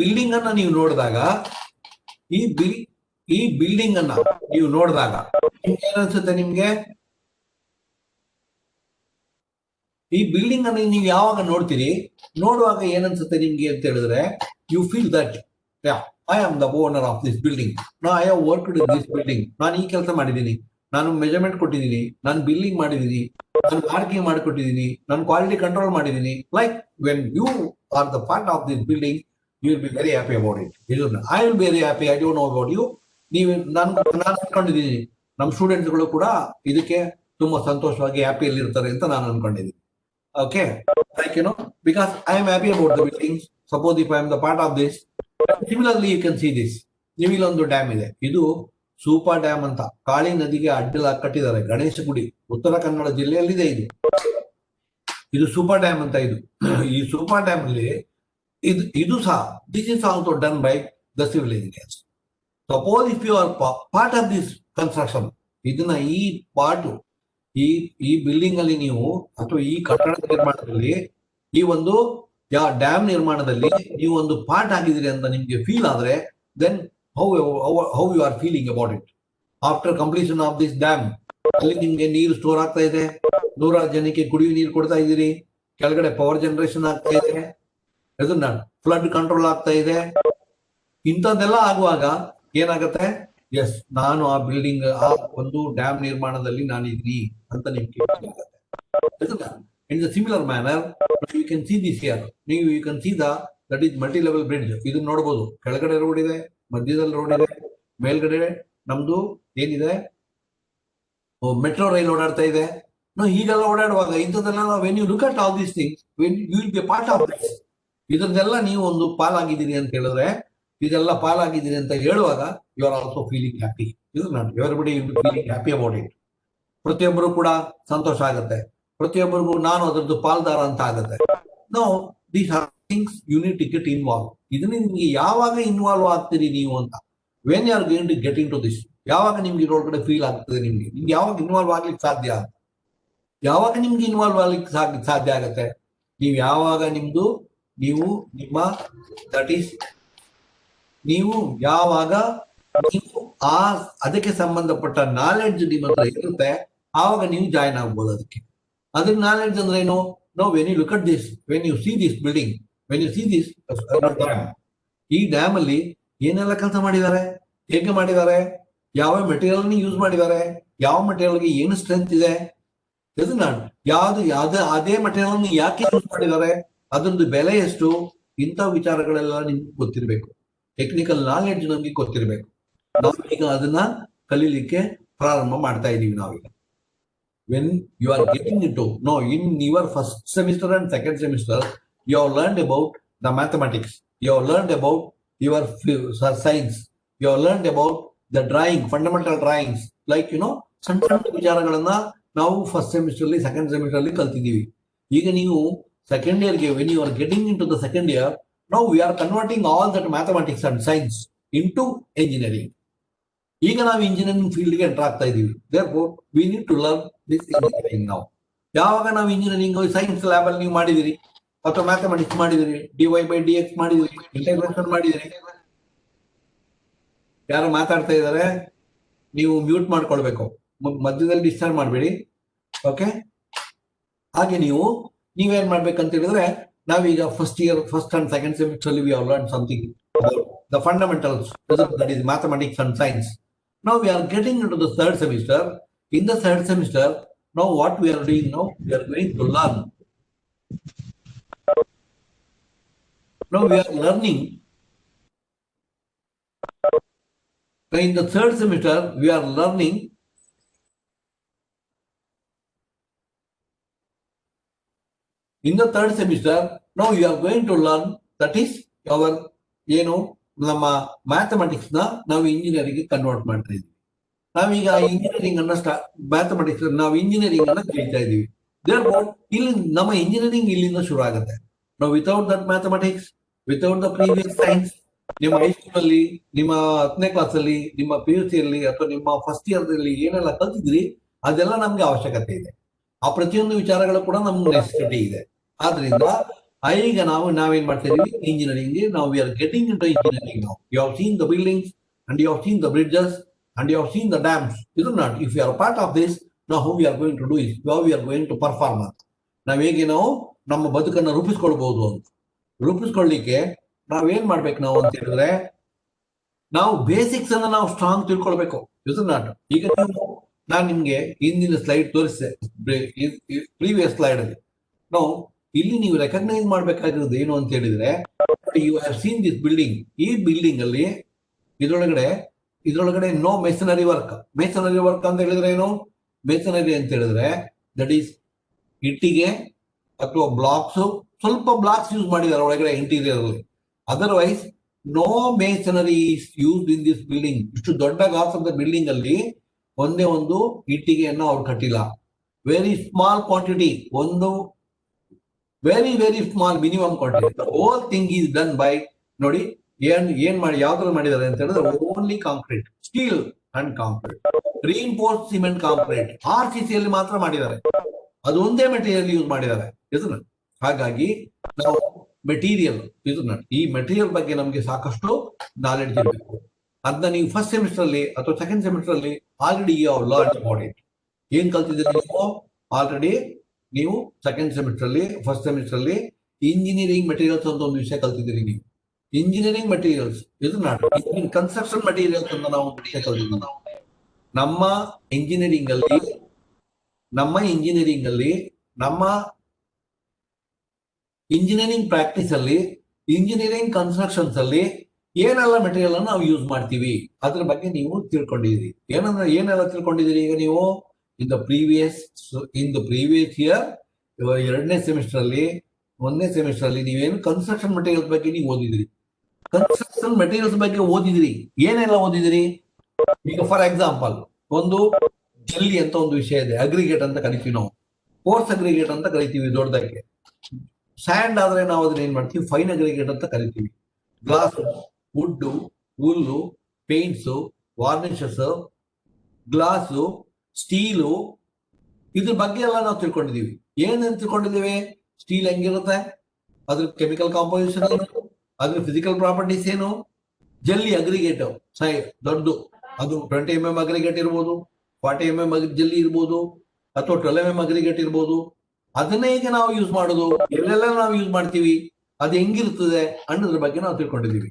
Building ಅನ್ನ ನೀವು ನೋಡಿದಾಗ ಈ ಬಿಲ್ಡಿಂಗ್ ಅನ್ನ ನೀವು ನೋಡಿದಾಗ ನಿಮ್ಗೆ ಏನನ್ಸುತ್ತೆ? ನಿಮ್ಗೆ ಈ ಬಿಲ್ಡಿಂಗ್ ಅನ್ನ ನೀವು ಯಾವಾಗ ನೋಡ್ತೀರಿ, ನೋಡುವಾಗ ಏನನ್ಸುತ್ತೆ ನಿಮ್ಗೆ ಅಂತ ಹೇಳಿದ್ರೆ, you feel that I am the owner of this building, I have worked in this building. ನಾನು ಈ ಕೆಲಸ ಮಾಡಿದ್ದೀನಿ, ನಾನು ಮೆಜರ್ಮೆಂಟ್ ಕೊಟ್ಟಿದ್ದೀನಿ, ನಾನು ಬಿಲ್ಲಿಂಗ್ ಮಾಡಿದ್ದೀನಿ, ನಾನು ಮಾರ್ಕಿಂಗ್ ಮಾಡಿಕೊಟ್ಟಿದ್ದೀನಿ, ನಾನು ಕ್ವಾಲಿಟಿ ಕಂಟ್ರೋಲ್ ಮಾಡಿದ್ದೀನಿ. Like when you are the part of this building, you will be very happy about it. I will be very happy. I don't know about you. ನೀವು ನಾನು ಅನ್ಕೊಂಡಿದ್ದೀನಿ ನಮ್ಮ ಸ್ಟೂಡೆಂಟ್ಸ್ಗಳು ಕೂಡ ಇದಕ್ಕೆ ತುಂಬಾ ಸಂತೋಷವಾಗಿ ಹ್ಯಾಪಿಯಲ್ಲಿ ಇರ್ತಾರೆ ಅಂತ ನಾನು ಅನ್ಕೊಂಡಿದ್ದೀನಿ. Okay, like because I am happy about the buildings. Suppose if I am the part of this. Similarly, you can see this. ನಿಮಗೊಂದು ಡ್ಯಾಮ್ ಇದೆ. ಇದು ಸೂಪರ್ ಡ್ಯಾಮ್ ಅಂತ ಕಾಳಿ ನದಿಗೆ ಅಡ್ಡಲ ಕಟ್ಟಿದ್ದಾರೆ. ಗಣೇಶ ಗುಡಿ, ಉತ್ತರ ಕನ್ನಡ ಜಿಲ್ಲೆಯಲ್ಲಿದೆ. ಇದು ಸೂಪರ್ ಡ್ಯಾಮ್ ಅಂತ. ಈ ಸೂಪರ್ ಡ್ಯಾಮ್ ಅಲ್ಲಿ ಇದು ಸಹ this is also done by the civil engineers. Suppose if you are part of this construction, ಇದನ್ನ ಈ ಪಾರ್ಟ್ ಈ ಬಿಲ್ಡಿಂಗ್ ಅಲ್ಲಿ ನೀವು ಅಥವಾ ಈ ಕಟ್ಟಡ ನಿರ್ಮಾಣದಲ್ಲಿ ಈ ಒಂದು ಡ್ಯಾಮ್ ನಿರ್ಮಾಣದಲ್ಲಿ ನೀವು ಒಂದು ಪಾರ್ಟ್ ಆಗಿದ್ದೀರಿ ಅಂತ ನಿಮ್ಗೆ ಫೀಲ್ ಆದ್ರೆ, then how you are feeling about it after completion of this dam. ಅಲ್ಲಿ ನಿಮ್ಗೆ ನೀರು ಸ್ಟೋರ್ ಆಗ್ತಾ ಇದೆ, 100 ಜನಕ್ಕೆ ಕುಡಿಯುವ ನೀರು ಕೊಡ್ತಾ ಇದ್ದೀರಿ, ಕೆಳಗಡೆ ಪವರ್ ಜನರೇಷನ್ ಆಗ್ತಾ ಇದೆ, ಅದನ್ನ ಫ್ಲಡ್ ಕಂಟ್ರೋಲ್ ಆಗ್ತಾ ಇದೆ. ಇಂಥದ್ದೆಲ್ಲ ಆಗುವಾಗ ಏನಾಗತ್ತೆ? ಎಸ್, ನಾನು ಆ ಬಿಲ್ಡಿಂಗ್, ಆ ಒಂದು ಡ್ಯಾಮ್ ನಿರ್ಮಾಣದಲ್ಲಿ ನಾನಿದ್ದೀನಿ ಅಂತ ನಿಮ್ಗೆ ಆಗುತ್ತೆ. In the similar manner you can see this here. You can see that is multi level bridge. ಇದನ್ನ ನೋಡಬಹುದು. ಕೆಳಗಡೆ ರೋಡ್ ಇದೆ, ಮಧ್ಯದಲ್ಲಿ ರೋಡ್ ಇದೆ, ಮೇಲ್ಗಡೆ ನಮ್ದು ಏನಿದೆ ಮೆಟ್ರೋ ರೈಲ್ ಓಡಾಡ್ತಾ ಇದೆ. ಹೀಗೆಲ್ಲ ಓಡಾಡುವಾಗ ಇಂಥದ್ದೆಲ್ಲ when you look at all these things, when you will be part of this, ಇದನ್ನೆಲ್ಲ ನೀವು ಒಂದು ಪಾಲಾಗಿದ್ದೀರಿ ಅಂತ ಹೇಳಿದ್ರೆ, ಇದೆಲ್ಲ ಪಾಲಾಗಿದ್ದೀರಿ ಅಂತ ಹೇಳುವಾಗ you are also feeling happy. ಇದು ನಾನು everybody will be feeling happy about it. ಪ್ರತಿಯೊಬ್ಬರು ಕೂಡ ಸಂತೋಷ ಆಗುತ್ತೆ, ಪ್ರತಿಯೊಬ್ಬರಿಗೂ ನಾನು ಅದರದ್ದು ಪಾಲ್ದಾರ ಅಂತ ಆಗುತ್ತೆ. No, these are things you need to get involve. ಇದನ್ನ ನಿಮ್ಗೆ ಯಾವಾಗ ಇನ್ವಾಲ್ವ್ ಆಗ್ತೀರಿ ನೀವು ಅಂತ, when you are going to get into this, ಯಾವಾಗ ನಿಮ್ಗೆ ಇದ್ರೊಳಗಡೆ ಫೀಲ್ ಆಗ್ತದೆ, ನಿಮ್ಗೆ ಯಾವಾಗ ಇನ್ವಾಲ್ವ್ ಆಗ್ಲಿಕ್ಕೆ ಸಾಧ್ಯ, ಯಾವಾಗ ನಿಮ್ಗೆ ಇನ್ವಾಲ್ವ್ ಆಗ್ಲಿಕ್ಕೆ ಸಾಧ್ಯ ಆಗತ್ತೆ, ನೀವು ಯಾವಾಗ ನೀವು ನಿಮ್ಮ ದಟ್ ಈಸ್ ನೀವು ಯಾವಾಗ ನೀವು ಅದಕ್ಕೆ ಸಂಬಂಧಪಟ್ಟ ನಾಲೆಡ್ಜ್ ನಿಮ್ಮ ಹತ್ರ ಇರುತ್ತೆ, ಆವಾಗ ನೀವು ಜಾಯ್ನ್ ಆಗ್ಬೋದು ಅದಕ್ಕೆ. ಅದ್ರ ನಾಲೆಡ್ಜ್ ಅಂದ್ರೆ ಏನು? No, when you look at this, when you see this building, when you see this dam, ಈ ಡ್ಯಾಮ್ ಅಲ್ಲಿ ಏನೆಲ್ಲ ಕೆಲಸ ಮಾಡಿದ್ದಾರೆ, ಹೇಗೆ ಮಾಡಿದ್ದಾರೆ, ಯಾವ ಮೆಟೀರಿಯಲ್ ಯೂಸ್ ಮಾಡಿದ್ದಾರೆ, ಯಾವ ಮೆಟೀರಿಯಲ್ಗೆ ಏನು ಸ್ಟ್ರೆಂತ್ ಇದೆ, ಅದೇ ಮೆಟೀರಿಯಲ್ ಯಾಕೆ ಯೂಸ್ ಮಾಡಿದ್ದಾರೆ, ಅದ್ರದ್ದು ಬೆಲೆ ಎಷ್ಟು, ಇಂಥ ವಿಚಾರಗಳೆಲ್ಲ ನಿಮ್ಗೆ ಗೊತ್ತಿರಬೇಕು. ಟೆಕ್ನಿಕಲ್ ನಾಲೆಡ್ಜ್ ನಮ್ಗೆ ಗೊತ್ತಿರಬೇಕು. ನಾವೀಗ ಅದನ್ನ ಕಲೀಲಿಕ್ಕೆ ಪ್ರಾರಂಭ ಮಾಡ್ತಾ ಇದೀವಿ ನಾವೀಗ. When you are getting into in your first semester and second semester, you have learned about the mathematics, you have learned about your science, you have learned about the drawing, fundamental drawings, like ಸಣ್ಣ ಸಣ್ಣ ವಿಚಾರಗಳನ್ನ ನಾವು first semester ಅಲ್ಲಿ, second semester ಅಲ್ಲಿ ಕಲ್ತಿದ್ದೀವಿ. ಈಗ ನೀವು second ಇಯರ್ಗೆ, when you are getting into the second year, now we are converting all that mathematics and science into engineering. ಈಗ ನಾವು ಇಂಜಿನಿಯರಿಂಗ್ ಫೀಲ್ಡ್ಗೆ ಎಂಟರ್ ಆಗ್ತಾ ಇದೀವಿ. therefore we need to learn this engineering now. ಯಾವಾಗ ನಾವು engineering science lab ಅಲ್ಲಿ ನೀವು ಮಾಡಿದಿರಿ ಅಥವಾ ಮ್ಯಾಥಮೆಟಿಕ್ಸ್ ಮಾಡಿದಿರಿ, dy/dx ಮಾಡಿದಿರಿ, ಇಂಟಗ್ರೇಷನ್ ಮಾಡಿದಿರಿ. ಯಾರು ಮಾತಾಡ್ತಾ ಇದ್ದಾರೆ, ನೀವು ಮ್ಯೂಟ್ ಮಾಡ್ಕೊಳ್ಬೇಕು, ಮಧ್ಯದಲ್ಲಿ ಡಿಸ್ಟರ್ಬ್ ಮಾಡಬೇಡಿ. ಓಕೆ, ಹಾಗೆ ನೀವೇನ್ ಮಾಡ್ಬೇಕಂತ ಹೇಳಿದ್ರೆ, ನಾವೀಗ ಫಸ್ಟ್ ಅಂಡ್ ಸೆಕೆಂಡ್ ಸೆಮಿಸ್ಟರ್ ಅಲ್ಲಿ we have learned something about the fundamentals, that is mathematics and science. Now we are getting into the third semester. In the third semester, now what we are doing now, we are going to learn. Now we are learning. In the third semester, we are learning in the third semester. Now you are going to learn, that is our ನಮ್ಮ mathematics ನಾವು engineering convert ಮಾಡ್ತಾ ಇದೀವಿ. ನಾವೀಗ engineering ಅನ್ನ mathematics ನಾವು engineering ಅನ್ನ ಕಲಿತಾ ಇದೀವಿ. ಇಲ್ಲಿ ನಮ್ಮ ಇಂಜಿನಿಯರಿಂಗ್ ಇಲ್ಲಿಂದ ಶುರು ಆಗುತ್ತೆ. ನಾವು without that mathematics, without the previous science, ನಿಮ್ಮ ಹೈಸ್ಕೂಲ್ ಅಲ್ಲಿ, ನಿಮ್ಮ 10ನೇ ಕ್ಲಾಸ್ ಅಲ್ಲಿ, ನಿಮ್ಮ PUC ಅಲ್ಲಿ ಅಥವಾ ನಿಮ್ಮ ಫಸ್ಟ್ ಇಯರ್ ಅಲ್ಲಿ ಏನೆಲ್ಲ ಕಲ್ತಿದ್ರಿ, ಅದೆಲ್ಲ ನಮ್ಗೆ ಅವಶ್ಯಕತೆ ಇದೆ. ಆ ಪ್ರತಿಯೊಂದು ವಿಚಾರಗಳು ಕೂಡ ನಮ್ಗೆ ನೆಸೆಸಿಟಿ ಇದೆ. ಆದ್ರಿಂದ ಈಗ ನಾವೇನ್ ಮಾಡ್ತಾ ಇದೀವಿ ಇಂಜಿನಿಯರಿಂಗ್. ನಾವು we are getting into engineering. ನಾವು you have seen the buildings and you have seen the bridges and you have seen the dams. ಇದು not if you are part of this, ನಾವು how we are going to do is, how we are going to perform ಅಂತ. ನಾವು ಹೇಗೆ ನಾವು ನಮ್ಮ ಬದುಕನ್ನು ರೂಪಿಸ್ಕೊಳ್ಬಹುದು ಅಂತ. ರೂಪಿಸ್ಕೊಳ್ಳಿಕ್ಕೆ ನಾವೇನ್ ಮಾಡ್ಬೇಕು ನಾವು ಅಂತ ಹೇಳಿದ್ರೆ, ನಾವು ಬೇಸಿಕ್ಸ್ ಅನ್ನ ನಾವು ಸ್ಟ್ರಾಂಗ್ ತಿಳ್ಕೊಳ್ಬೇಕು. ಇದು ನಾಟ್ ಈಗ ನಾನು ನಿಮ್ಗೆ ಹಿಂದಿನ ಸ್ಲೈಡ್ ತೋರಿಸಿದೆ, ಪ್ರೀವಿಯಸ್ ಸ್ಲೈಡ್ ಅಲ್ಲಿ. ನಾವು ಇಲ್ಲಿ ನೀವು ರೆಕಗ್ನೈಸ್ ಮಾಡ್ಬೇಕಾಗಿರೋದು ಏನು ಅಂತ ಹೇಳಿದ್ರೆ, you have seen this building. ಈ ಬಿಲ್ಡಿಂಗ್ ಅಲ್ಲಿ ಇದ್ರೊಳಗಡೆ no masonry work. Masonry work ಅಂತ ಹೇಳಿದ್ರೆ ಏನು? ಮೆಷನರಿ ಅಂತ ಹೇಳಿದ್ರೆ ದಟ್ ಈಸ್ ಇಟ್ಟಿಗೆ ಅಥವಾ ಬ್ಲಾಕ್ಸ್, ಸ್ವಲ್ಪ ಬ್ಲಾಕ್ಸ್ ಯೂಸ್ ಮಾಡಿದ್ದಾರೆ ಒಳಗಡೆ ಇಂಟೀರಿಯರ್ ಅಲ್ಲಿ. Otherwise no masonry is used in this building. ಇಷ್ಟು ದೊಡ್ಡ ಗಾತ್ರದ ಬಿಲ್ಡಿಂಗ್ ಅಲ್ಲಿ ಒಂದೇ ಒಂದು ಇಟ್ಟಿಗೆಯನ್ನು ಅವ್ರು ಕಟ್ಟಿಲ್ಲ. ವೆರಿ ಸ್ಮಾಲ್ ಕ್ವಾಂಟಿಟಿ, ಒಂದು very very small minimum quantity. Whole thing is done by, ನೋಡಿ ಏನ್ ಮಾಡಿ ಯಾವ್ದ್ರಲ್ಲಿ ಮಾಡಿದ್ದಾರೆ ಅಂತ ಹೇಳಿದ್ರೆ only concrete, steel and concrete, reinforce cement concrete, RCC ಅಲ್ಲಿ ಮಾತ್ರ ಮಾಡಿದ್ದಾರೆ. ಅದು ಒಂದೇ ಮೆಟೀರಿಯಲ್ ಯೂಸ್ ಮಾಡಿದ್ದಾರೆ ಇದನ್ನ. ಹಾಗಾಗಿ ನಾವು ಮೆಟೀರಿಯಲ್ ಇದನ್ನ, ಈ ಮೆಟೀರಿಯಲ್ ಬಗ್ಗೆ ನಮಗೆ ಸಾಕಷ್ಟು ನಾಲೆಡ್ಜ್ ಇರಬೇಕು. ಅದನ್ನ ನೀವು ಫಸ್ಟ್ ಸೆಮಿಸ್ಟರ್ ಅಲ್ಲಿ ಅಥವಾ ಸೆಕೆಂಡ್ ಸೆಮಿಸ್ಟರ್ ಅಲ್ಲಿ already you have learn about it. ಏನ್ ಕಲ್ತಿದ್ದೀರಿ ನೀವು ಆಲ್ರೆಡಿ? ನೀವು ಸೆಕೆಂಡ್ ಸೆಮಿಸ್ಟರ್ ಅಲ್ಲಿ, ಫಸ್ಟ್ ಸೆಮಿಸ್ಟರ್ ಅಲ್ಲಿ ಇಂಜಿನಿಯರಿಂಗ್ ಮೆಟೀರಿಯಲ್ಸ್ ಅಂತ ಒಂದು ವಿಷಯ ಕಲ್ತಿದ್ದೀರಿ ನೀವು. ಇಂಜಿನಿಯರಿಂಗ್ ಮೆಟೀರಿಯಲ್ಸ್ ಇದು ನಾಟ್ ಕನ್ಸ್ಟ್ರಕ್ಷನ್ ಮೆಟೀರಿಯಲ್ಸ್ ಅಂತ ನಾವು ವಿಷಯ ಕಲ್ತಿದ್ದೀವಿ. ನಮ್ಮ ಇಂಜಿನಿಯರಿಂಗ್ ಅಲ್ಲಿ ನಮ್ಮ ಇಂಜಿನಿಯರಿಂಗ್ ಪ್ರಾಕ್ಟೀಸ್ ಅಲ್ಲಿ, ಇಂಜಿನಿಯರಿಂಗ್ ಕನ್ಸ್ಟ್ರಕ್ಷನ್ಸ್ ಅಲ್ಲಿ ಏನೆಲ್ಲ ಮೆಟೀರಿಯಲ್ ಅನ್ನು ನಾವು ಯೂಸ್ ಮಾಡ್ತೀವಿ ಅದ್ರ ಬಗ್ಗೆ ನೀವು ತಿಳ್ಕೊಂಡಿದ್ದೀರಿ. ಏನೆಲ್ಲ ತಿಳ್ಕೊಂಡಿದ್ದೀರಿ ಈಗ ನೀವು? ಇನ್ ದ ಪ್ರೀವಿಯಸ್ ಇಯರ್, ಎರಡನೇ ಸೆಮಿಸ್ಟರ್ ಅಲ್ಲಿ, ಒಂದನೇ ಸೆಮಿಸ್ಟರ್ ಅಲ್ಲಿ ನೀವೇನು ಕನ್ಸ್ಟ್ರಕ್ಷನ್ ಮೆಟೀರಿಯಲ್ಸ್ ಬಗ್ಗೆ ನೀವು ಓದಿದಿರಿ. ಕನ್ಸ್ಟ್ರಕ್ಷನ್ ಮೆಟೀರಿಯಲ್ಸ್ ಬಗ್ಗೆ ಓದಿದಿರಿ. ಏನೆಲ್ಲ ಓದಿದಿರಿ? ಈಗ ಫಾರ್ ಎಕ್ಸಾಂಪಲ್ ಒಂದು ಜಲ್ಲಿ ಅಂತ ಒಂದು ವಿಷಯ ಇದೆ, ಅಗ್ರಿಗೇಟ್ ಅಂತ ಕರಿತೀವಿ ನಾವು, ಕೋರ್ಸ್ ಅಗ್ರಿಗೇಟ್ ಅಂತ ಕರಿತೀವಿ ದೊಡ್ಡದಾಗಿ. ಸ್ಯಾಂಡ್ ಆದ್ರೆ ನಾವು ಅದನ್ನ ಏನ್ ಮಾಡ್ತೀವಿ? ಫೈನ್ ಅಗ್ರಿಗೇಟ್ ಅಂತ ಕರಿತೀವಿ. ಗ್ಲಾಸ್, ವುಡ್, ಹುಲ್ಲು, ಪೇಂಟ್ಸ್, ವಾರ್ನಿಷಸ್, ಗ್ಲಾಸು, ಸ್ಟೀಲು, ಇದ್ರ ಬಗ್ಗೆ ಎಲ್ಲ ನಾವು ತಿಳ್ಕೊಂಡಿದೀವಿ. ಏನೇನು ತಿಳ್ಕೊಂಡಿದ್ದೀವಿ? ಸ್ಟೀಲ್ ಹೆಂಗಿರುತ್ತೆ, ಅದ್ರ ಕೆಮಿಕಲ್ ಕಾಂಪೋಸಿಷನ್ ಏನು, ಅದ್ರ ಫಿಸಿಕಲ್ ಪ್ರಾಪರ್ಟೀಸ್ ಏನು. ಜಲ್ಲಿ ಅಗ್ರಿಗೇಟ್ ದೊಡ್ಡದು, ಅದು 20 mm ಅಗ್ರಿಗೇಟ್ ಇರ್ಬೋದು, 40 mm ಜಲ್ಲಿ ಇರ್ಬೋದು, ಅಥವಾ 12 mm ಅಗ್ರಿಗೇಟ್ ಇರ್ಬೋದು. ಅದನ್ನೇ ಈಗ ನಾವು ಯೂಸ್ ಮಾಡೋದು, ಎಲ್ಲೆಲ್ಲ ನಾವು ಯೂಸ್ ಮಾಡ್ತೀವಿ, ಅದು ಹೆಂಗಿರ್ತದೆ ಅನ್ನೋದ್ರ ಬಗ್ಗೆ ನಾವು ತಿಳ್ಕೊಂಡಿದೀವಿ.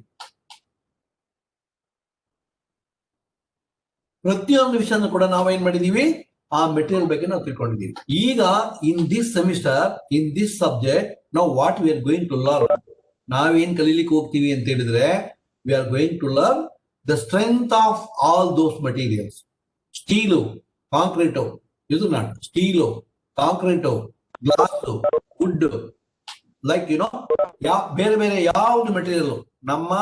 ಪ್ರತಿಯೊಂದು ವಿಷಯನೂ ಕೂಡ ನಾವೇನ್ ಮಾಡಿದೀವಿ? ಆ ಮೆಟೀರಿಯಲ್ ಬಗ್ಗೆ ನಾವು ತಿಳ್ಕೊಂಡಿದೀವಿ. ಈಗ in this semester, in this subject, ನಾವು what we are going to learn, ನಾವೇನ್ ಕಲೀಲಿಕ್ಕೆ ಹೋಗ್ತೀವಿ ಅಂತ ಹೇಳಿದ್ರೆ, we are going to learn the strength of all those materials. Steel, concrete, ಇದು not steel, concrete, glass, wood, like ಬೇರೆ ಬೇರೆ ಯಾವ್ದು ಮೆಟೀರಿಯಲ್ ನಮ್ಮ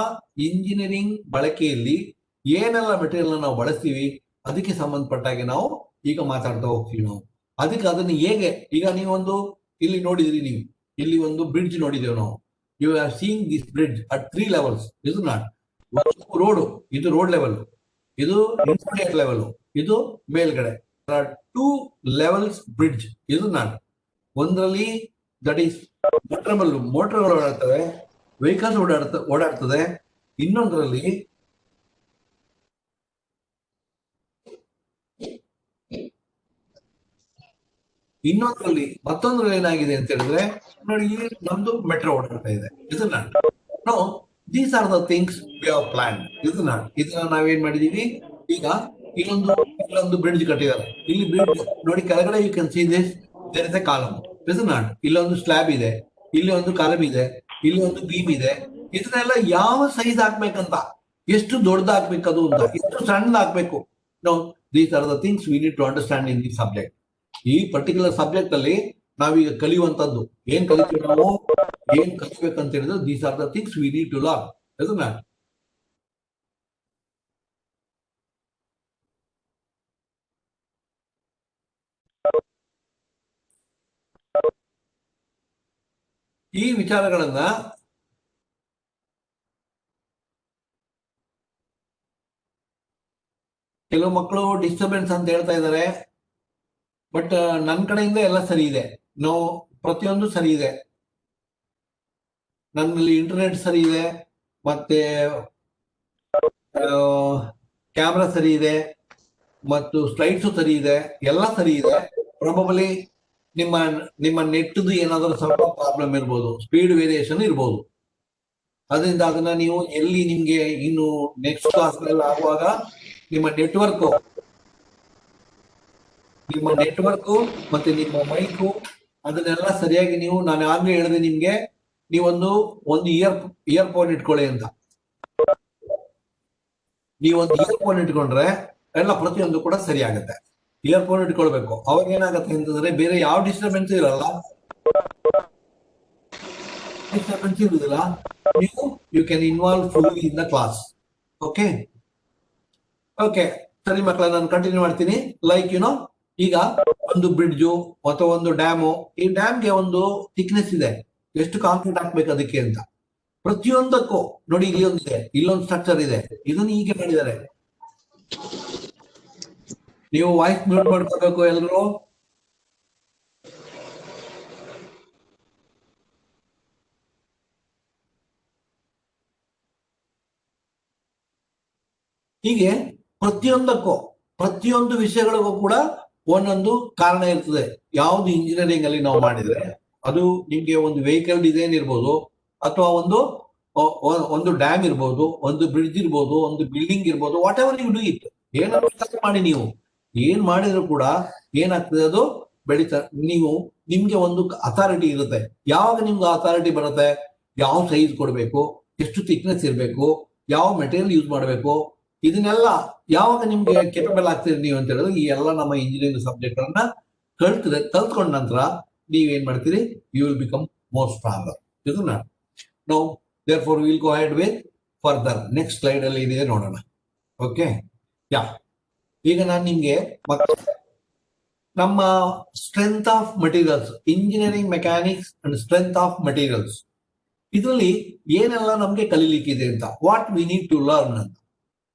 ಇಂಜಿನಿಯರಿಂಗ್ ಬಳಕೆಯಲ್ಲಿ ಏನೆಲ್ಲ ಮೆಟೀರಿಯಲ್ ನಾವು ಬಳಸ್ತೀವಿ ಅದಕ್ಕೆ ಸಂಬಂಧಪಟ್ಟಾಗೆ ನಾವು ಈಗ ಮಾತಾಡ್ತಾ ಹೋಗ್ತೀವಿ. ನಾವು ಅದಕ್ಕೆ ಅದನ್ನ ಹೇಗೆ, ಈಗ ನೀವೊಂದು ಇಲ್ಲಿ ನೋಡಿದ್ರಿ, ನೀವು ಇಲ್ಲಿ ಒಂದು ಬ್ರಿಡ್ಜ್ ನೋಡಿದ್ದೇವೆ ನಾವು. You are seeing this bridge at 3 levels. ಇದು ನಾಟ್ ರೋಡ್, ಇದು ರೋಡ್ ಲೆವೆಲ್, ಇದು ಇಂಟರ್ಮೀಡಿಯೇಟ್ ಲೆವೆಲ್, ಇದು ಮೇಲ್ಗಡೆ. 2 levels ಬ್ರಿಡ್ಜ್. ಇದು ನಾಟ್ ಒಂದರಲ್ಲಿ ದಟ್ ಈಸ್ ಮೋಟರ್ಗಳು ಓಡಾಡ್ತವೆ, ವೆಹಿಕಲ್ಸ್ ಓಡಾಡ್ತದೆ. ಇನ್ನೊಂದರಲ್ಲಿ ಮತ್ತೊಂದ್ರಲ್ಲಿ ಏನಾಗಿದೆ ಅಂತ ಹೇಳಿದ್ರೆ, ನೋಡಿ ಇಲ್ಲಿ ನಮ್ದು ಮೆಟ್ರೋ ಓಡಾಡ್ತಾ ಇದೆ. ಇದು not no, these are the things we have plan. ಇದು ನಾಟ್ ಇದನ್ನ ನಾವೇನ್ ಮಾಡಿದೀವಿ? ಈಗ ಇಲ್ಲೊಂದು ಬ್ರಿಡ್ಜ್ ಕಟ್ಟಿದ್ದಾರೆ. ಇಲ್ಲಿ ಬ್ರಿಡ್ಜ್ ನೋಡಿ, ಕೆಳಗಡೆ you can see this, there is a column. ಇದು ನಾಟ್ ಇಲ್ಲೊಂದು ಸ್ಲ್ಯಾಬ್ ಇದೆ, ಇಲ್ಲಿ ಒಂದು ಕಾಲಮ್ ಇದೆ, ಇಲ್ಲಿ ಒಂದು ಬೀಮ್ ಇದೆ. ಇದನ್ನೆಲ್ಲ ಯಾವ ಸೈಜ್ ಹಾಕ್ಬೇಕಂತ, ಎಷ್ಟು ದೊಡ್ಡದಾಗ್ಬೇಕದು ಅಂತ, ಎಷ್ಟು ಸಣ್ಣ ಹಾಕ್ಬೇಕು. No, these are the things we need to understand in this subject. ಈ ಪರ್ಟಿಕ್ಯುಲರ್ ಸಬ್ಜೆಕ್ಟ್ ಅಲ್ಲಿ ನಾವೀಗ ಕಲಿಯುವಂತದ್ದು ಏನ್ ಕಲಿತೀವಿ, ನಾವು ಏನ್ ಕಲಿಬೇಕಂತ ಹೇಳಿದ್ರೆ, these are the things we need to learn. ಇದು ನಾಟ್ ಈ ವಿಚಾರಗಳನ್ನ ಕೆಲವು ಮಕ್ಕಳು ಡಿಸ್ಟರ್ಬೆನ್ಸ್ ಅಂತ ಹೇಳ್ತಾ ಇದ್ದಾರೆ. ಬಟ್ ನನ್ನ ಕಡೆಯಿಂದ ಎಲ್ಲ ಸರಿ ಇದೆ. ನಾವು ಪ್ರತಿಯೊಂದು ಸರಿ ಇದೆ. ನನ್ನಲ್ಲಿ ಇಂಟರ್ನೆಟ್ ಸರಿ ಇದೆ, ಮತ್ತೆ ಕ್ಯಾಮ್ರಾ ಸರಿ ಇದೆ, ಮತ್ತು ಸ್ಲೈಡ್ಸು ಸರಿ ಇದೆ, ಎಲ್ಲ ಸರಿ ಇದೆ. ಪ್ರಾಬಬಲಿ ನಿಮ್ಮ ನಿಮ್ಮ ನೆಟ್ದು ಏನಾದರೂ ಸ್ವಲ್ಪ ಪ್ರಾಬ್ಲಮ್ ಇರ್ಬೋದು, ಸ್ಪೀಡ್ ವೇರಿಯೇಷನ್ ಇರ್ಬೋದು. ಅದರಿಂದ ಅದನ್ನ ನೀವು ಎಲ್ಲಿ ನಿಮ್ಗೆ ಇನ್ನು ನೆಕ್ಸ್ಟ್ ಕ್ಲಾಸ್ ಆಗುವಾಗ ನಿಮ್ಮ ನೆಟ್ವರ್ಕ್ ಮತ್ತೆ ನಿಮ್ಮ ಮೈಕು ಅದನ್ನೆಲ್ಲ ಸರಿಯಾಗಿ ನೀವು, ನಾನು ಆಗ್ಲೇ ಹೇಳಿದೆ ನಿಮ್ಗೆ, ನೀವೊಂದು ಇಯರ್ಫೋನ್ ಇಟ್ಕೊಳ್ಳಿ ಅಂತ. ನೀವೊಂದು ಇಯರ್ಫೋನ್ ಇಟ್ಕೊಂಡ್ರೆ ಎಲ್ಲ ಪ್ರತಿಯೊಂದು ಕೂಡ ಸರಿ ಆಗುತ್ತೆ. ಇಯರ್ಫೋನ್ ಇಟ್ಕೊಳ್ಬೇಕು. ಅವಾಗ ಏನಾಗುತ್ತೆ ಅಂತಂದ್ರೆ ಬೇರೆ ಯಾವ ಡಿಸ್ಟರ್ಬೆನ್ಸ್ ಇರಲ್ಲ, ಇರುವುದಿಲ್ಲ. ನೀವು you can involve fully in the class. Okay okay ಸರಿ ಮಕ್ಕಳ, ನಾನು ಕಂಟಿನ್ಯೂ ಮಾಡ್ತೀನಿ. ಲೈಕ್ ಈಗ ಒಂದು ಬ್ರಿಡ್ಜು ಅಥವಾ ಒಂದು ಡ್ಯಾಮು, ಈ ಡ್ಯಾಮ್ಗೆ ಒಂದು ಥಿಕ್ನೆಸ್ ಇದೆ, ಎಷ್ಟು ಕಾಂಕ್ರೀಟ್ ಹಾಕ್ಬೇಕು ಅದಕ್ಕೆ ಅಂತ. ಪ್ರತಿಯೊಂದಕ್ಕೂ ನೋಡಿ, ಇಲ್ಲೊಂದಿದೆ, ಇಲ್ಲೊಂದು ಸ್ಟ್ರಕ್ಚರ್ ಇದೆ, ಇದನ್ನು ಹೀಗೆ ಮಾಡಿದ್ದಾರೆ. ನೀವು ವಾಯ್ಸ್ ಮ್ಯೂಟ್ ಮಾಡ್ಕೋಬೇಕು ಎಲ್ಲರೂ. ಹೀಗೆ ಪ್ರತಿಯೊಂದು ವಿಷಯಗಳಿಗೂ ಕೂಡ ಒಂದೊಂದು ಕಾರಣ ಇರ್ತದೆ. ಯಾವ್ದು ಇಂಜಿನಿಯರಿಂಗ್ ಅಲ್ಲಿ ನಾವು ಮಾಡಿದ್ರೆ ಅದು ನಿಮ್ಗೆ ಒಂದು ವೆಹಿಕಲ್ ಡಿಸೈನ್ ಇರ್ಬೋದು, ಅಥವಾ ಒಂದು ಡ್ಯಾಮ್ ಇರ್ಬೋದು, ಒಂದು ಬ್ರಿಡ್ಜ್ ಇರ್ಬೋದು, ಒಂದು ಬಿಲ್ಡಿಂಗ್ ಇರ್ಬೋದು, whatever you do it, ಏನಾದ್ರು ಮಾಡಿ ನೀವು ಏನ್ ಮಾಡಿದ್ರು ಕೂಡ ಏನಾಗ್ತದೆ, ಅದು ಬೆಳೀತಾ. ನಿಮ್ಗೆ ಒಂದು ಅಥಾರಿಟಿ ಇರುತ್ತೆ. ಯಾವಾಗ ನಿಮ್ಗೆ ಅಥಾರಿಟಿ ಬರುತ್ತೆ, ಯಾವ ಸೈಜ್ ಕೊಡ್ಬೇಕು, ಎಷ್ಟು ಥಿಕ್ನೆಸ್ ಇರಬೇಕು, ಯಾವ ಮೆಟೀರಿಯಲ್ ಯೂಸ್ ಮಾಡಬೇಕು, ಇದನ್ನೆಲ್ಲ ಯಾವಾಗ ನಿಮ್ಗೆ ಕೆಪಬಲ್ ಆಗ್ತೀರಿ ನೀವು ಅಂತ ಹೇಳಿದ್ರೆ, ಈ ಎಲ್ಲ ನಮ್ಮ ಇಂಜಿನಿಯರಿಂಗ್ ಸಬ್ಜೆಕ್ಟ್ ಅನ್ನ ಕಲ್ತ್ಕೊಂಡ ನಂತರ ನೀವೇನ್ ಮಾಡ್ತೀರಿ, you will become more stronger. ಇದನ್ನ no therefore we will go ahead with further. Next slide ಅಲ್ಲಿ ಇದೆ ನೋಡೋಣ. ಓಕೆ ಯಾ, ಈಗ ನಾನು ನಿಮ್ಗೆ ನಮ್ಮ strength of materials, engineering mechanics and strength of materials, ಇದರಲ್ಲಿ ಏನೆಲ್ಲ ನಮ್ಗೆ ಕಲೀಲಿಕ್ಕಿದೆ ಅಂತ, what we need to learn ಅಂತ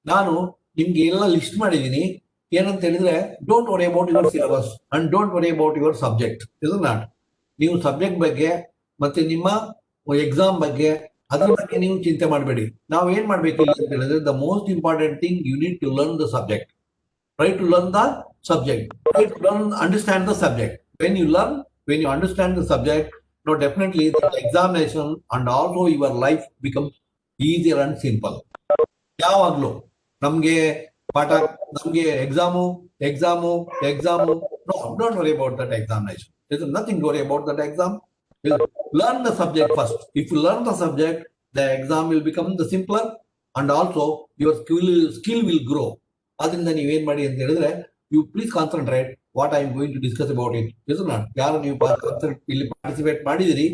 ನಾನು ನಿಮ್ಗೆ ಎಲ್ಲ ಲಿಸ್ಟ್ ಮಾಡಿದ್ದೀನಿ. ಏನಂತ ಹೇಳಿದ್ರೆ, don't worry about your syllabus and don't worry about your subject. ಇದು ನಾಟ್, ನೀವು ಸಬ್ಜೆಕ್ಟ್ ಬಗ್ಗೆ ಮತ್ತೆ ನಿಮ್ಮ ಎಕ್ಸಾಮ್ ಬಗ್ಗೆ, ಅದ್ರ ಬಗ್ಗೆ ನೀವು ಚಿಂತೆ ಮಾಡಬೇಡಿ. ನಾವು ಏನ್ ಮಾಡ್ಬೇಕು ಅಂತ ಹೇಳಿದ್ರೆ, the most important thing, you need to learn the subject. Try to learn the subject. Try to understand the subject. When you understand the subject, now definitely the examination and also your life becomes easier and simple. ಯಾವಾಗ್ಲೂ ನಮ್ಗೆ ಪಾಠ, ನಮ್ಗೆ exam, no, don't worry about that examination. There's nothing to worry about that exam. Learn the subject first. If you learn the subject, the exam will become the simpler, and also your skill will grow. ಅದರಿಂದ ನೀವೇನ್ ಮಾಡಿ ಅಂತ ಹೇಳಿದ್ರೆ, you please concentrate what I am going to discuss about it. ಇದು ನಾನು ಯಾರು ನೀವು ಇಲ್ಲಿ ಪಾರ್ಟಿಸಿಪೇಟ್ ಮಾಡಿದಿರಿ,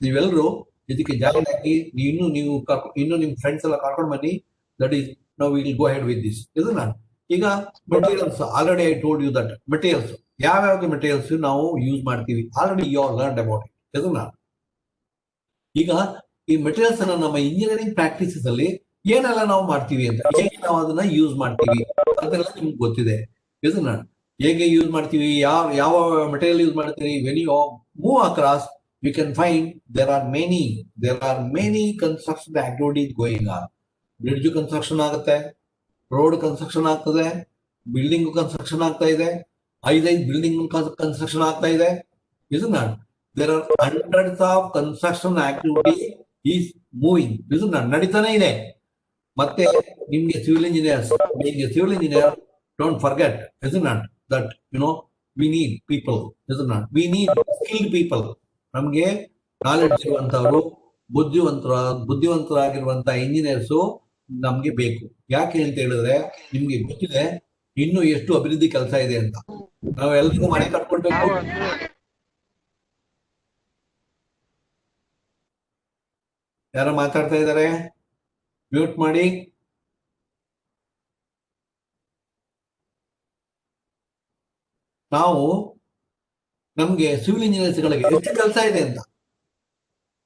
ನೀವೆಲ್ಲರೂ ಇದಕ್ಕೆ ಜಾಯಿನ್ ಆಗಿ ಇನ್ನು ನಿಮ್ ಫ್ರೆಂಡ್ಸ್ ಎಲ್ಲ ಕರ್ಕೊಂಡು ಬನ್ನಿ. ದಟ್ ಈಸ್ ನಾವು will go head with this. ಇದು ನಾನು ಈಗ materials, already I told you that materials, ಯಾವ್ಯಾವ್ದು ಮೆಟೀರಿಯಲ್ಸ್ ನಾವು ಯೂಸ್ ಮಾಡ್ತೀವಿ, already you are learned about it. ಇದು ನಾನು ಈಗ ಈ ಮೆಟೀರಿಯಲ್ಸ್ ಅನ್ನ ನಮ್ಮ ಇಂಜಿನಿಯರಿಂಗ್ ಪ್ರಾಕ್ಟೀಸಸ್ ಅಲ್ಲಿ ಏನೆಲ್ಲ ನಾವು ಮಾಡ್ತೀವಿ ಅಂತ, ಹೇಗೆ ನಾವು ಅದನ್ನ ಯೂಸ್ ಮಾಡ್ತೀವಿ ಅದೆಲ್ಲ ನಿಮ್ಗೆ ಗೊತ್ತಿದೆ. ಇದನ್ನ ಹೇಗೆ ಯೂಸ್ ಮಾಡ್ತೀವಿ, ಯಾವ ಮೆಟೀರಿಯಲ್ ಯೂಸ್ ಮಾಡ್ತೀವಿ. When you move across, you can find there are many construction activities going on. Bridge construction ಆಗುತ್ತೆ, ರೋಡ್ ಕನ್ಸ್ಟ್ರಕ್ಷನ್ ಆಗ್ತದೆ, ಬಿಲ್ಡಿಂಗ್ ಕನ್ಸ್ಟ್ರಕ್ಷನ್ ಆಗ್ತಾ ಇದೆ, 5 ಬಿಲ್ಡಿಂಗ್ ಕನ್ಸ್ಟ್ರಕ್ಷನ್ ಆಗ್ತಾ ಇದೆ. ಇದನ್ನ there are hundreds of construction activity is moving. ಇದನ್ನ ನಡೀತಾನೆ ಇದೆ. ಮತ್ತೆ ನಿಮ್ಗೆ civil engineer, don't forget, isn't it, that we need people, isn't it? We need skilled people. ನಮ್ಗೆ ನಾಲೆಡ್ಜ್ ಇರುವಂತವರು, ಬುದ್ಧಿವಂತರಾಗಿರುವಂತ ಇಂಜಿನಿಯರ್ಸ್ ನಮ್ಗೆ ಬೇಕು. ಯಾಕೆ ಅಂತ ಹೇಳಿದ್ರೆ, ನಿಮ್ಗೆ ಗೊತ್ತಿದೆ ಇನ್ನು ಎಷ್ಟು ಅಭಿವೃದ್ಧಿ ಕೆಲಸ ಇದೆ ಅಂತ. ನಾವು ಎಲ್ರಿಗೂ ಮನೆ ಕಟ್ಕೊಳ್ಬೇಕು. ಯಾರೋ ಮಾತಾಡ್ತಾ ಇದ್ದಾರೆ, ಮ್ಯೂಟ್ ಮಾಡಿ. ನಾವು ನಮ್ಗೆ ಸಿವಿಲ್ ಇಂಜಿನಿಯರ್ಸ್ ಗಳಿಗೆ ಎಷ್ಟು ಕೆಲಸ ಇದೆ ಅಂತ,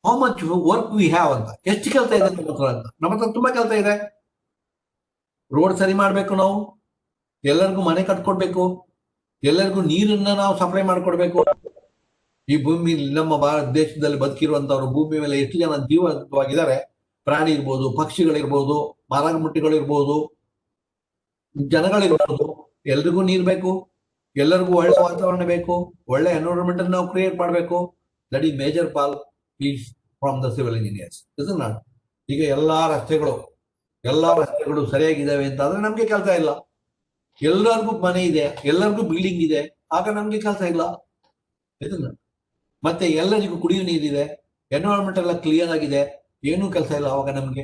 how much work we have ಅಂತ, ಎಷ್ಟು ಕೆಲಸ ಇದೆ ನಮ್ಮ ಹತ್ರ ತುಂಬಾ ಕೆಲಸ ಇದೆ. ರೋಡ್ ಸರಿ ಮಾಡ್ಬೇಕು, ನಾವು ಎಲ್ಲರಿಗೂ ಮನೆ ಕಟ್ಕೊಡ್ಬೇಕು, ಎಲ್ಲರಿಗೂ ನೀರನ್ನ ನಾವು ಸಪ್ಲೈ ಮಾಡ್ಕೊಡ್ಬೇಕು, ಈ ಭೂಮಿ ನಮ್ಮ ಭಾರತ ದೇಶದಲ್ಲಿ ಬದುಕಿರುವಂತವ್ರು ಭೂಮಿ ಮೇಲೆ ಎಷ್ಟು ಜನ ಜೀವಂತವಾಗಿದ್ದಾರೆ, ಪ್ರಾಣಿ ಇರ್ಬೋದು, ಪಕ್ಷಿಗಳಿರ್ಬೋದು, ಮರಮುಟ್ಟಿಗಳಿರ್ಬೋದು, ಜನಗಳಿರ್ಬೋದು, ಎಲ್ರಿಗೂ ನೀರ್ ಬೇಕು, ಎಲ್ಲರಿಗೂ ಒಳ್ಳೆ ವಾತಾವರಣ ಬೇಕು, ಒಳ್ಳೆ ಎನ್ವಿರಾನ್ಮೆಂಟ್ ಅನ್ನು ನಾವು ಕ್ರಿಯೇಟ್ ಮಾಡಬೇಕು. ದಟ್ ಈಸ್ ಮೇಜರ್ ಪಾಲ್ is from the civil engineers. ಇದು ನಾಟ್ ಈಗ ಎಲ್ಲಾ ರಸ್ತೆಗಳು ಸರಿಯಾಗಿದ್ದಾವೆ ಅಂತ ಆದ್ರೆ ನಮ್ಗೆ ಕೆಲಸ ಇಲ್ಲ. ಎಲ್ಲರಿಗೂ ಮನೆ ಇದೆ, ಎಲ್ಲರಿಗೂ ಬಿಲ್ಡಿಂಗ್ ಇದೆ, ಆಗ ನಮ್ಗೆ ಕೆಲಸ ಇಲ್ಲ. ಇದನ್ನ ಮತ್ತೆ ಎಲ್ಲರಿಗೂ ಕುಡಿಯುವ ನೀರಿದೆ, ಎನ್ವಿರಾನ್ಮೆಂಟ್ ಎಲ್ಲ ಕ್ಲಿಯರ್ ಆಗಿದೆ, ಏನೂ ಕೆಲಸ ಇಲ್ಲ ಅವಾಗ ನಮ್ಗೆ.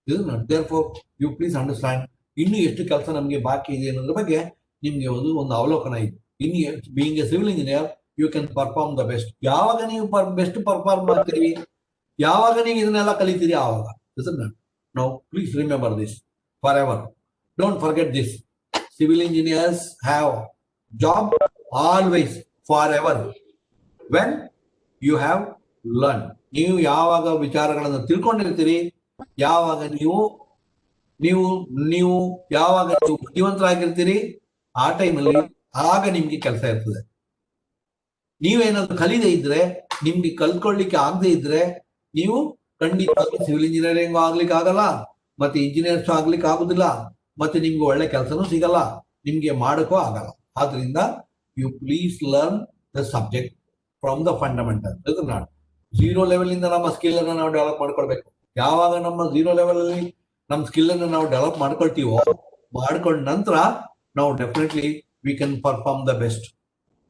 ಇದನ್ನ therefore you please understand ಇನ್ನು ಎಷ್ಟು ಕೆಲಸ ನಮ್ಗೆ ಬಾಕಿ ಇದೆ ಅನ್ನೋದ್ರ ಬಗ್ಗೆ ನಿಮ್ಗೆ ಒಂದು ಅವಲೋಕನ ಇದೆ. ಇನ್ನು being a civil engineer you can perform the best. ಯಾವಾಗ ನೀವು ಬೆಸ್ಟ್ ಪರ್ಫಾರ್ಮ್ ಮಾಡ್ತೀರಿ, ಯಾವಾಗ ನೀವು ಇದನ್ನೆಲ್ಲ ಕಲಿತೀರಿ ಆವಾಗ. ಇದನ್ನ ನಾವು please remember this forever. Don't forget this. Civil engineers have job always forever when you have learn. ನೀವು ಯಾವಾಗ ವಿಚಾರಗಳನ್ನು ತಿಳ್ಕೊಂಡಿರ್ತೀರಿ, ಯಾವಾಗ ನೀವು ಯಾವಾಗ ನೀವು ಬುದ್ಧಿವಂತರಾಗಿರ್ತೀರಿ, ಆ ಟೈಮಲ್ಲಿ ಆಗ ನಿಮ್ಗೆ ಕೆಲಸ ಇರ್ತದೆ. ನೀವೇನಾದ್ರೂ ಕಲಿದೇ ಇದ್ರೆ, ನಿಮ್ಗೆ ಕಲ್ತ್ಕೊಳ್ಳಿಕ್ಕೆ ಆಗದೆ ಇದ್ರೆ, ನೀವು ಖಂಡಿತವಾಗಿ ಸಿವಿಲ್ ಇಂಜಿನಿಯರಿಂಗ್ ಆಗ್ಲಿಕ್ಕೆ ಆಗಲ್ಲ, ಮತ್ತೆ ಇಂಜಿನಿಯರ್ಸ್ ಆಗ್ಲಿಕ್ಕೆ ಆಗುದಿಲ್ಲ, ಮತ್ತೆ ನಿಮ್ಗೆ ಒಳ್ಳೆ ಕೆಲಸನೂ ಸಿಗಲ್ಲ, ನಿಮ್ಗೆ ಮಾಡಕ್ಕೂ ಆಗಲ್ಲ. ಆದ್ರಿಂದ you please learn the subject from the fundamental. ಇದು ನಾಟ್ ಝೀರೋ ಲೆವೆಲ್ ಇಂದ ನಮ್ಮ ಸ್ಕಿಲ್ ಅನ್ನು ನಾವು ಡೆವಲಪ್ ಮಾಡ್ಕೊಳ್ಬೇಕು. ಯಾವಾಗ ನಮ್ಮ ಝೀರೋ ಲೆವೆಲ್ ಅಲ್ಲಿ ನಮ್ಮ ಸ್ಕಿಲ್ ಅನ್ನು ನಾವು ಡೆವಲಪ್ ಮಾಡ್ಕೊಳ್ತೀವೋ, ಮಾಡ್ಕೊಂಡ ನಂತರ ನಾವು definitely we can perform the best.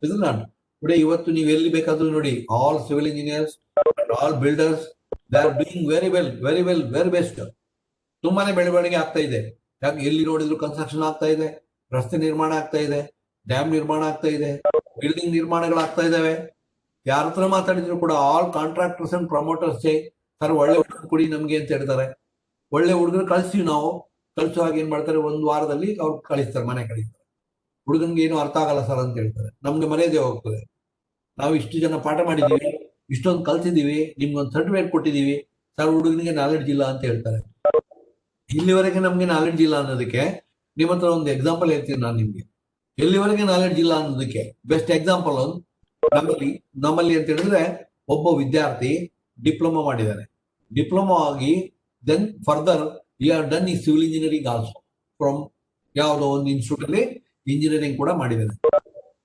ಇದು ನಾಟ್ ಟುಡೇ ಇವತ್ತು ನೀವು ಎಲ್ಲಿ ಬೇಕಾದ್ರೂ ನೋಡಿ, all civil engineers and all builders they are doing very best. ತುಂಬಾನೇ ಬೆಳವಣಿಗೆ ಆಗ್ತಾ ಇದೆ. ಯಾಕೆ ಎಲ್ಲಿ ನೋಡಿದ್ರು ಕನ್ಸ್ಟ್ರಕ್ಷನ್ ಆಗ್ತಾ ಇದೆ, ರಸ್ತೆ ನಿರ್ಮಾಣ ಆಗ್ತಾ ಇದೆ, ಡ್ಯಾಮ್ ನಿರ್ಮಾಣ ಆಗ್ತಾ ಇದೆ, ಬಿಲ್ಡಿಂಗ್ ನಿರ್ಮಾಣಗಳಾಗ್ತಾ ಇದಾವೆ. ಯಾರ ಹತ್ರ ಮಾತಾಡಿದ್ರು ಕೂಡ all contractors and promoters sir ಒಳ್ಳೆ ಹುಡುಗರು ಕೊಡಿ ನಮ್ಗೆ ಅಂತ ಹೇಳ್ತಾರೆ. ಒಳ್ಳೆ ಹುಡುಗರು ಕಳಿಸ್ತೀವಿ ನಾವು. ಕಳಿಸುವಾಗ ಏನ್ ಮಾಡ್ತಾರೆ, ಒಂದು ವಾರದಲ್ಲಿ ಅವ್ರು ಕಳಿಸ್ತಾರೆ, ಮನೆ ಕಳಿಸ್ತಾರೆ. ಹುಡುಗನ್ಗೆ ಏನು ಅರ್ಥ ಆಗಲ್ಲ ಸರ್ ಅಂತ ಹೇಳ್ತಾರೆ. ನಮ್ಗೆ ಮರ್ಯಾದೆ ಹೋಗ್ತದೆ. ನಾವು ಇಷ್ಟು ಜನ ಪಾಠ ಮಾಡಿದೀವಿ, ಇಷ್ಟೊಂದು ಕಲ್ತಿದೀವಿ, ನಿಮ್ಗೊಂದು ಸರ್ಟಿಫಿಕೇಟ್ ಕೊಟ್ಟಿದೀವಿ, ಸರ್ ಹುಡುಗನಿಗೆ ನಾಲೆಡ್ಜ್ ಇಲ್ಲ ಅಂತ ಹೇಳ್ತಾರೆ. ಇಲ್ಲಿವರೆಗೆ ನಮ್ಗೆ ನಾಲೆಡ್ಜ್ ಇಲ್ಲ ಅನ್ನೋದಕ್ಕೆ ನಿಮ್ಮ ಹತ್ರ ಒಂದು ಎಕ್ಸಾಂಪಲ್ ಹೇಳ್ತೀನಿ ನಾನು ನಿಮ್ಗೆ. ಎಲ್ಲಿವರೆಗೆ ನಾಲೆಡ್ಜ್ ಇಲ್ಲ ಅನ್ನೋದಕ್ಕೆ ಬೆಸ್ಟ್ ಎಕ್ಸಾಂಪಲ್ ನಮ್ಮಲ್ಲಿ ಅಂತ ಹೇಳಿದ್ರೆ, ಒಬ್ಬ ವಿದ್ಯಾರ್ಥಿ ಡಿಪ್ಲೊಮಾ ಮಾಡಿದ್ದಾನೆ. ಡಿಪ್ಲೊಮಾ ಆಗಿ ದೆನ್ ಫರ್ದರ್ ಈ ಆರ್ ಡನ್ ಈ ಸಿವಿಲ್ ಇಂಜಿನಿಯರಿಂಗ್ ಆಲ್ಸೋ ಫ್ರಮ್ ಯಾವುದೋ ಒಂದು ಇನ್ಸ್ಟಿಟ್ಯೂಟ್ ಅಲ್ಲಿ ಇಂಜಿನಿಯರಿಂಗ್ ಕೂಡ ಮಾಡಿದ್ದಾನೆ.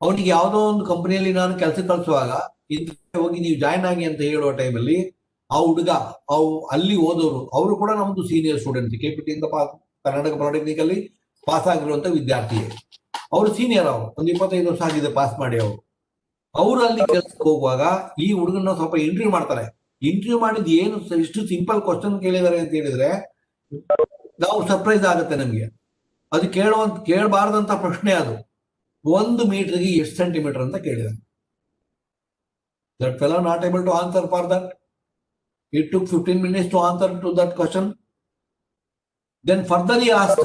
ಅವನಿಗೆ ಯಾವುದೋ ಒಂದು ಕಂಪನಿಯಲ್ಲಿ ನಾನು ಕೆಲಸ ಕಳಿಸುವಾಗ ಹೋಗಿ ನೀವು ಜಾಯ್ನ್ ಆಗಿ ಅಂತ ಹೇಳುವ ಟೈಮಲ್ಲಿ ಆ ಹುಡುಗ ಅಲ್ಲಿ ಓದೋರು ಅವರು ಕೂಡ ನಮ್ದು ಸೀನಿಯರ್ ಸ್ಟೂಡೆಂಟ್, KPT ಇಂದ ಕರ್ನಾಟಕ ಪಾಲಿಟೆಕ್ನಿಕ್ ಅಲ್ಲಿ ಪಾಸ್ ಆಗಿರುವಂತ ವಿದ್ಯಾರ್ಥಿ. ಅವರು ಸೀನಿಯರ್, ಅವರು ಒಂದು 25 ವರ್ಷ ಆಗಿದೆ ಪಾಸ್ ಮಾಡಿ. ಅವರು ಅಲ್ಲಿ ಕೆಲಸಕ್ಕೆ ಹೋಗುವಾಗ ಈ ಹುಡುಗನ ಸ್ವಲ್ಪ ಇಂಟರ್ವ್ಯೂ ಮಾಡ್ತಾರೆ. ಇಂಟರ್ವ್ಯೂ ಮಾಡಿದ್ ಏನು ಇಷ್ಟು ಸಿಂಪಲ್ ಕ್ವಶನ್ ಕೇಳಿದಾರೆ ಅಂತ ಹೇಳಿದ್ರೆ ನಾವು ಸರ್ಪ್ರೈಸ್ ಆಗುತ್ತೆ ನಮ್ಗೆ. ಅದು ಕೇಳಬಾರ್ದಂತ ಪ್ರಶ್ನೆ. ಅದು 1 ಮೀಟರ್ಗೆ ಎಷ್ಟು ಸೆಂಟಿಮೀಟರ್ ಅಂತ ಕೇಳಿದಾರೆ. That fellow not able to answer for that. It took 15 minutes to answer to that question. Then further he asked,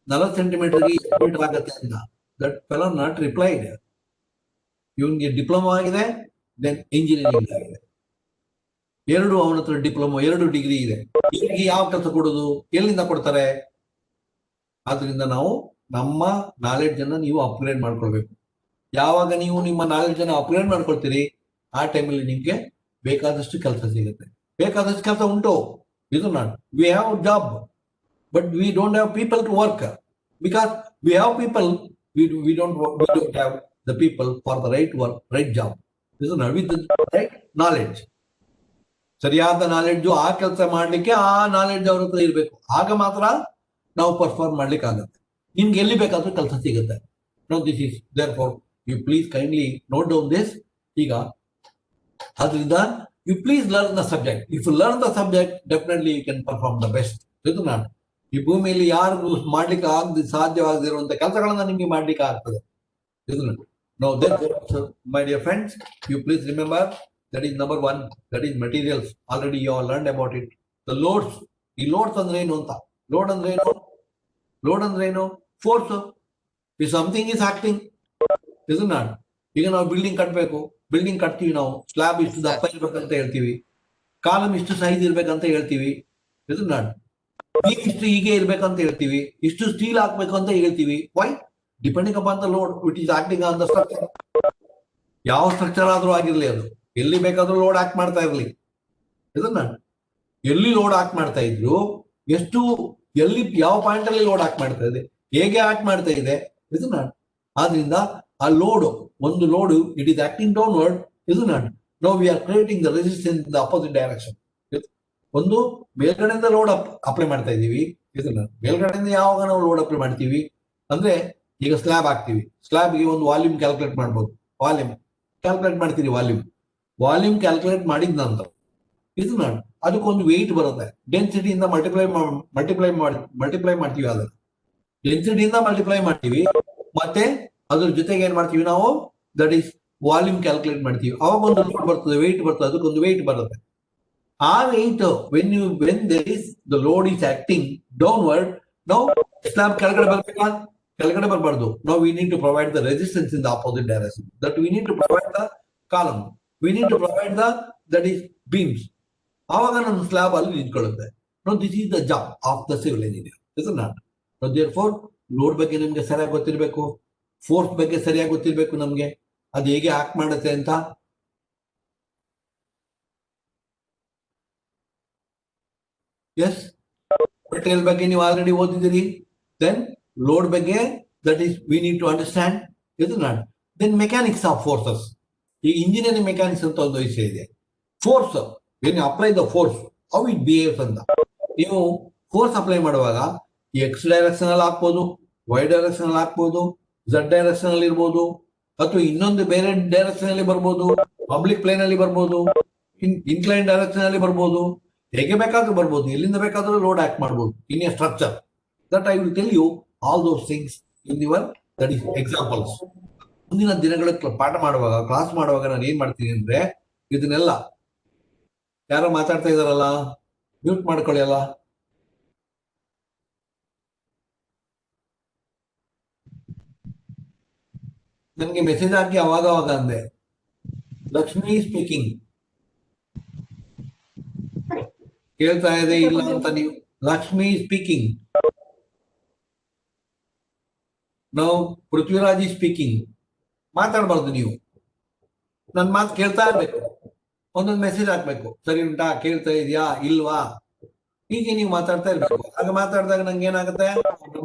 40 ಸೆಂಟಿಮೀಟರ್ಗೆ ಎಷ್ಟು ಮೀಟರ್ ಆಗುತ್ತೆ ಅಂತ. That fellow not replied. ಇವನ್ಗೆ ಡಿಪ್ಲೊಮಾ ಆಗಿದೆ, ದೆನ್ ಇಂಜಿನಿಯರಿಂಗ್ ಆಗಿದೆ. ಅವನ ಹತ್ರ ಡಿಪ್ಲೊಮಾ 2 ಡಿಗ್ರಿ ಇದೆ. ಇವರಿಗೆ ಯಾವ ಕೆಲಸ ಕೊಡೋದು, ಎಲ್ಲಿಂದ ಕೊಡ್ತಾರೆ? ಆದ್ರಿಂದ ನಾವು ನಮ್ಮ ನಾಲೆಡ್ಜ್ ಅನ್ನ ನೀವು ಅಪ್ಗ್ರೇಡ್ ಮಾಡ್ಕೊಳ್ಬೇಕು. ಯಾವಾಗ ನೀವು ನಿಮ್ಮ ನಾಲೆಡ್ಜ್ ಅನ್ನ ಅಪ್ಗ್ರೇಡ್ ಮಾಡ್ಕೊಳ್ತೀರಿ, ಆ ಟೈಮಲ್ಲಿ ನಿಮ್ಗೆ ಬೇಕಾದಷ್ಟು ಕೆಲಸ ಸಿಗುತ್ತೆ. ಬೇಕಾದಷ್ಟು ಕೆಲಸ ಉಂಟು. ಇದು not we have job but we don't have people to work. Because we have people, we don't have the people for the right work, right job. This is not with the right knowledge. ಸರಿಯಾದ knowledge ಆ ಕೆಲಸ ಮಾಡ್ಲಿಕ್ಕೆ ಆ knowledge ಅವ್ರ ಹತ್ರ ಇರಬೇಕು. ಆಗ ಮಾತ್ರ ನಾವು ಪರ್ಫಾರ್ಮ್ ಮಾಡ್ಲಿಕ್ಕೆ ಆಗುತ್ತೆ. ನಿಮ್ಗೆ ಎಲ್ಲಿ ಬೇಕಾದ್ರೂ ಕೆಲಸ ಸಿಗುತ್ತೆ. No this is there for you please kindly note down this. ಈಗ ಆದ್ರಿಂದ you please learn the subject. If you learn the subject definitely you can perform the best. ಇದು ನಾನು ಈ ಭೂಮಿಯಲ್ಲಿ ಯಾರಿಗೂ ಮಾಡ್ಲಿಕ್ಕೆ ಸಾಧ್ಯವಾಗದಿರುವಂತ ಕೆಲಸಗಳನ್ನ ನಿಮ್ಗೆ ಮಾಡ್ಲಿಕ್ಕೆ ಆಗ್ತದೆ. Now, therefore, my dear friends, you please remember that is number 1, that is materials. Already you all learned about it. The loads. ಈ ಲೋಡ್ಸ್ ಅಂದ್ರೆ ಏನು ಅಂತ. ಲೋಡ್ ಅಂದ್ರೆ ಏನು? Force. If something is acting, is not. ಈಗ ನಾವು building ಕಟ್ಟಬೇಕು, building ಕಟ್ತೀವಿ ನಾವು. ಸ್ಲಾಬ್ ಇಷ್ಟು ದಪ್ಪ ಇರ್ಬೇಕಂತ ಹೇಳ್ತೀವಿ, ಕಾಲಮ್ ಇಷ್ಟು ಸೈಜ್ ಇರ್ಬೇಕಂತ ಹೇಳ್ತೀವಿ. ಇದು ನಾಟ್ ಇಷ್ಟು ಹೀಗೆ ಇರ್ಬೇಕಂತ ಹೇಳ್ತೀವಿ, ಇಷ್ಟು ಸ್ಟೀಲ್ ಹಾಕ್ಬೇಕು ಅಂತ ಹೇಳ್ತೀವಿ. Y? Depending upon the load which is acting on the structure. ಯಾವ ಸ್ಟ್ರಕ್ಚರ್ ಆದ್ರೂ ಆಗಿರ್ಲಿ, ಅದು ಎಲ್ಲಿ ಬೇಕಾದ್ರೂ ಲೋಡ್ ಹಾಕ್ ಮಾಡ್ತಾ ಇರ್ಲಿ, ಇದನ್ನ ಎಲ್ಲಿ ಲೋಡ್ ಹಾಕ್ ಮಾಡ್ತಾ ಇದ್ರು, ಎಷ್ಟು ಎಲ್ಲಿ ಯಾವ ಪಾಯಿಂಟ್ ಅಲ್ಲಿ ಲೋಡ್ ಹಾಕ್ ಮಾಡ್ತಾ ಇದೆ, ಹೇಗೆ ಹಾಕ್ ಮಾಡ್ತಾ ಇದೆ, ಇದನ್ನ ಆದ್ರಿಂದ ಆ ಲೋಡ್, ಒಂದು load it is acting downward, ಇದನ್ನ ನಾವು we are creating the resistance in the opposite direction. ಒಂದು ಮೇಲ್ಗಡೆಯಿಂದ ಲೋಡ್ ಅಪ್ಲೈ ಮಾಡ್ತಾ ಇದೀವಿ, ಇದನ್ನ ಮೇಲ್ಗಡೆಯಿಂದ ಯಾವಾಗ ನಾವು ಲೋಡ್ ಅಪ್ಲೈ ಮಾಡ್ತೀವಿ ಅಂದ್ರೆ, ಈಗ ಸ್ಲ್ಯಾಬ್ ಹಾಕ್ತಿವಿ, ಸ್ಲ್ಯಾಬ್ಗೆ ಒಂದು ವಾಲ್ಯೂಮ್ ಕ್ಯಾಲ್ಕುಲೇಟ್ ಮಾಡ್ಬೋದು, ವಾಲ್ಯೂಮ್ ಕ್ಯಾಲ್ಕುಲೇಟ್ ಮಾಡ್ತೀರಿ, ವಾಲ್ಯೂಮ್ ಕ್ಯಾಲ್ಕುಲೇಟ್ ಮಾಡಿದ ನಂತರ ಇದನ್ನ ಅದಕ್ಕೊಂದು ವೆಯ್ಟ್ ಬರುತ್ತೆ, ಡೆನ್ಸಿಟಿಯಿಂದ ಮಲ್ಟಿಪ್ಲೈ ಮಾಡ್ತೀವಿ, ಅದನ್ನ ಡೆನ್ಸಿಟಿಯಿಂದ ಮಲ್ಟಿಪ್ಲೈ ಮಾಡ್ತೀವಿ, ಮತ್ತೆ ಅದ್ರ ಜೊತೆಗೆ ಏನ್ ಮಾಡ್ತೀವಿ ನಾವು, ದಟ್ ಈಸ್ ವಾಲ್ಯೂಮ್ ಕ್ಯಾಲ್ಕುಲೇಟ್ ಮಾಡ್ತೀವಿ, ಅವಾಗ ಒಂದು ಲೋಡ್ ಬರ್ತದೆ, ವೆಯ್ಟ್ ಬರ್ತದೆ, ಅದಕ್ಕೊಂದು ವೆಯ್ಟ್ ಬರುತ್ತೆ. ಆ weight when there is the load is acting downward, ನಾವು ಸ್ಲ್ಯಾಬ್ ಕೆಳಗಡೆ ಬರ್ಬೇಕಾ, ಕೆಳಗಡೆ ಬರಬಾರ್ದು, ನಾವು we need to provide the resistance in the opposite direction, that we need to provide the column, we need to provide the that is beams, ಆವಾಗ ನಮ್ಮ slab ಅಲ್ಲಿ ನಿಂತ್ಕೊಳ್ಳುತ್ತೆ. No this is the job of the civil engineer, is not. No therefore load ಬಗ್ಗೆ ನಿಮ್ಗೆ ಸರಿಯಾಗಿ ಗೊತ್ತಿರಬೇಕು, force ಬಗ್ಗೆ ಸರಿಯಾಗಿ ಗೊತ್ತಿರಬೇಕು ನಮ್ಗೆ, ಅದು ಹೇಗೆ ಆಕ್ಟ್ ಮಾಡುತ್ತೆ ಅಂತ. ಎಸ್, ಮೆಟೀರಿಯಲ್ ಬಗ್ಗೆ ನೀವು ಆಲ್ರೆಡಿ ಓದಿದ್ದೀರಿ. ದೆನ್ ಲೋಡ್ ಬಗ್ಗೆ, that is we need to understand, ಇದು not. Then mechanics of forces, ಈ ಇಂಜಿನಿಯರಿಂಗ್ ಮೆಕ್ಯಾನಿಕ್ಸ್ ಅಂತ ಒಂದು ವಿಷಯ ಇದೆ. Force, when you apply the force, how it behaves ಅಂತ. ನೀವು ಫೋರ್ಸ್ ಅಪ್ಲೈ ಮಾಡುವಾಗ ಎಕ್ಸ್ ಡೈರೆಕ್ಷನ್ ಅಲ್ಲಿ ಹಾಕ್ಬೋದು, ವೈ ಡೈರೆಕ್ಷನ್ ಅಲ್ಲಿ ಹಾಕ್ಬೋದು, ಝಡ್ ಡೈರೆಕ್ಷನ್ ಅಲ್ಲಿ ಇರ್ಬೋದು, ಅಥವಾ ಇನ್ನೊಂದು ಬೇರೆ ಡೈರೆಕ್ಷನ್ ಅಲ್ಲಿ ಬರ್ಬೋದು, ಪಬ್ಲಿಕ್ ಪ್ಲೇನ್ ಅಲ್ಲಿ ಬರ್ಬೋದು, ಇನ್ಕ್ಲೈನ್ ಡೈರೆಕ್ಷನ್ ಅಲ್ಲಿ ಬರ್ಬೋದು, ಹೇಗೆ ಬೇಕಾದ್ರೂ ಬರ್ಬೋದು, ಎಲ್ಲಿಂದ ಬೇಕಾದ್ರೂ ಲೋಡ್ ಆಕ್ಟ್ ಮಾಡ್ಬೋದು in a structure. That I will tell you all those things in your that is examples. ಮುಂದಿನ ದಿನಗಳ ಪಾಠ ಮಾಡುವಾಗ, ಕ್ಲಾಸ್ ಮಾಡುವಾಗ ನಾನು ಏನ್ ಮಾಡ್ತೀನಿ ಅಂದ್ರೆ, ಇದನ್ನೆಲ್ಲ ಯಾರೋ ಮಾತಾಡ್ತಾ ಇದಾರಲ್ಲ, ಮ್ಯೂಟ್ ಮಾಡ್ಕೊಳ್ಳಿ ಅಲ್ಲ. ನನಗೆ ಮೆಸೇಜ್ ಹಾಕಿ ಅವಾಗ ಅಂದೆ, ಲಕ್ಷ್ಮಿ ಸ್ಪೀಕಿಂಗ್, ಕೇಳ್ತಾ ಇದೆ ಇಲ್ಲ ಅಂತ ನೀವು. ಲಕ್ಷ್ಮಿ ಸ್ಪೀಕಿಂಗ್, ನಾವು ಪೃಥ್ವಿರಾಜ್ ಸ್ಪೀಕಿಂಗ್. ಮಾತಾಡಬಾರ್ದು ನೀವು, ನನ್ನ ಮಾತು ಕೇಳ್ತಾ ಇರ್ಬೇಕು, ಒಂದೊಂದು ಮೆಸೇಜ್ ಹಾಕ್ಬೇಕು, ಸರಿ ಉಂಟಾ, ಕೇಳ್ತಾ ಇದೆಯಾ ಇಲ್ವಾ, ಹೀಗೆ ನೀವು ಮಾತಾಡ್ತಾ ಇರ್ಬೇಕು. ಆಗ ಮಾತಾಡಿದಾಗ ನಂಗೆ ಏನಾಗುತ್ತೆ,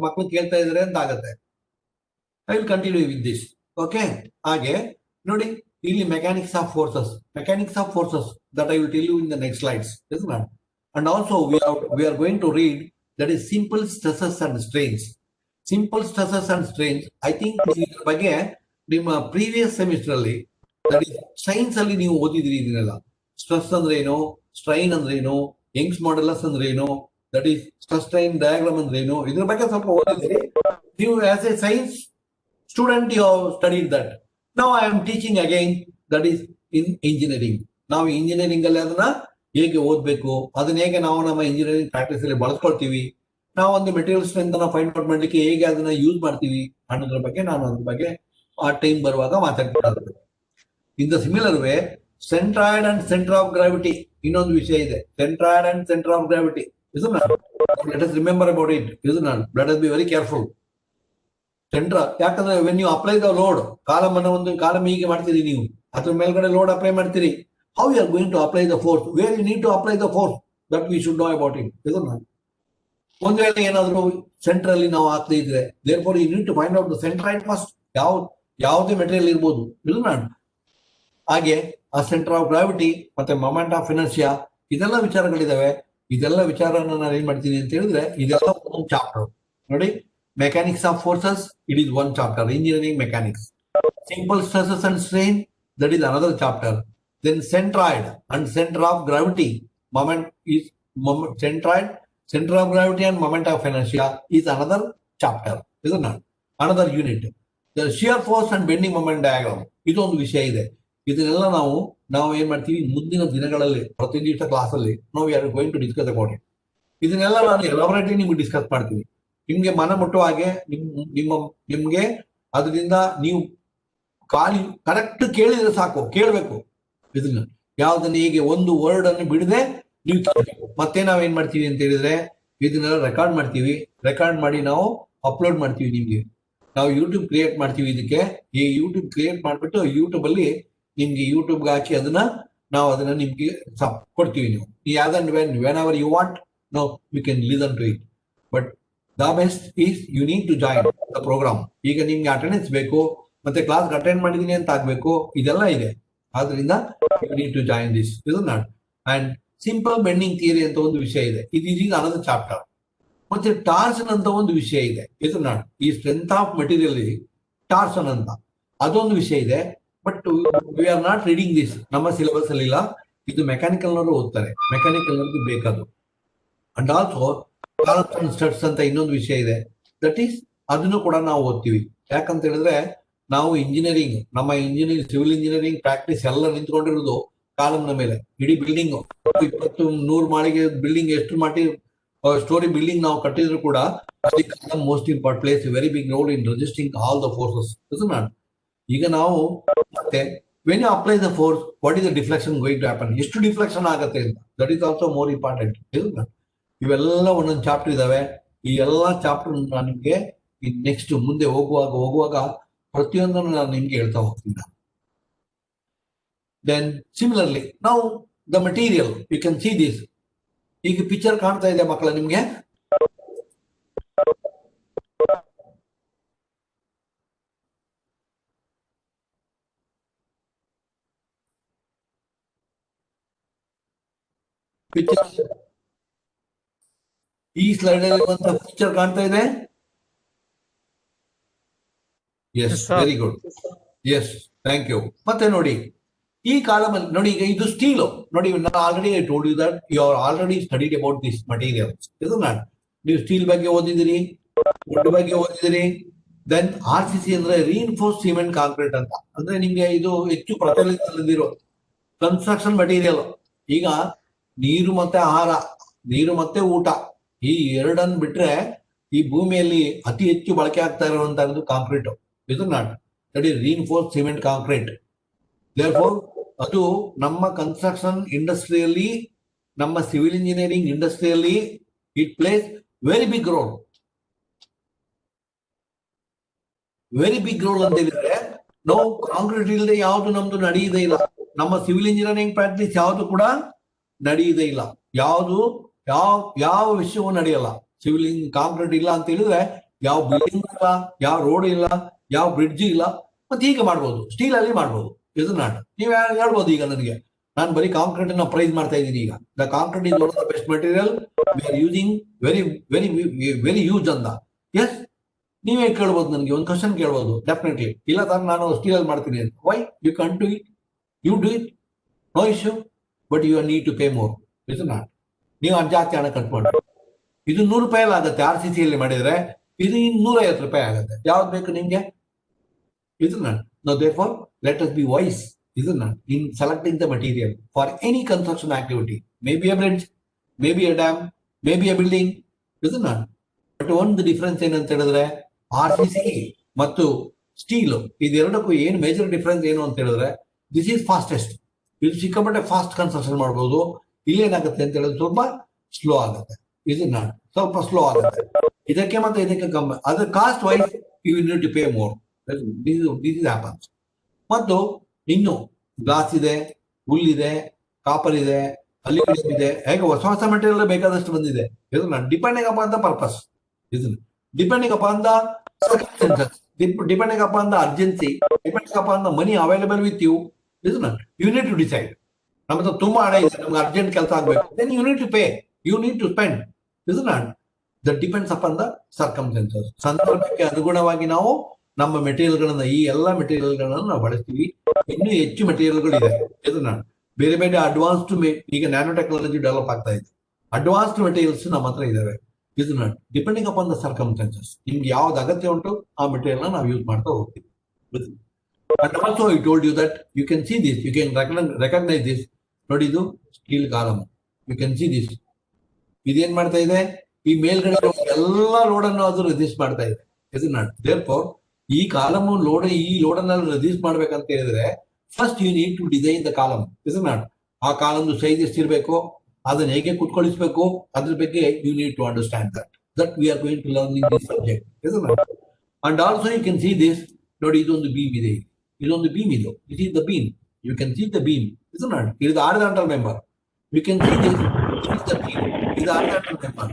ಮಕ್ಕಳು ಕೇಳ್ತಾ ಇದಾರೆ ಅಂತ ಆಗುತ್ತೆ. I will continue with this. Okay, ಹಾಗೆ ನೋಡಿ, ಇಲ್ಲಿ mechanics of forces that I will tell you in the next slides. And also we are going to read, that is simple stresses and strains. Simple stresses and strains, I think ಇದ್ರ ಬಗ್ಗೆ ನಿಮ್ಮ previous semester ಅಲ್ಲಿ, that is science ಅಲ್ಲಿ ನೀವು ಓದಿದ್ರಿ ಇದನ್ನೆಲ್ಲ. Stress ಅಂದ್ರೆ ಏನು, strain ಅಂದ್ರೆ ಏನು, ಯಂಗ್ಸ್ ಮಾಡ್ಯುಲಸ್ ಅಂದ್ರೆ ಏನು, that is stress strain diagram ಅಂದ್ರೆ ಏನು, ಇದ್ರ ಬಗ್ಗೆ ಸ್ವಲ್ಪ ಓದಿದ್ರಿ ನೀವು. As a science student you have studied that. Now I am teaching again, that is in engineering. ನಾವು ಇಂಜಿನಿಯರಿಂಗ್ ಅಲ್ಲಿ ಅದನ್ನ ಹೇಗೆ ಓದ್ಬೇಕು, ಅದನ್ನ ಹೇಗೆ ನಾವು ನಮ್ಮ ಇಂಜಿನಿಯರಿಂಗ್ ಪ್ರಾಕ್ಟೀಸ್ ಅಲ್ಲಿ ಬಳಸ್ಕೊಳ್ತೀವಿ, ನಾವು ಒಂದು ಮೆಟೀರಿಯಲ್ ಸ್ಟ್ರೆಂತ್ ಅನ್ನ ಫೈಂಡ್ ಔಟ್ ಮಾಡ್ಲಿಕ್ಕೆ ಹೇಗೆ ಅದನ್ನ ಯೂಸ್ ಮಾಡ್ತೀವಿ ಅನ್ನೋದ್ರ ಬಗ್ಗೆ ನಾನು ಅದ್ರ ಬಗ್ಗೆ ಆ ಟೈಮ್ ಬರುವಾಗ ಮಾತಾಡ್ತಿರೋದು. In the similar way, centroid and centre of gravity, ಇನ್ನೊಂದು ವಿಷಯ ಇದೆ, centroid and centre of gravity. Let us remember about it. Let us be very careful. Central, ಯಾಕಂದ್ರೆ when you apply the load, column ಅನ್ನ ಒಂದು column ಹೀಗೆ ಮಾಡ್ತೀರಿ ನೀವು, ಅದ್ರ ಮೇಲ್ಗಡೆ ಲೋಡ್ ಅಪ್ಲೈ ಮಾಡ್ತೀರಿ. How you are going to apply the force? Where you need to apply the force? That we should know about it. Isn't it? ಒಂದು ವೇಳೆ ಏನಾದರೂ ಸೆಂಟರ್ ಅಲ್ಲಿ ನಾವು ಹಾಕ್ತಾ ಇದ್ರೆ, therefore you need to find out the centroid first. ಯಾವುದೇ material ಇರ್ಬೋದು, ಇಲ್ಲ. ಹಾಗೆ ಆ ಸೆಂಟರ್ ಆಫ್ ಗ್ರಾವಿಟಿ ಮತ್ತೆ ಮೊಮೆಂಟ್ ಆಫ್ ಇನರ್ಷಿಯಾ, ಇದೆಲ್ಲ ವಿಚಾರಗಳಿದಾವೆ. ಇದೆಲ್ಲ ವಿಚಾರನ ನಾನು ಏನ್ ಮಾಡ್ತೀನಿ ಅಂತ ಹೇಳಿದ್ರೆ, ಇದೆಲ್ಲ ಒಂದು ಚಾಪ್ಟರ್ ನೋಡಿ. Mechanics of forces, it is one chapter, engineering mechanics. Simple stresses and strain, that is another chapter. Then centroid and center of gravity, center of gravity and moment of inertia is another chapter, isn't it? Another unit. The shear force and bending moment diagram, ಇದೊಂದು ವಿಷಯ ಇದೆ. ಇದನ್ನೆಲ್ಲ ನಾವು ಏನ್ ಮಾಡ್ತೀವಿ, ಮುಂದಿನ ದಿನಗಳಲ್ಲಿ ಪ್ರತಿನಿಧಿತ class ಅಲ್ಲಿ ನಾವು are going to discuss about it. ಇದನ್ನೆಲ್ಲ ನಾನು ಎಲಾಬರೇಟ್ಲಿ ನಿಮ್ಗೆ ಡಿಸ್ಕಸ್ ಮಾಡ್ತೀನಿ. ನಿಮ್ಗೆ ಮನ ಮುಟ್ಟುವ ಹಾಗೆ, ನಿಮ್ಗೆ ಅದರಿಂದ ನೀವು ಖಾಲಿ ಕರೆಕ್ಟ್ ಕೇಳಿದ್ರೆ ಸಾಕು, ಕೇಳಬೇಕು. ಇದನ್ನ ಯಾವ್ದನ್ನ ಹೀಗೆ ಒಂದು ವರ್ಡ್ ಅನ್ನು ಬಿಡದೆ ನೀವು ಮತ್ತೆ ನಾವೇನ್ ಮಾಡ್ತೀವಿ ಅಂತ ಹೇಳಿದ್ರೆ, ಇದನ್ನೆಲ್ಲ ರೆಕಾರ್ಡ್ ಮಾಡ್ತೀವಿ. ರೆಕಾರ್ಡ್ ಮಾಡಿ ನಾವು ಅಪ್ಲೋಡ್ ಮಾಡ್ತೀವಿ ನಿಮ್ಗೆ. ನಾವು ಯೂಟ್ಯೂಬ್ ಕ್ರಿಯೇಟ್ ಮಾಡ್ತೀವಿ ಇದಕ್ಕೆ. ಈ ಯೂಟ್ಯೂಬ್ ಕ್ರಿಯೇಟ್ ಮಾಡ್ಬಿಟ್ಟು ಯೂಟ್ಯೂಬ್ ಅಲ್ಲಿ ನಿಮ್ಗೆ ಯೂಟ್ಯೂಬ್ಗೆ ಹಾಕಿ ನಾವು ಅದನ್ನ ನಿಮ್ಗೆ ಕೊಡ್ತೀವಿ. ನೀವು whenever you want no you can listen to it. But the best is you need to join the programme. ಈಗ ನಿಮ್ಗೆ ಅಟೆಂಡೆನ್ಸ್ ಬೇಕು, ಮತ್ತೆ ಕ್ಲಾಸ್ ಅಟೆಂಡ್ ಮಾಡಿದೀನಿ ಅಂತ ಆಗ್ಬೇಕು, ಇದೆಲ್ಲ ಇದೆ. ಆದ್ರಿಂದ you need to join this ಇದು not. And simple bending theory ಅಂತ ಒಂದು ವಿಷಯ ಇದೆ, ಇದು ಇದೀಗ ಅನದರ್ ಚಾಪ್ಟರ್. ಮತ್ತೆ ಟಾರ್ಸನ್ ಅಂತ ಒಂದು ವಿಷಯ ಇದೆ, ಇದು ನಾಟ್. ಈ ಸ್ಟ್ರೆಂತ್ ಆಫ್ ಮೆಟೀರಿಯಲ್ ಟಾರ್ಸನ್ ಅಂತ ಅದೊಂದು ವಿಷಯ ಇದೆ. But we are not reading this, ನಮ್ಮ ಸಿಲೆಬಸ್ ಅಲ್ಲಿ ಇಲ್ಲ. ಇದು ಮೆಕ್ಯಾನಿಕಲ್ ನವರು ಓದ್ತಾರೆ, ಮೆಕ್ಯಾನಿಕಲ್ ನವ್ರಿಗೆ ಬೇಕದು. ಅಂಡ್ ಆಲ್ಸೋ ಟಾರ್ಸನ್ ಸ್ಟಡ್ಸ್ ಅಂತ ಇನ್ನೊಂದು ವಿಷಯ ಇದೆ, ದಟ್ ಈಸ್ ಅದನ್ನು ಕೂಡ ನಾವು ಓದ್ತೀವಿ. ಯಾಕಂತ ಹೇಳಿದ್ರೆ ನಾವು ಇಂಜಿನಿಯರಿಂಗ್, ನಮ್ಮ ಇಂಜಿನಿಯರಿಂಗ್ ಸಿವಿಲ್ ಇಂಜಿನಿಯರಿಂಗ್ ಪ್ರಾಕ್ಟೀಸ್ ಎಲ್ಲ ನಿಂತ್ಕೊಂಡಿರೋದು ಕಾಲಮ್ನ ಮೇಲೆ. ಇಡೀ ಬಿಲ್ಡಿಂಗ್ 100 ಮಾಳಿಗೆ ಬಿಲ್ಡಿಂಗ್ ಎಷ್ಟು ಮಾಡಿ ಸ್ಟೋರಿ ಬಿಲ್ಡಿಂಗ್ ನಾವು ಕಟ್ಟಿದ್ರು ಕೂಡ most important place, very big role in resisting all the forces. ಈಗ ನಾವು ಮತ್ತೆ when you apply the force, what is the deflection going to happen, ಎಷ್ಟು ಡಿಫ್ಲೆಕ್ಷನ್ ಆಗುತ್ತೆ ಅಂತ, that is also more important. ಇವೆಲ್ಲ ಒಂದೊಂದು ಚಾಪ್ಟರ್ ಇದಾವೆ. ಈ ಎಲ್ಲಾ ಚಾಪ್ಟರ್ ನಾನು ನಿಮ್ಗೆ ನೆಕ್ಸ್ಟ್ ಮುಂದೆ ಹೋಗುವಾಗ ಪ್ರತಿಯೊಂದನ್ನು ನಾನು ನಿಮ್ಗೆ ಹೇಳ್ತಾ ಹೋಗ್ತೀನಿ. ದೆನ್ ಸಿಮಿಲರ್ಲಿ ನಾವು the material you can see this. ಈಗ ಪಿಕ್ಚರ್ ಕಾಣ್ತಾ ಇದೆ ಮಕ್ಕಳ ನಿಮ್ಗೆ? ಪಿಕ್ಚರ್ ಈ ಸ್ಲೈಡ್ ಅಲ್ಲಿ ಪಿಕ್ಚರ್ ಕಾಣ್ತಾ ಇದೆ? Yes, very good. Yes, thank you. ಮತ್ತೆ ನೋಡಿ ಈ ಕಾಲಮ್ ಅಲ್ಲಿ ನೋಡಿ, ಈಗ ಇದು ಸ್ಟೀಲ್ ನೋಡಿ. ನಾನು already I told you that you are already studied about this materials. ಇದು ನಾನು ನೀವು ಸ್ಟೀಲ್ ಬಗ್ಗೆ ಓದಿದಿರಿ, ವುಡ್ ಬಗ್ಗೆ ಓದಿದಿರಿ. ದೆನ್ RCC ಅಂದ್ರೆ ರೀಇನ್ಫೋರ್ಸ್ ಸಿಮೆಂಟ್ ಕಾಂಕ್ರೀಟ್ ಅಂತ, ಅಂದ್ರೆ ನಿಮ್ಗೆ ಇದು ಹೆಚ್ಚು ಪ್ರಚಲಿತದಲ್ಲಿರೋ ಕನ್ಸ್ಟ್ರಕ್ಷನ್ ಮಟೀರಿಯಲ್. ಈಗ ನೀರು ಮತ್ತೆ ಆಹಾರ, ನೀರು ಮತ್ತೆ ಊಟ, ಈ ಎರಡನ್ನು ಬಿಟ್ರೆ ಈ ಭೂಮಿಯಲ್ಲಿ ಅತಿ ಹೆಚ್ಚು ಬಳಕೆ ಆಗ್ತಾ ಇರುವಂತಹದ್ದು ಕಾಂಕ್ರೀಟ್. ಇದು not that is reinforce cement concrete. Therefore ಅದು ನಮ್ಮ ಕನ್ಸ್ಟ್ರಕ್ಷನ್ ಇಂಡಸ್ಟ್ರಿಯಲ್ಲಿ, ನಮ್ಮ ಸಿವಿಲ್ ಇಂಜಿನಿಯರಿಂಗ್ ಇಂಡಸ್ಟ್ರಿಯಲ್ಲಿ it plays very big role. Very big role ಅಂತ ಹೇಳಿದ್ರೆ ನಾವು ಕಾಂಕ್ರೀಟ್ ಇಲ್ಲದೆ ಯಾವುದು ನಮ್ದು ನಡೆಯುವುದೇ ಇಲ್ಲ. ನಮ್ಮ ಸಿವಿಲ್ ಇಂಜಿನಿಯರಿಂಗ್ ಪ್ರಾಕ್ಟೀಸ್ ಯಾವುದು ಕೂಡ ನಡೆಯುವುದೇ ಇಲ್ಲ. ಯಾವ ವಿಷಯವೂ ನಡೆಯಲ್ಲ ಸಿವಿಲ್ ಕಾಂಕ್ರೀಟ್ ಇಲ್ಲ ಅಂತ ಹೇಳಿದ್ರೆ. ಯಾವ ಬಿಲ್ಡಿಂಗ್ ಇಲ್ಲ, ಯಾವ ರೋಡ್ ಇಲ್ಲ, ಯಾವ ಬ್ರಿಡ್ಜ್ ಇಲ್ಲ. ಮತ್ತೆ ಹೀಗೆ ಮಾಡ್ಬೋದು, ಸ್ಟೀಲ್ ಅಲ್ಲಿ ಮಾಡ್ಬೋದು. ಇದು ನಾಟ್ ನೀವು ಹೇಳ್ಬೋದು ಈಗ ನನಗೆ, ನಾನು ಬರೀ ಕಾಂಕ್ರೀಟ್ ಅನ್ನ ಪ್ರೈಸ್ ಮಾಡ್ತಾ ಇದ್ದೀನಿ. ಈಗ the concrete is one of the best material we are using, very very very use ಅಂತ. ಎಸ್, ನೀವೇ ಕೇಳ್ಬೋದು, ನನಗೆ ಒಂದು ಕ್ವಶನ್ ಕೇಳ್ಬೋದು ಡೆಫಿನೆಟ್ಲಿ. ಇಲ್ಲ ತಾನು ನಾನು ಸ್ಟೀಲ್ ಅಲ್ಲಿ ಮಾಡ್ತೀನಿ ಅಂತ. Why you can't do it? You do it, no issue, but you need to pay more. ಇದು ನಾಟ್ ನೀವು ಜಾಸ್ತಿ ಹಣ ಕಟ್ಕೊಂಡು, ಇದು 100 ರೂಪಾಯಿ ಆಗುತ್ತೆ RCC ಅಲ್ಲಿ ಮಾಡಿದ್ರೆ, ಇದು 250 ರೂಪಾಯಿ ಆಗುತ್ತೆ. ಯಾವ್ದು ಬೇಕು ನಿಮ್ಗೆ? ಇದು not. No therefore let us be wise, ಇದು not, in selecting the material for any construction activity. May be a bridge, may be a dam, may be a building. ಇದು ನಾಟ್. ಬಟ್ ಒಂದು ಡಿಫ್ರೆನ್ಸ್ ಏನಂತ ಹೇಳಿದ್ರೆ RCC ಮತ್ತು steel ಇದೆರಡಕ್ಕೂ ಏನು major difference ಏನು ಅಂತ ಹೇಳಿದ್ರೆ, ದಿಸ್ ಈಸ್ ಫಾಸ್ಟೆಸ್ಟ್. ಇದು ಸಿಕ್ಕಾಪಟ್ಟೆ ಫಾಸ್ಟ್ ಕನ್ಸ್ಟ್ರಕ್ಷನ್ ಮಾಡ್ಬೋದು. ಇಲ್ಲೇನಾಗುತ್ತೆ ಅಂತ ಹೇಳಿದ್ರೆ ಸ್ವಲ್ಪ ಸ್ಲೋ ಆಗುತ್ತೆ. ಇದು ನಾಟ್, ಸ್ವಲ್ಪ ಸ್ಲೋ ಆಗುತ್ತೆ. ಇದಕ್ಕೆ ಮತ್ತೆ ಇದಕ್ಕೆ ಕಮ್ಮಿ. ಅದು cost wise you need to pay more. This is happens. ಮತ್ತು ಇನ್ನು ಗ್ಲಾಸ್ ಇದೆ, ಹುಲ್ ಇದೆ, ಕಾಪರ್ ಇದೆ, ಅಲ್ಯೂಮಿನಿಯಂ ಇದೆ. ಹೇಗೆ ಹೊಸ ಹೊಸ ಮೆಟೀರಿಯಲ್ ಬೇಕಾದಷ್ಟು ಬಂದಿದೆ. ಇದು not depending upon the purpose. ಇದು depending upon the circumstances, depending upon the urgency, depending upon the money available with you, isn't it? You need to decide. ನಮ್ಮ ಹತ್ರ ತುಂಬಾ ಹಣ ಇದೆ, ನಮ್ಗೆ ಅರ್ಜೆಂಟ್ ಕೆಲಸ ಆಗ್ಬೇಕು, then you need to pay, you need to spend, isn't it? That depends upon the circumstances. ಸಂದರ್ಭಕ್ಕೆ ಅನುಗುಣವಾಗಿ ನಾವು ನಮ್ಮ ಮೆಟೀರಿಯಲ್ಗಳನ್ನ, ಈ ಎಲ್ಲ ಮೆಟೀರಿಯಲ್ಗಳನ್ನ ನಾವು ಬಳಸ್ತೀವಿ. ಇನ್ನೂ ಹೆಚ್ಚು ಮೆಟೀರಿಯಲ್ಗಳಿದೆ. ಇದನ್ನ ಬೇರೆ ಬೇರೆ ಅಡ್ವಾನ್ಸ್ಡ್, ಈಗ ನ್ಯಾನೋ ಟೆಕ್ನಾಲಜಿ ಡೆವಲಪ್ ಆಗ್ತಾ ಇದೆ. ಅಡ್ವಾನ್ಸ್ಡ್ ಮೆಟೀರಿಯಲ್ಸ್ ನಮ್ಮ ಹತ್ರ ಇದಾವೆ. ಇದು not depending upon the circumstances. ನಿಮ್ಗೆ ಯಾವ್ದು ಅಗತ್ಯ ಉಂಟು ಆ ಮೆಟೀರಿಯಲ್ ನಾವು ಯೂಸ್ ಮಾಡ್ತಾ ಹೋಗ್ತೀವಿ. And also I told you that you can see this, you can recognise this. ನೋಡಿ, ಇದು steel column, you can see this. ಇದೇನ್ ಮಾಡ್ತಾ ಇದೆ, ಈ ಮೇಲ್ಗಡೆ ಎಲ್ಲ ಲೋಡ್ ಅನ್ನು ಅದು ರೆಸಿಸ್ಟ್ ಮಾಡ್ತಾ ಇದೆ. ಇದು ನಾಟ್ ದೇರ್ಫೋರ್ ಈ ಕಾಲಮ್ ಲೋಡ್, ಈ ಲೋಡ್ ಅನ್ನ ರೆಸಿಸ್ಟ್ ಮಾಡ್ಬೇಕಂತ ಹೇಳಿದ್ರೆ first you need to design the column. ಇದು ನಾಟ್ ಆ ಕಾಲಮ್ದು ಸೈಜ್ ಎಷ್ಟಿರ್ಬೇಕು, ಅದನ್ನ ಹೇಗೆ ಕುತ್ಕೊಳಿಸ್ಬೇಕು, ಅದ್ರ ಬಗ್ಗೆ you need to understand that we are going to learn in this subject. And also you can see this, ನೋಡಿ ಇದೊಂದು ಬೀಮ್ ಇದೆ, ಇದೊಂದು ಬೀಮ್ ಇದು, this is the beam, you can see the beam, isn't it? It is the horizontal member, you can see this is the beam, this is the horizontal member,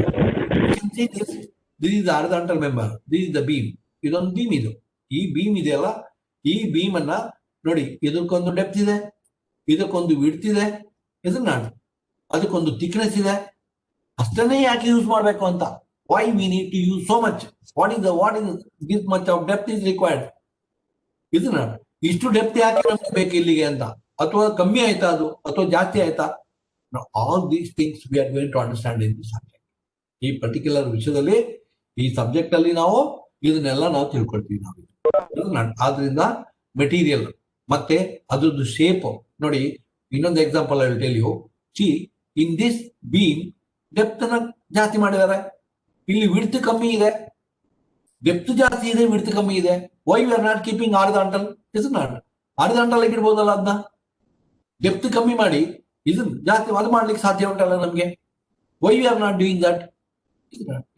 you can see this is the horizontal member, this is the beam, ಇದೊಂದು beam ಇದು, ಈ beam ಇದೆಯಲ್ಲ, ಈ beam ಅನ್ನ ನೋಡಿ, ಇದಕ್ಕೊಂದು depth ಇದೆ, ಇದಕ್ಕೊಂದು ವಿಡ್ತ್ ಇದೆ, isn't it? ಅದಕ್ಕೊಂದು ಥಿಕ್ನೆಸ್ ಇದೆ, ಅಷ್ಟನ್ನೇ ಯಾಕೆ ಯೂಸ್ ಮಾಡಬೇಕು ಅಂತ, why we need to use so much, what is this much of depth is required, isn't it? ಇಷ್ಟು ಡೆಪ್ತ್ ಯಾಕೆ ನಮ್ಗೆ ಬೇಕು ಇಲ್ಲಿಗೆ ಅಂತ, ಅಥವಾ ಕಮ್ಮಿ ಆಯ್ತಾ ಅದು, ಅಥವಾ ಜಾಸ್ತಿ ಆಯ್ತಾ? All these things we are going to understand in this subject. ಈ ಪರ್ಟಿಕ್ಯುಲರ್ ವಿಷಯದಲ್ಲಿ, ಈ ಸಬ್ಜೆಕ್ಟ್ ಅಲ್ಲಿ ನಾವು ಇದನ್ನೆಲ್ಲ ನಾವು ತಿಳ್ಕೊಳ್ತೀವಿ ನಾವು. ಆದ್ರಿಂದ ಮೆಟೀರಿಯಲ್ ಮತ್ತೆ ಅದ್ರದ್ದು ಶೇಪ್ ನೋಡಿ. ಇನ್ನೊಂದು example I will tell you. See, in this beam depth ಅನ್ನ ಜಾಸ್ತಿ ಮಾಡಿದ್ದಾರೆ, ಇಲ್ಲಿ ವಿಡ್ತ್ ಕಮ್ಮಿ ಇದೆ, ಡೆಪ್ತ್ ಜಾಸ್ತಿ ಇದೆ, ವಿಡ್ತ್ ಕಮ್ಮಿ ಇದೆ. Why we are not keeping horizontal, is not horizontal ಆಗಿರ್ಬೋದಲ್ಲ, ಅದನ್ನ ಡೆಪ್ತ್ ಕಮ್ಮಿ ಮಾಡಿ ಇದನ್ನ ಜಾಸ್ತಿ ಅದು ಮಾಡ್ಲಿಕ್ಕೆ ಸಾಧ್ಯ ಉಂಟಲ್ಲ ನಮ್ಗೆ. Why we are not doing that,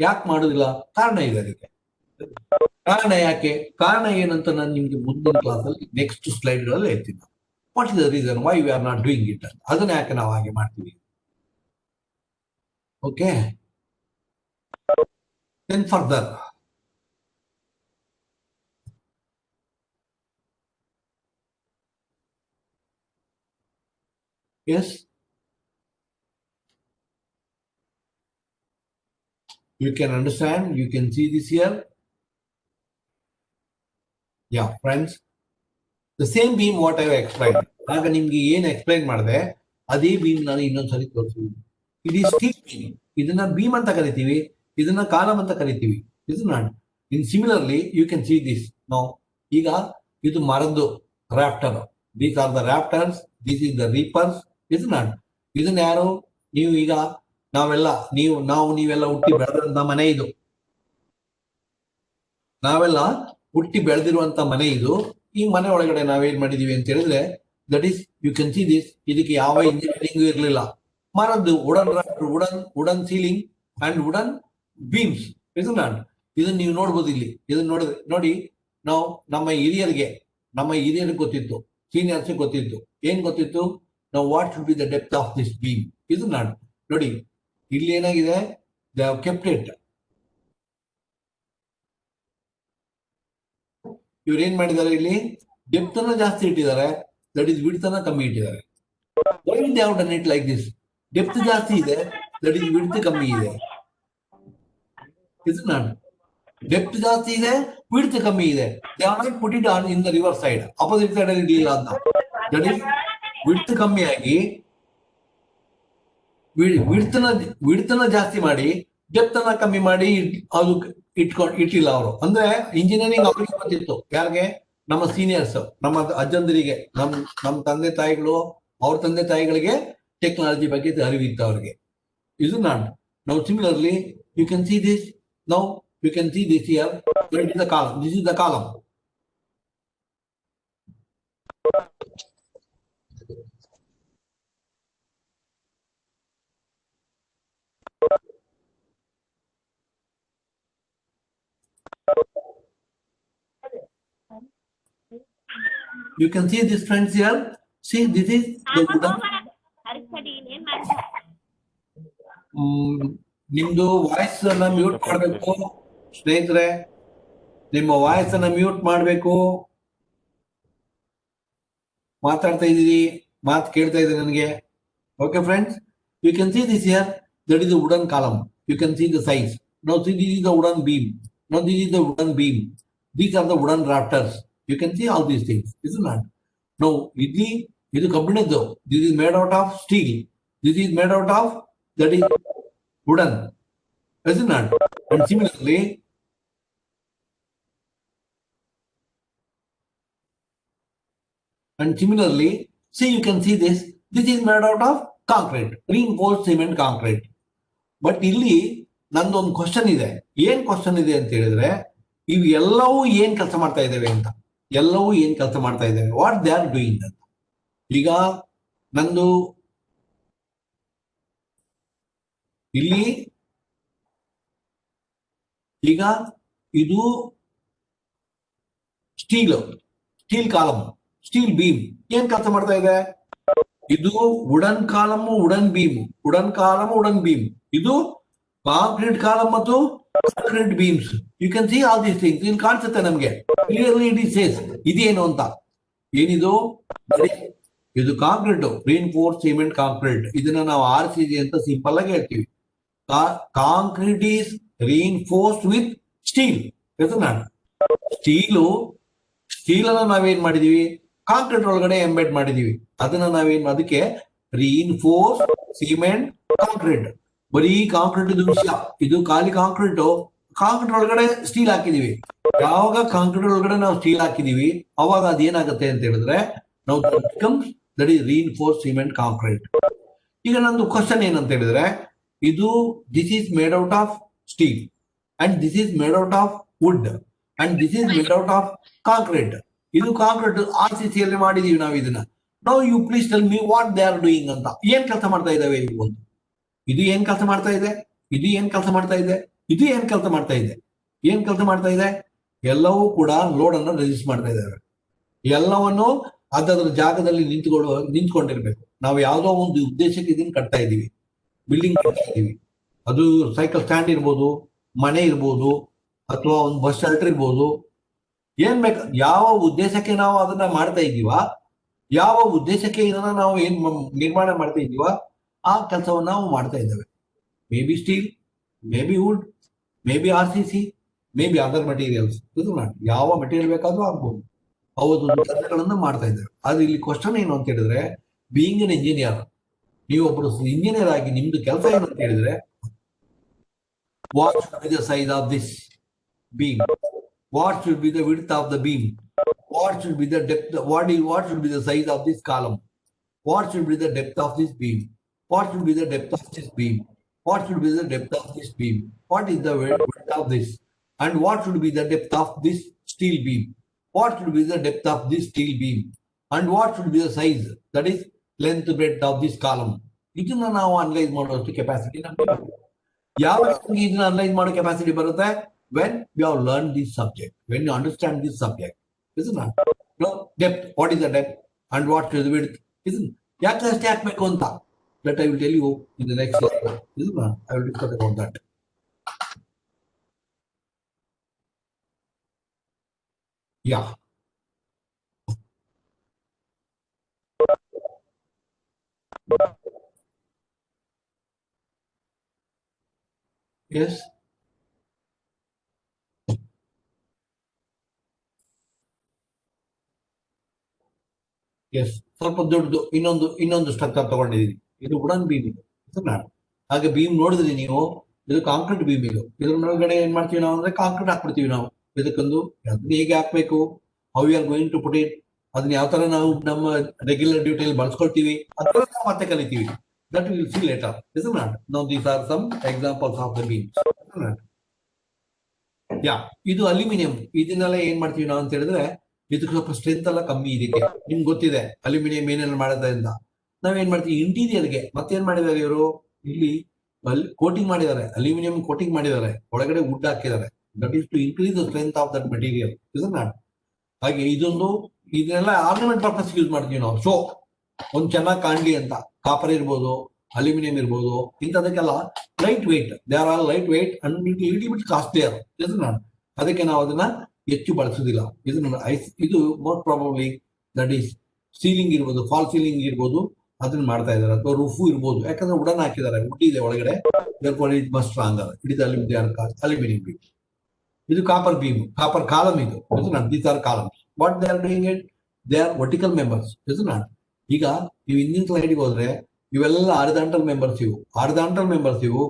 ಯಾಕೆ ಮಾಡುದಿಲ್ಲ? ಕಾರಣ ಇದೆ ಅದಕ್ಕೆ. ಕಾರಣ ಯಾಕೆ, ಕಾರಣ ಏನಂತ ನಾನು ನಿಮ್ಗೆ ಮುಂದಿನ ಕ್ಲಾಸಲ್ಲಿ ನೆಕ್ಸ್ಟ್ ಸ್ಲೈಡ್ ಗಳಲ್ಲಿ ಹೇಳ್ತೀನಿ. What is the reason why we are not doing it ಅಂತ, ಅದನ್ನ ಯಾಕೆ ನಾವು ಹಾಗೆ ಮಾಡ್ತೀವಿ. Okay, then further, yes, you can understand, you can see this here. Yeah, friends, the same beam what I have explained, ಆಗ ನಿಮ್ಗೆ ಏನು explain ಮಾಡಿದೆ ಅದೇ ಬೀಮ್ ನಾನು ಇನ್ನೊಂದ್ಸರಿ ತೋರಿಸ್ತೀನಿ. ಇಟ್ ಈಸ್ ಸ್ಟಿಕ್ ಬೀಮ್, ಇದನ್ನ ಬೀಮ್ ಅಂತ ಕರಿತೀವಿ, ಇದನ್ನ ಕಾಲಮ್ ಅಂತ ಕರಿತೀವಿ. Is not in similarly you can see this no. ಈಗ ಇದು ಮರದ್ದು rafter, these are the rafters, this is the reapers, is not. ಇದನ್ನ ಯಾರು, ನೀವು ಈಗ ನೀವೆಲ್ಲ ಹುಟ್ಟಿ ಬೆಳೆದಂತ ಮನೆ ಇದು, ನಾವೆಲ್ಲ ಹುಟ್ಟಿ ಬೆಳೆದಿರುವಂತ ಮನೆ ಇದು. ಈ ಮನೆ ಒಳಗಡೆ ನಾವೇನ್ ಮಾಡಿದೀವಿ ಅಂತ ಹೇಳಿದ್ರೆ, that is you can see this. ಇದಕ್ಕೆ ಯಾವ ಇಂಜಿನಿಯರಿಂಗ್ ಇರಲಿಲ್ಲ, ಮರದ್ದು wooden rafter, wooden ceiling and wooden beams, is not. ಇದನ್ನ ನೀವು ನೋಡ್ಬೋದು ಇಲ್ಲಿ. ಇದನ್ನ ನೋಡಿದ್ರೆ ನೋಡಿ, ನಾವು ನಮ್ಮ ಹಿರಿಯರಿಗೆ ಗೊತ್ತಿತ್ತು, ಸೀನಿಯರ್ಸ್ ಗೊತ್ತಿತ್ತು. ಏನ್ ಗೊತ್ತಿತ್ತು? ನಾವು what should be the depth of this beam, is not. ನೋಡಿ ಇಲ್ಲಿ ಏನಾಗಿದೆ, ದೇ ಹ್ಯಾವ್ ಕೆಪ್ಟ್ ಇಟ್. ಇವ್ರು ಏನ್ ಮಾಡಿದ್ದಾರೆ, ಇಲ್ಲಿ ಡೆಪ್ತ್ ಅನ್ನ ಜಾಸ್ತಿ ಇಟ್ಟಿದ್ದಾರೆ, ದಟ್ ಇಸ್ ವಿಡ್ತ್ ಅನ್ನ ಕಮ್ಮಿ ಇಟ್ಟಿದ್ದಾರೆ. Why they have done it like this? Depth ಜಾಸ್ತಿ ಇದೆ, ದಟ್ ಇಸ್ ವಿಡ್ತ್ ಕಮ್ಮಿ ಇದೆ, ಇಸ್ ನಾಟ್. ಡೆಪ್ತ್ ಜಾಸ್ತಿ ಇದೆ, ವಿಡ್ತ್ ಕಮ್ಮಿ ಇದೆ. They are not put it on in the reverse side, opposite side ಅಲ್ಲಿ ಇರಲಿಲ್ಲ ಅದನ್ನ. ದಟ್ ಇಸ್ ವಿಡ್ತ್ ಕಮ್ಮಿ ಆಗಿ ವಿಡ್ತ್ ನ ಜಾಸ್ತಿ ಮಾಡಿ ಡೆಪ್ತ್ ಅನ್ನ ಕಮ್ಮಿ ಮಾಡಿ ಅದು ಇಟ್ಟಿಲ್ಲ ಅವರು. ಅಂದ್ರೆ ಇಂಜಿನಿಯರಿಂಗ್ ಅವ್ರಿಗೆ ಗೊತ್ತಿತ್ತು. ಯಾರಿಗೆ? ನಮ್ಮ ಸೀನಿಯರ್ಸ್, ನಮ್ಮ ಅಜ್ಜಂದರಿಗೆ, ನಮ್ಮ ತಂದೆ ತಾಯಿಗಳು, ಅವ್ರ ತಂದೆ ತಾಯಿಗಳಿಗೆ ಟೆಕ್ನಾಲಜಿ ಬಗ್ಗೆ ಅರಿವಿತ್ತು ಅವ್ರಿಗೆ. ಇದು ನಾಟ್. ನಾವು similarly you can see this. Now you can see this here, it is the column, this is the column. You can see this, friends, here. See, this is the wooden. ನಿಮ್ದು voice ಅನ್ನ mute ಮಾಡಬೇಕು ಸ್ನೇಹಿತರೆ, ನಿಮ್ಮ voice ಅನ್ನ mute ಮಾಡಬೇಕು. ಮಾತಾಡ್ತಾ ಇದ್ದೀರಿ, ಮಾತು ಕೇಳ್ತಾ ಇದೆ ನನಗೆ. Okay friends, you can see this here, that is the wooden column. You can see the size. Now see this is the wooden beam. Now this is the wooden beam. These are the wooden rafters. You can see all these things, isn't it? Now, ಇದು ಕಬ್ಬಿಣದ್ದು. This is made out of steel. This is made out of, that is wooden, isn't it? And similarly, see, you can see this. This is made out of concrete, reinforced cement concrete. But ಇಲ್ಲಿ ನಂದೊಂದು question ಇದೆ. ಏನ್ question ಇದೆ ಅಂತ ಹೇಳಿದ್ರೆ, ಇವು ಎಲ್ಲವೂ ಏನ್ ಕೆಲಸ ಮಾಡ್ತಾ ಇದ್ದೇವೆ ಅಂತ. ಎಲ್ಲವೂ ಏನ್ ಕೆಲಸ ಮಾಡ್ತಾ ಇದ್ದೇವೆ, ವಾಟ್ ದೇ ಆರ್ ಡೂಯಿಂಗ್ ಅಂತ. ಈಗ ನಂದು ಇಲ್ಲಿ, ಈಗ ಇದು ಸ್ಟೀಲ್ ಕಾಲಮ್, ಸ್ಟೀಲ್ ಬೀಮ್ ಏನ್ ಕೆಲಸ ಮಾಡ್ತಾ ಇದೆ? ಇದು wooden column, wooden beam, wooden column, wooden beam. ಇದು ಕಾಂಕ್ರೀಟ್ ಕಾಲಮ್ ಮತ್ತು concrete beams. You can see all these things. ಇಲ್ಲಿ ಕಾಣಿಸುತ್ತೆ ನಮ್ಗೆ ಕ್ಲಿಯರ್ಲಿ ಇಟ್ ಇಸ್ ಸೇಸ್. ಇದೇನು ಅಂತ, ಏನಿದು? ಇದು ಕಾಂಕ್ರೀಟ್, ರೀನ್ಫೋರ್ಸ್ ಸಿಮೆಂಟ್ ಕಾಂಕ್ರೀಟ್. ಇದನ್ನ ನಾವು RCC ಅಂತ ಸಿಂಪಲ್ ಆಗಿ ಹೇಳ್ತೀವಿ. Concrete is reinforced with steel. Steel ಅನ್ನ ನಾವೇನ್ ಮಾಡಿದೀವಿ? ಕಾಂಕ್ರೀಟ್ ಒಳಗಡೆ ಎಂಬೆಡ್ ಮಾಡಿದೀವಿ. ಅದನ್ನ ಅದಕ್ಕೆ ರೀನ್ಫೋರ್ಸ್ ಸಿಮೆಂಟ್ ಕಾಂಕ್ರೀಟ್. ಬರೀ ಕಾಂಕ್ರೀಟ್ ಇದು ವಿಷಯ. ಇದು ಖಾಲಿ ಕಾಂಕ್ರೀಟ್ ಒಳಗಡೆ ಸ್ಟೀಲ್ ಹಾಕಿದೀವಿ. ಯಾವಾಗ ಕಾಂಕ್ರೀಟ್ ಒಳಗಡೆ ನಾವು ಸ್ಟೀಲ್ ಹಾಕಿದೀವಿ ಅವಾಗ ಅದೇನಾಗುತ್ತೆ ಅಂತ ಹೇಳಿದ್ರೆ ನಾವು that is reinforce cement concrete. ಈಗ ನಂದು ಕ್ವಶನ್ ಏನಂತ ಹೇಳಿದ್ರೆ, this is made out of steel and this is made out of wood and this is made out of concrete. ಇದು ಕಾಂಕ್ರೀಟ್ RCC ಅಲ್ಲಿ ಮಾಡಿದೀವಿ ನಾವು ಇದನ್ನ. Now you please tell me what they are doing ಅಂತ. ಏನ್ ಕೆಲಸ ಮಾಡ್ತಾ ಇದಾವೆ ಇವು? ಇದು ಏನ್ ಕೆಲಸ ಮಾಡ್ತಾ ಇದೆ? ಇದು ಏನ್ ಕೆಲಸ ಮಾಡ್ತಾ ಇದೆ? ಇದು ಏನ್ ಕೆಲಸ ಮಾಡ್ತಾ ಇದೆ? ಏನ್ ಕೆಲಸ ಮಾಡ್ತಾ ಇದೆ? ಎಲ್ಲವೂ ಕೂಡ ಲೋಡ್ ಅನ್ನು ರೆಸಿಸ್ಟ್ ಮಾಡ್ತಾ ಇದ್ದಾವೆ. ಎಲ್ಲವನ್ನು ಅದರ ಜಾಗದಲ್ಲಿ ನಿಂತ್ಕೊಂಡಿರ್ಬೇಕು. ನಾವು ಯಾವುದೋ ಒಂದು ಉದ್ದೇಶಕ್ಕೆ ಇದನ್ನ ಕಟ್ತಾ ಇದೀವಿ, ಬಿಲ್ಡಿಂಗ್ ಕಟ್ತಾ ಇದೀವಿ. ಅದು ಸೈಕಲ್ ಸ್ಟ್ಯಾಂಡ್ ಇರ್ಬೋದು, ಮನೆ ಇರ್ಬೋದು, ಅಥವಾ ಒಂದು ಬಸ್ ಶೆಲ್ಟರ್ ಇರ್ಬೋದು. ಏನ್ ಬೇಕು, ಯಾವ ಉದ್ದೇಶಕ್ಕೆ ನಾವು ಅದನ್ನ ಮಾಡ್ತಾ ಇದೀವ, ಯಾವ ಉದ್ದೇಶಕ್ಕೆ ಇದನ್ನ ನಾವು ಏನ್ ನಿರ್ಮಾಣ ಮಾಡ್ತಾ ಇದೀವ, ಆ ಕೆಲಸವನ್ನು ನಾವು ಮಾಡ್ತಾ ಇದ್ದೇವೆ. Maybe steel, maybe wood, maybe RCC, maybe other materials. ಇದು ಯಾವ ಮೆಟೀರಿಯಲ್ ಬೇಕಾದ್ರೂ ಆಗ್ಬೋದು. ಅವತ್ತು ಕೆಲಸಗಳನ್ನು ಮಾಡ್ತಾ ಇದ್ದೇವೆ. ಆದ್ರೆ ಇಲ್ಲಿ ಕ್ವಶನ್ ಏನು ಅಂತ ಹೇಳಿದ್ರೆ, ಬೀಯಿಂಗ್ ಎನ್ ಇಂಜಿನಿಯರ್, ನೀವೊಬ್ರು ಇಂಜಿನಿಯರ್ ಆಗಿ ನಿಮ್ದು ಕೆಲಸ ಏನು ಅಂತ ಹೇಳಿದ್ರೆ, what should be the size of this beam, what should be the width of the beam, what should be the depth, what should be the size of this column, what should be the depth of this beam, what should be the depth of this beam, what should be the depth of this beam, what is the width of this, and what should be the depth of this steel beam, what should be the depth of this steel beam, and what should be the size, that is length breadth of this column. ಇದನ್ನ ನಾವು analyse ಮಾಡುವಷ್ಟು capacity ನಮಗೆ. ಯಾವಾಗ ಇದನ್ನ analyse ಮಾಡೋ capacity ಬರುತ್ತೆ? When you have learned this subject, when you understand this subject, isn't it? No depth. What is the depth and what is the width? Isn't? ಯಾಕೆ ಅಷ್ಟೇ ಹಾಕ್ಬೇಕು ಅಂತ? That I will tell you in the next slide. Isn't it? I will discuss about that. Yeah. Yes. Yes, ಸ್ವಲ್ಪ ದೊಡ್ಡದು ಇನ್ನೊಂದು structure ತಗೊಂಡಿದೀನಿ. ಇದು wooden beam ಇದು. ಹಾಗೆ ಬೀಮ್ ನೋಡಿದ್ರಿ ನೀವು, ಇದು ಕಾಂಕ್ರೀಟ್ ಬೀಮ್ ಇದು. ಇದ್ರ ಒಳಗಡೆ ಏನ್ ಮಾಡ್ತೀವಿ ನಾವು ಅಂದ್ರೆ ಕಾಂಕ್ರೀಟ್ ಹಾಕ್ಬಿಡ್ತೀವಿ ನಾವು. ಇದಕ್ಕೊಂದು ಅದನ್ನ ಹೇಗೆ ಹಾಕ್ಬೇಕು, how you are going to put it, ಅದನ್ನ ಯಾವ ತರ ನಾವು ನಮ್ಮ ರೆಗ್ಯುಲರ್ ಡ್ಯೂಟಿಯಲ್ಲಿ ಬಳಸ್ಕೊಳ್ತೀವಿ, ಅದನ್ನ ನಾವು ಮತ್ತೆ ಕಲಿತೀವಿ. That will see later. Is not? Now these are some examples of the beam. Yeah, ಇದು ಅಲ್ಯೂಮಿನಿಯಂ. ಇದನ್ನೆಲ್ಲ ಏನ್ ಮಾಡ್ತೀವಿ ನಾವು ಅಂತ ಹೇಳಿದ್ರೆ, ಇದಕ್ಕೆ ಸ್ವಲ್ಪ ಸ್ಟ್ರೆಂತ್ ಎಲ್ಲ ಕಮ್ಮಿ. ಇದಕ್ಕೆ ನಿಮ್ಗೆ ಗೊತ್ತಿದೆ ಅಲ್ಯೂಮಿನಿಯಂ ಏನೆಲ್ಲ ಮಾಡುತ್ತೆ ಅಂತ. ನಾವೇನ್ ಮಾಡ್ತೀವಿ, ಇಂಟೀರಿಯರ್ಗೆ ಮತ್ತೇನ್ ಮಾಡಿದ್ದಾರೆ ಇವರು, ಇಲ್ಲಿ ಕೋಟಿಂಗ್ ಮಾಡಿದ್ದಾರೆ, ಅಲ್ಯೂಮಿನಿಯಂ ಕೋಟಿಂಗ್ ಮಾಡಿದ್ದಾರೆ, ಒಳಗಡೆ ವುಡ್ ಹಾಕಿದ್ದಾರೆ. That is to increase the strength of that material. Is not? ಹಾಗೆ ಇದನ್ನೆಲ್ಲ ಆರ್ನಮೆಂಟ್ ಪರ್ಪಸ್ ಯೂಸ್ ಮಾಡ್ತೀವಿ ನಾವು. ಶೋ ಒಂದ್ ಚೆನ್ನಾಗಿ ಕಾಣ್ಲಿ ಅಂತ. ಕಾಪರ್ ಇರ್ಬೋದು, ಅಲ್ಯೂಮಿನಿಯಂ ಇರ್ಬೋದು, ಇಂಥದಕ್ಕೆಲ್ಲ light weight. They are all light weight and little bit costlier. Is not? ಅದಕ್ಕೆ ನಾವು ಅದನ್ನ ಹೆಚ್ಚು ಬಳಸುದಿಲ್ಲ. ಇದು most probably that is ceiling ಇರ್ಬೋದು, ಫಾಲ್ ಸೀಲಿಂಗ್ ಇರ್ಬೋದು, ಅದನ್ನ ಮಾಡ್ತಾ ಇದ್ದಾರೆ. ಅಥವಾ ರೂಫು ಇರ್ಬೋದು, ಯಾಕಂದ್ರೆ ವುಡನ್ ಹಾಕಿದ್ದಾರೆ, ವುಡ್ ಇದೆ ಒಳಗಡೆ. Must strong it is aluminium beam. ಇದು ಕಾಪರ್ ಬೀಮ್, ಕಾಪರ್ ಕಾಲಮ್ ಇದು. These are columns. What they are doing it, they are vertical members. Is not? ಈಗ ನೀವು ಹಿಂದಿನ ಸ್ಲೈಡ್ಗೆ ಹೋದ್ರೆ ಇವೆಲ್ಲ ಹಾರಿಜಾಂಟಲ್ ಮೆಂಬರ್ಸ್. ಇವು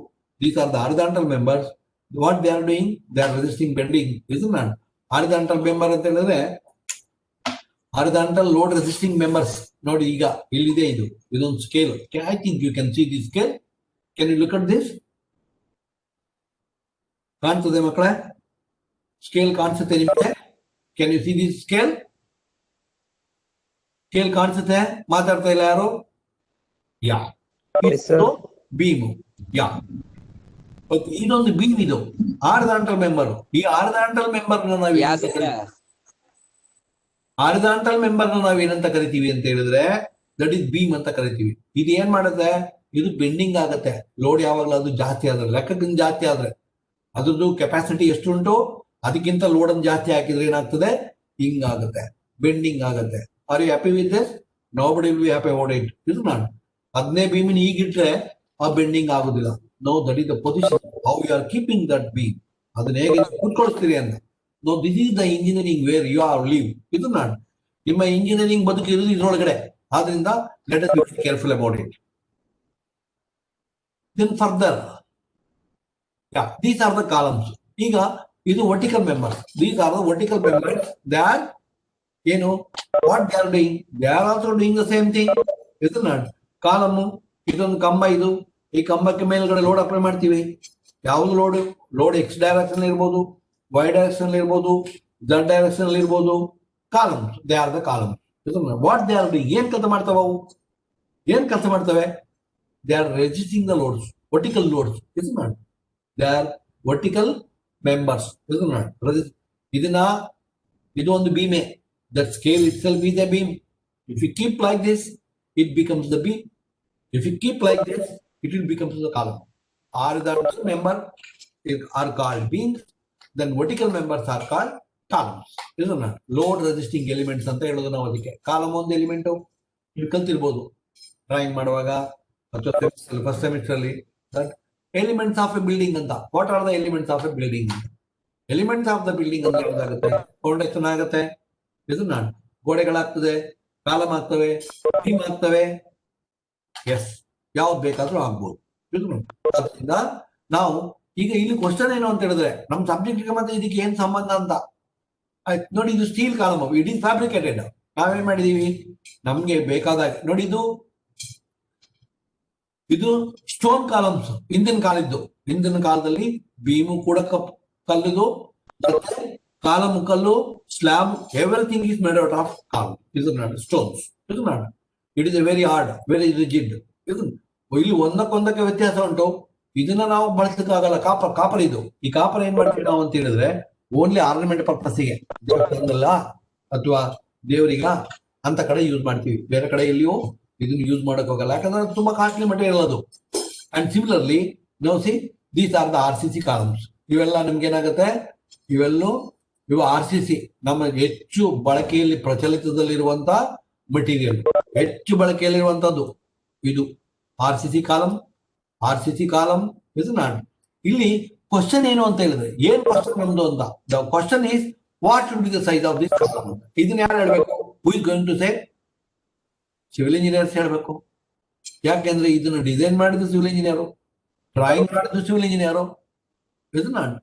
these are the horizontal members. What they are doing, they R resisting bending. Is not? Horizontal member ಅಂತ ಹೇಳಿದ್ರೆ horizontal load resisting members. ನೋಡಿ, ಈಗ ಇಲ್ಲಿದೆ ಇದೊಂದು scale. I think you can see this scale. Can you look at this? ಕಾಣ್ತದೆ ಮಕ್ಕಳೇ? Scale ಕಾಣಿಸುತ್ತೆ ನಿಮಗೆ? Can you see this scale? Scale ಕಾಣಿಸುತ್ತೆ? ಮಾತಾಡ್ತಾ ಇಲ್ಲ ಯಾರು? ಯಾ, ಬೀಮು. ಯಾ, ಇದೊಂದು ಬೀಮ್. ಇದು ಹಾರಿಜಾಂಟಲ್ ಮೆಂಬರ್. ಈ ಹಾರಿಜಾಂಟಲ್ ಮೆಂಬರ್ ನಾವು ಹಾರಿಜಾಂಟಲ್ ಮೆಂಬರ್ ನಾವು ಏನಂತ ಕರಿತೀವಿ ಅಂತ ಹೇಳಿದ್ರೆ ದಟ್ ಇಸ್ ಬೀಮ್ ಅಂತ ಕರಿತೀವಿ. ಇದು ಏನ್ ಮಾಡುತ್ತೆ, ಇದು ಬೆಂಡಿಂಗ್ ಆಗುತ್ತೆ. ಲೋಡ್ ಯಾವಾಗಲೂ ಅದು ಜಾಸ್ತಿ ಆದ್ರೆ, ಲೆಕ್ಕಕ್ಕಿಂತ ಜಾಸ್ತಿ ಆದ್ರೆ, ಅದ್ರದ್ದು ಕೆಪಾಸಿಟಿ ಎಷ್ಟು ಉಂಟು ಅದಕ್ಕಿಂತ ಲೋಡ್ ಅನ್ನು ಜಾಸ್ತಿ ಹಾಕಿದ್ರೆ ಏನಾಗ್ತದೆ, ಹಿಂಗಾಗುತ್ತೆ, ಬೆಂಡಿಂಗ್ ಆಗುತ್ತೆ. Are you happy with this? Nobody will be happy about it. ಇದು ನಾನು 15 ಬೀಮಿನ ಈಗಿಟ್ರೆ ಆ ಬೆಂಡಿಂಗ್ ಆಗುದಿಲ್ಲ. No, that is the position how you are keeping that beam. ಅದನ್ನ ಹೇಗೆ ಕೂತ್ಕೊಳ್ತೀರಿ ಅಂತ. No, this is the engineering where you are live. ಇದು ನಾನು ನಿಮ್ಮ ಇಂಜಿನಿಯರಿಂಗ್ ಬದುಕು ಇರುವುದು ಇದ್ರೊಳಗಡೆ. ಆದ್ರಿಂದ let us be careful about it. Then further, these are the columns. ಈಗ ಇದು vertical members. These are the vertical members. They are ಏನು, what they are doing, they are also doing the same thing. ಇದು not column. ಇದೊಂದು ಕಂಬ. ಇದು ಈ ಕಂಬಕ್ಕೆ ಮೇಲ್ಗಡೆ ಲೋಡ್ ಅಪ್ಲೈ ಮಾಡ್ತೀವಿ. ಯಾವ್ದು ಲೋಡ್? ಲೋಡ್ ಎಕ್ಸ್ ಡೈರೆಕ್ಷನ್ ಇರ್ಬೋದು, ವೈ ಡೈರೆಕ್ಷನ್ ಇರ್ಬೋದು, ಝಡ್ ಡೈರೆಕ್ಷನ್ ಇರ್ಬೋದು. Columns, they are the columns. ಇದು ವಾಟ್ ದೇ ಆರ್ ಡೂಯಿಂಗ್. ಏನ್ ಕೆಲಸ ಮಾಡ್ತಾವ ಅವು? ಏನ್ ಕೆಲಸ ಮಾಡ್ತವೆ? They are resisting the loads, vertical loads. ಇದು not they are vertical members. ಇದು ನಾಟ್ ಇದನ್ನ, ಇದು ಒಂದು ಬೀಮೆ. That scale itself is a beam. If you keep like this, it becomes the beam. If you keep like this, it will become the column. Horizontal members are called beams. Then vertical members are called columns. Isn't it? Load resisting elements ಅಂತ ಹೇಳೋದು ನಾವು ಅದಕ್ಕೆ. Column ಒಂದು element ನೀವು ಕಲ್ತಿರ್ಬೋದು drawing ಮಾಡುವಾಗ ಅಥವಾ first semester ಅಲ್ಲಿ. Elements of A building ಅಂತ. What are the elements of A building? Elements of the building ಅಂತ ಹೇಳೋದಾಗುತ್ತೆ. ಫೌಂಡೇಶನ್ ಆಗುತ್ತೆ, ಇದು ನಾಟ್ ಗೋಡೆಗಳಾಗ್ತದೆ, ಕಾಲಮ್ ಆಗ್ತವೆ, ಬೀಮ್ ಆಗ್ತವೆ. ಎಸ್, ಯಾವ್ದು ಬೇಕಾದ್ರೂ ಆಗ್ಬೋದು. ಅದರಿಂದ ನಾವು ಈಗ ಇಲ್ಲಿ ಕ್ವಶನ್ ಏನು ಅಂತ ಹೇಳಿದ್ರೆ, ನಮ್ ಸಬ್ಜೆಕ್ಟ್ಗೆ ಮತ್ತೆ ಇದಕ್ಕೆ ಏನ್ ಸಂಬಂಧ ಅಂತ. ಆಯ್ತು ನೋಡಿ, ಇದು steel column, it is fabricated. ನಾವೇನ್ ಮಾಡಿದೀವಿ, ನಮ್ಗೆ ಬೇಕಾದಾಗ ನೋಡಿ, ಇದು ಸ್ಟೋನ್ ಕಾಲಮ್ಸ್. ಹಿಂದಿನ ಕಾಲದ್ದು. ಹಿಂದಿನ ಕಾಲದಲ್ಲಿ ಬೀಮು ಕೂಡ ಕಲ್ಲಿದು, ಕಾಲಮ್ ಕಲ್ಲು, slab, everything is made out of column. ಇದು ನಾಟ್ ಸ್ಟೋನ್ಸ್. ಇದು not it is A very hard, very rigid. ಇದು ಇಲ್ಲಿ ಒಂದಕ್ಕೊಂದಕ್ಕೆ ವ್ಯತ್ಯಾಸ ಉಂಟು. ಇದನ್ನ ನಾವು ಬಳಸಕ್ಕಾಗಲ್ಲ. ಕಾಪರ್ ಇದು. ಈ ಕಾಪರ್ ಏನ್ ಮಾಡ್ತೀವಿ ನಾವು ಅಂತ ಹೇಳಿದ್ರೆ, ಓನ್ಲಿ ಆರ್ನಮೆಂಟ್ ಪರ್ಪಸ್ಗೆ, ದೇವಸ್ಥಾನದಲ್ಲ ಅಥವಾ ದೇವರಿಗ ಅಂತ ಕಡೆ ಯೂಸ್ ಮಾಡ್ತೀವಿ. ಬೇರೆ ಕಡೆ ಎಲ್ಲಿಯೂ ಇದನ್ನ ಯೂಸ್ ಮಾಡಕ್ ಹೋಗಲ್ಲ, ಯಾಕಂದ್ರೆ ತುಂಬಾ ಕಾಸ್ಟ್ಲಿ ಮಟೀರಿಯಲ್ ಅದು. ಅಂಡ್ ಸಿಮಿಲರ್ಲಿ ನಾವು see these are the RCC columns. ಇವೆಲ್ಲ ನಿಮ್ಗೆ ಏನಾಗುತ್ತೆ, ಇವು RCC ನಮ್ಮ ಹೆಚ್ಚು ಬಳಕೆಯಲ್ಲಿ ಪ್ರಚಲಿತದಲ್ಲಿರುವಂತ ಮಟೀರಿಯಲ್, ಹೆಚ್ಚು ಬಳಕೆಯಲ್ಲಿರುವಂತದ್ದು ಇದು RCC ಕಾಲಮ್. ಇದು ನಾಟ್. ಇಲ್ಲಿ ಕ್ವಶನ್ ಏನು ಅಂತ ಹೇಳಿದ್ರೆ, ಏನ್ ಕ್ವಶನ್ ನಮ್ದು ಅಂತ. The question is what should be the size of this column ಅಂತ. ಇದನ್ನ ಯಾರು ಹೇಳ್ಬೇಕು? Who is going to say? Civil engineers ಹೇಳ್ಬೇಕು. ಯಾಕೆಂದ್ರೆ ಇದನ್ನ ಡಿಸೈನ್ ಮಾಡಿದ್ದು ಸಿವಿಲ್ ಇಂಜಿನಿಯರು, ಡ್ರಾಯಿಂಗ್ ಮಾಡಿದ್ದು ಸಿವಿಲ್ ಇಂಜಿನಿಯರು. ಇದು ನಾಟ್.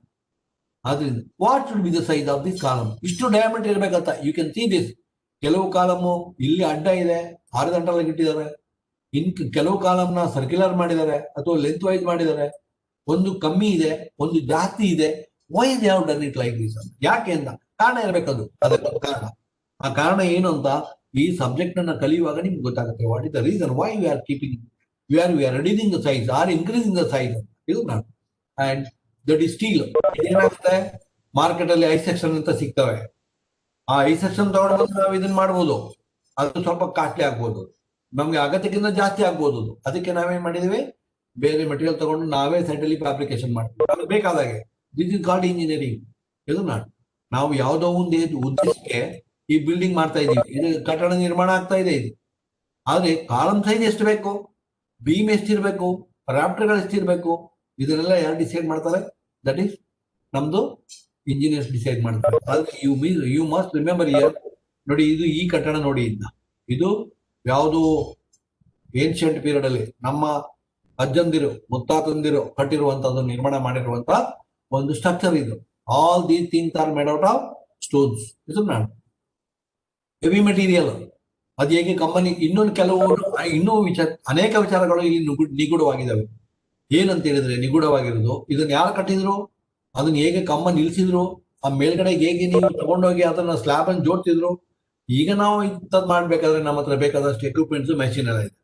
ಆದ್ರಿಂದ what should be the size of this column? ಇಷ್ಟು ಡಯಾಮೀಟರ್ ಇರ್ಬೇಕಂತ. You can see this. ಕೆಲವು ಕಾಲಮು ಇಲ್ಲಿ ಅಡ್ಡ ಇದೆ, ಹಾರಿಜಾಂಟಲ್ ಆಗಿ ಇಟ್ಟಿದ್ದಾರೆ. ಕೆಲವು ಕಾಲಮ್ನ ಸರ್ಕ್ಯುಲರ್ ಮಾಡಿದ್ದಾರೆ ಅಥವಾ ಲೆಂತ್ ವೈಸ್ ಮಾಡಿದ್ದಾರೆ. ಒಂದು ಕಮ್ಮಿ ಇದೆ, ಒಂದು ಜಾಸ್ತಿ ಇದೆ. Why they have done it like this ಅಂತ. ಯಾಕೆ ಅಂತ ಕಾರಣ ಇರಬೇಕದು. ಅದಕ್ಕೊಂದು ಕಾರಣ. ಆ ಕಾರಣ ಏನು ಅಂತ ಈ ಸಬ್ಜೆಕ್ಟ್ ಅನ್ನ ಕಲಿಯುವಾಗ ನಿಮ್ಗೆ ಗೊತ್ತಾಗುತ್ತೆ. What is the reason why we are keeping, we are reducing the size are increasing the size. ಇದು ನಾನು. And that is steel. ಏನಾಗುತ್ತೆ, ಮಾರ್ಕೆಟ್ ಅಲ್ಲಿ ಐ ಸೆಕ್ಷನ್ ಅಂತ ಸಿಗ್ತವೆ. ಆ ಐ ಸೆಕ್ಷನ್ ತಗೊಂಡು ನಾವು ಇದನ್ನ ಮಾಡ್ಬೋದು. ಅದು ಸ್ವಲ್ಪ ಕಾಸ್ಟ್ಲಿ ಆಗ್ಬೋದು, ನಮ್ಗೆ ಅಗತ್ಯಕ್ಕಿಂತ ಜಾಸ್ತಿ ಆಗ್ಬೋದು. ಅದಕ್ಕೆ ನಾವೇನ್ ಮಾಡಿದೀವಿ, ಬೇರೆ ಮೆಟೀರಿಯಲ್ ತಗೊಂಡು ನಾವೇ ಸೈಟಲ್ಲಿ ಫ್ಯಾಬ್ರಿಕೇಶನ್ ಮಾಡ್ತೀವಿ ನಮ್ಗೆ ಬೇಕಾದಾಗೆ. This is called engineering. ಇದು ನಾಟ್. ನಾವು ಯಾವುದೋ ಒಂದು ಉದ್ದೇಶಕ್ಕೆ ಈ ಬಿಲ್ಡಿಂಗ್ ಮಾಡ್ತಾ ಇದೀವಿ, ಇದು ಕಟ್ಟಡ ನಿರ್ಮಾಣ ಆಗ್ತಾ ಇದೆ. ಇದು ಆದ್ರೆ ಕಾಲಮ್ ಸೈಜ್ ಎಷ್ಟು ಬೇಕು, ಬೀಮ್ ಎಷ್ಟಿರ್ಬೇಕು, ರಾಫ್ಟರ್ಗಳು ಎಷ್ಟಿರ್ಬೇಕು, ಇದನ್ನೆಲ್ಲ ಯಾರು ಡಿಸೈಡ್ ಮಾಡ್ತಾರೆ? ದಟ್ ಈಸ್ ನಮ್ದು ಇಂಜಿನಿಯರ್ಸ್ ಡಿಸೈಡ್ ಮಾಡ್ತಾರೆ. ಆದ್ರೆ ಯು ಮಸ್ಟ್ ರಿಮೆಂಬರ್ ಇಯರ್. ನೋಡಿ, ಇದು ಈ ಕಟ್ಟಡ ನೋಡಿ, ಇದು ಯಾವುದು ಏನ್ಷಿಯಂಟ್ ಪೀರಿಯಡ್ ಅಲ್ಲಿ ನಮ್ಮ ಅಜ್ಜಂದಿರು ಮುತ್ತಾತಂದಿರು ಕಟ್ಟಿರುವಂತದ್ದು, ನಿರ್ಮಾಣ ಮಾಡಿರುವಂತ ಒಂದು ಸ್ಟ್ರಕ್ಚರ್ ಇದು. All these things are made out of stones. ಇದು ನಾಟ್ ಹೆವಿ ಮೆಟೀರಿಯಲ್. ಅದು ಹೇಗೆ ಕಂಪನಿ ಇನ್ನೂ ಅನೇಕ ವಿಚಾರಗಳು ಇಲ್ಲಿ ನಿಗೂಢವಾಗಿದ್ದಾವೆ. ಏನಂತ ಹೇಳಿದ್ರೆ ನಿಗೂಢವಾಗಿರೋದು, ಇದನ್ನ ಯಾರು ಕಟ್ಟಿದ್ರು, ಅದನ್ನ ಹೇಗೆ ಕಂಬ ನಿಲ್ಸಿದ್ರು, ಆ ಮೇಲ್ಗಡೆ ಹೇಗೆ ನೀವು ತಗೊಂಡೋಗಿ ಅದನ್ನ ಸ್ಲ್ಯಾಬ್ ಅನ್ನು ಜೋಡ್ತಿದ್ರು. ಈಗ ನಾವು ಇಂಥದ್ದು ಮಾಡ್ಬೇಕಾದ್ರೆ ನಮ್ಮ ಹತ್ರ ಬೇಕಾದಷ್ಟು ಎಕ್ವಿಪ್ಮೆಂಟ್ಸ್, ಮೆಷಿನ್ ಎಲ್ಲ ಇದೆ.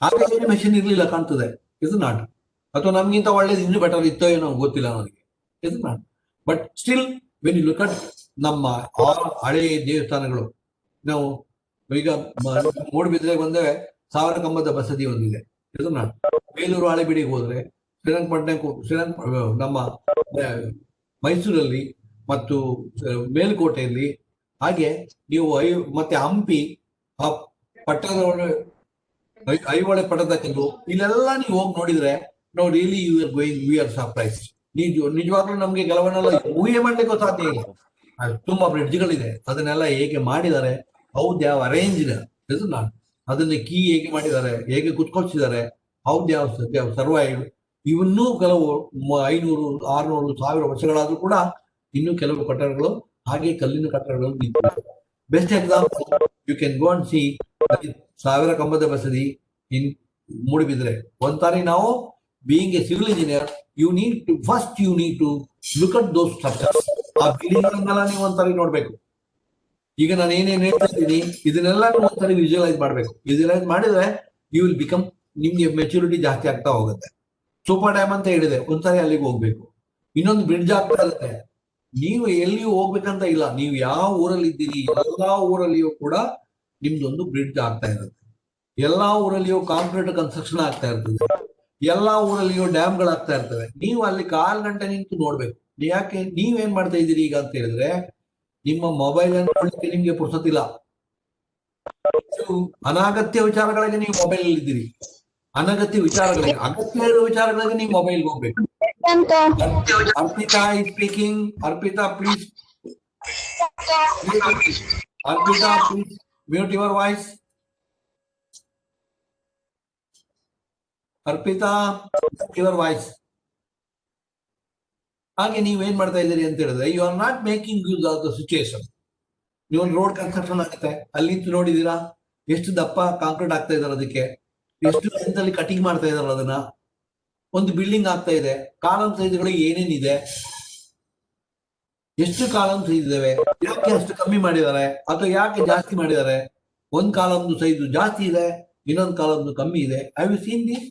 ಆಗ ಏನು ಮೆಷಿನ್ ಇರ್ಲಿಲ್ಲ ಕಾಣ್ತದೆ. ಇದು ನಾಟ್. ಅಥವಾ ನಮ್ಗಿಂತ ಒಳ್ಳೇದು ಇನ್ನೂ ಬೆಟರ್ ಇತ್ತೋ ಏನೋ ಗೊತ್ತಿಲ್ಲ ನನಗೆ. ಇದು not. But still when you look at ನಮ್ಮ ಹಳೆಯ ದೇವಸ್ಥಾನಗಳು, ನಾವು ಈಗ ಮೂಡುಬಿದ್ರೆ ಬಂದ್ರೆ 1000 ಕಂಬದ ಬಸದಿ ಒಂದಿದೆ. ಇದನ್ನ ಬೇಲೂರು ಹಳೆಬೀಡಿಗೆ ಹೋದ್ರೆ, ನಮ್ಮ ಮೈಸೂರಲ್ಲಿ ಮತ್ತು ಮೇಲುಕೋಟೆಯಲ್ಲಿ, ಹಾಗೆ ನೀವು ಮತ್ತೆ ಹಂಪಿ, ಆ ಪಟ್ಟಣದ ಐಹೊಳೆ ಪಟ್ಟದಕಲ್ಲು, ಇಲ್ಲೆಲ್ಲ ನೀವು ಹೋಗಿ ನೋಡಿದ್ರೆ ನಾವು really you are going, we are surprise. ನಿಜವಾಗ್ಲೂ ನಮ್ಗೆ ಕೆಲವನ್ನೆಲ್ಲ ಊಹೆ ಮಾಡ್ಲಿಕ್ಕೆ ಸಾಧ್ಯ ಇಲ್ಲ. ತುಂಬಾ ಬ್ರಿಡ್ಜ್ಗಳಿದೆ, ಅದನ್ನೆಲ್ಲ ಹೇಗೆ ಮಾಡಿದ್ದಾರೆ, ಹೌ ದೇ ಹ್ಯಾವ್ ಅರೇಂಜ್ಡ್, ಅದನ್ನ ಕೀ ಹೇಗೆ ಮಾಡಿದ್ದಾರೆ, ಹೇಗೆ ಕುತ್ಕೊಳ್ಸಿದ್ದಾರೆ, ಹೌ ದೇ ಹ್ಯಾವ್ ಸರ್ವೈವ್ಡ್. ಇವನ್ನೂ ಕೆಲವು 500, 600, 1000 ವರ್ಷಗಳಾದ್ರೂ ಕೂಡ ಇನ್ನೂ ಕೆಲವು ಕಟ್ಟಡಗಳು ಹಾಗೆ ಕಲ್ಲಿನ ಕಟ್ಟಡಗಳು ನಿಂತಿವೆ. Best example, you can go and see 1000 ಕಂಬದ ಬಸದಿ ಇನ್ ಮೂಡುಬಿದ್ರೆ. ಒಂದ್ಸಾರಿ ನಾವು being a civil engineer, you need to look at those structures. ಆ ಬಿಲ್ಡಿಂಗ್ಗಳನ್ನೆಲ್ಲ ನೀವು ಒಂದ್ಸರಿ ನೋಡ್ಬೇಕು. ಈಗ ನಾನು ಏನೇನು ಹೇಳ್ತಾ ಇದ್ದೀನಿ ಇದನ್ನೆಲ್ಲ ನೀವು ಒಂದ್ಸರಿ ವಿಜುವಲೈಸ್ ಮಾಡ್ಬೇಕು. ವಿಜುವಲೈಸ್ ಮಾಡಿದ್ರೆ ಯು ವಿಲ್ ಬಿಕಮ್, ನಿಮ್ಗೆ ಮೆಚುರಿಟಿ ಜಾಸ್ತಿ ಆಗ್ತಾ ಹೋಗುತ್ತೆ. ಸೂಪರ್ ಡ್ಯಾಮ್ ಅಂತ ಹೇಳಿದೆ, ಒಂದ್ಸರಿ ಅಲ್ಲಿಗೆ ಹೋಗ್ಬೇಕು. ಇನ್ನೊಂದು ಬ್ರಿಡ್ಜ್ ಆಗ್ತಾ ಇರುತ್ತೆ. ನೀವು ಎಲ್ಲಿಯೂ ಹೋಗ್ಬೇಕಂತ ಇಲ್ಲ, ನೀವು ಯಾವ ಊರಲ್ಲಿ ಇದ್ದೀರಿ ಎಲ್ಲಾ ಊರಲ್ಲಿಯೂ ಕೂಡ ನಿಮ್ದೊಂದು ಬ್ರಿಡ್ಜ್ ಆಗ್ತಾ ಇರುತ್ತೆ. ಎಲ್ಲಾ ಊರಲ್ಲಿಯೂ ಕಾಂಕ್ರೀಟ್ ಕನ್ಸ್ಟ್ರಕ್ಷನ್ ಆಗ್ತಾ ಇರ್ತದೆ. ಎಲ್ಲಾ ಊರಲ್ಲಿಯೂ ಡ್ಯಾಮ್ಗಳಾಗ್ತಾ ಇರ್ತವೆ. ನೀವು ಅಲ್ಲಿ 1/4 ಗಂಟೆ ನಿಂತು ನೋಡ್ಬೇಕು. ಯಾಕೆ ನೀವೇನ್ ಮಾಡ್ತಾ ಇದ್ದೀರಿ ಈಗ ಅಂತ ಹೇಳಿದ್ರೆ, ನಿಮ್ಮ ಮೊಬೈಲ್ ಅನ್ನು ನೋಡ್ಲಿಕ್ಕೆ ನಿಮ್ಗೆ ಪುರ್ಸೊತ್ತಿಲ್ಲ. ಅನಾಗತ್ಯ ವಿಚಾರಗಳಿಗೆ ನೀವು ಮೊಬೈಲ್ ಅಲ್ಲಿ ಇದ್ದೀರಿ. ಅನಗತ್ಯ ವಿಚಾರಗಳಿಗೆ, ಅಗತ್ಯ ಇರುವ ವಿಚಾರಗಳಿಗೆ ನೀವು ಮೊಬೈಲ್ ಹೋಗ್ಬೇಕು. Arpita is speaking. Arpita please, Arpita please mute your voice. Arpita your voice. ಹಾಗೆ ನೀವೇನ್ ಮಾಡ್ತಾ ಇದ್ದೀರಿ ಅಂತ ಹೇಳಿದ್ರೆ, you are not making use of the situation. ನೀವು ಒಂದು ರೋಡ್ ಕನ್ಸ್ಟ್ರಕ್ಷನ್ ಆಗುತ್ತೆ, ಅಲ್ಲಿ ನಿಂತು ನೋಡಿದೀರಾ ಎಷ್ಟು ದಪ್ಪ ಕಾಂಕ್ರೀಟ್ ಆಗ್ತಾ ಇದಾರೆ, ಅದಕ್ಕೆ ಎಷ್ಟು ಲೆಂತಲ್ಲಿ ಕಟಿಂಗ್ ಮಾಡ್ತಾ ಇದಾರೆ ಅದನ್ನ. ಒಂದು ಬಿಲ್ಡಿಂಗ್ ಆಗ್ತಾ ಇದೆ, ಕಾಲಮ್ ಸೈಜ್ಗಳು ಏನೇನಿದೆ, ಎಷ್ಟು ಕಾಲಮ್ ಸೈಜ್ ಇದಾವೆ, ಯಾಕೆ ಅಷ್ಟು ಕಮ್ಮಿ ಮಾಡಿದ್ದಾರೆ ಅಥವಾ ಯಾಕೆ ಜಾಸ್ತಿ ಮಾಡಿದ್ದಾರೆ. ಒಂದ್ ಕಾಲಮ್ದು ಸೈಜ್ ಜಾಸ್ತಿ ಇದೆ, ಇನ್ನೊಂದು ಕಾಲಮ್ದು ಕಮ್ಮಿ ಇದೆ. I will scene this.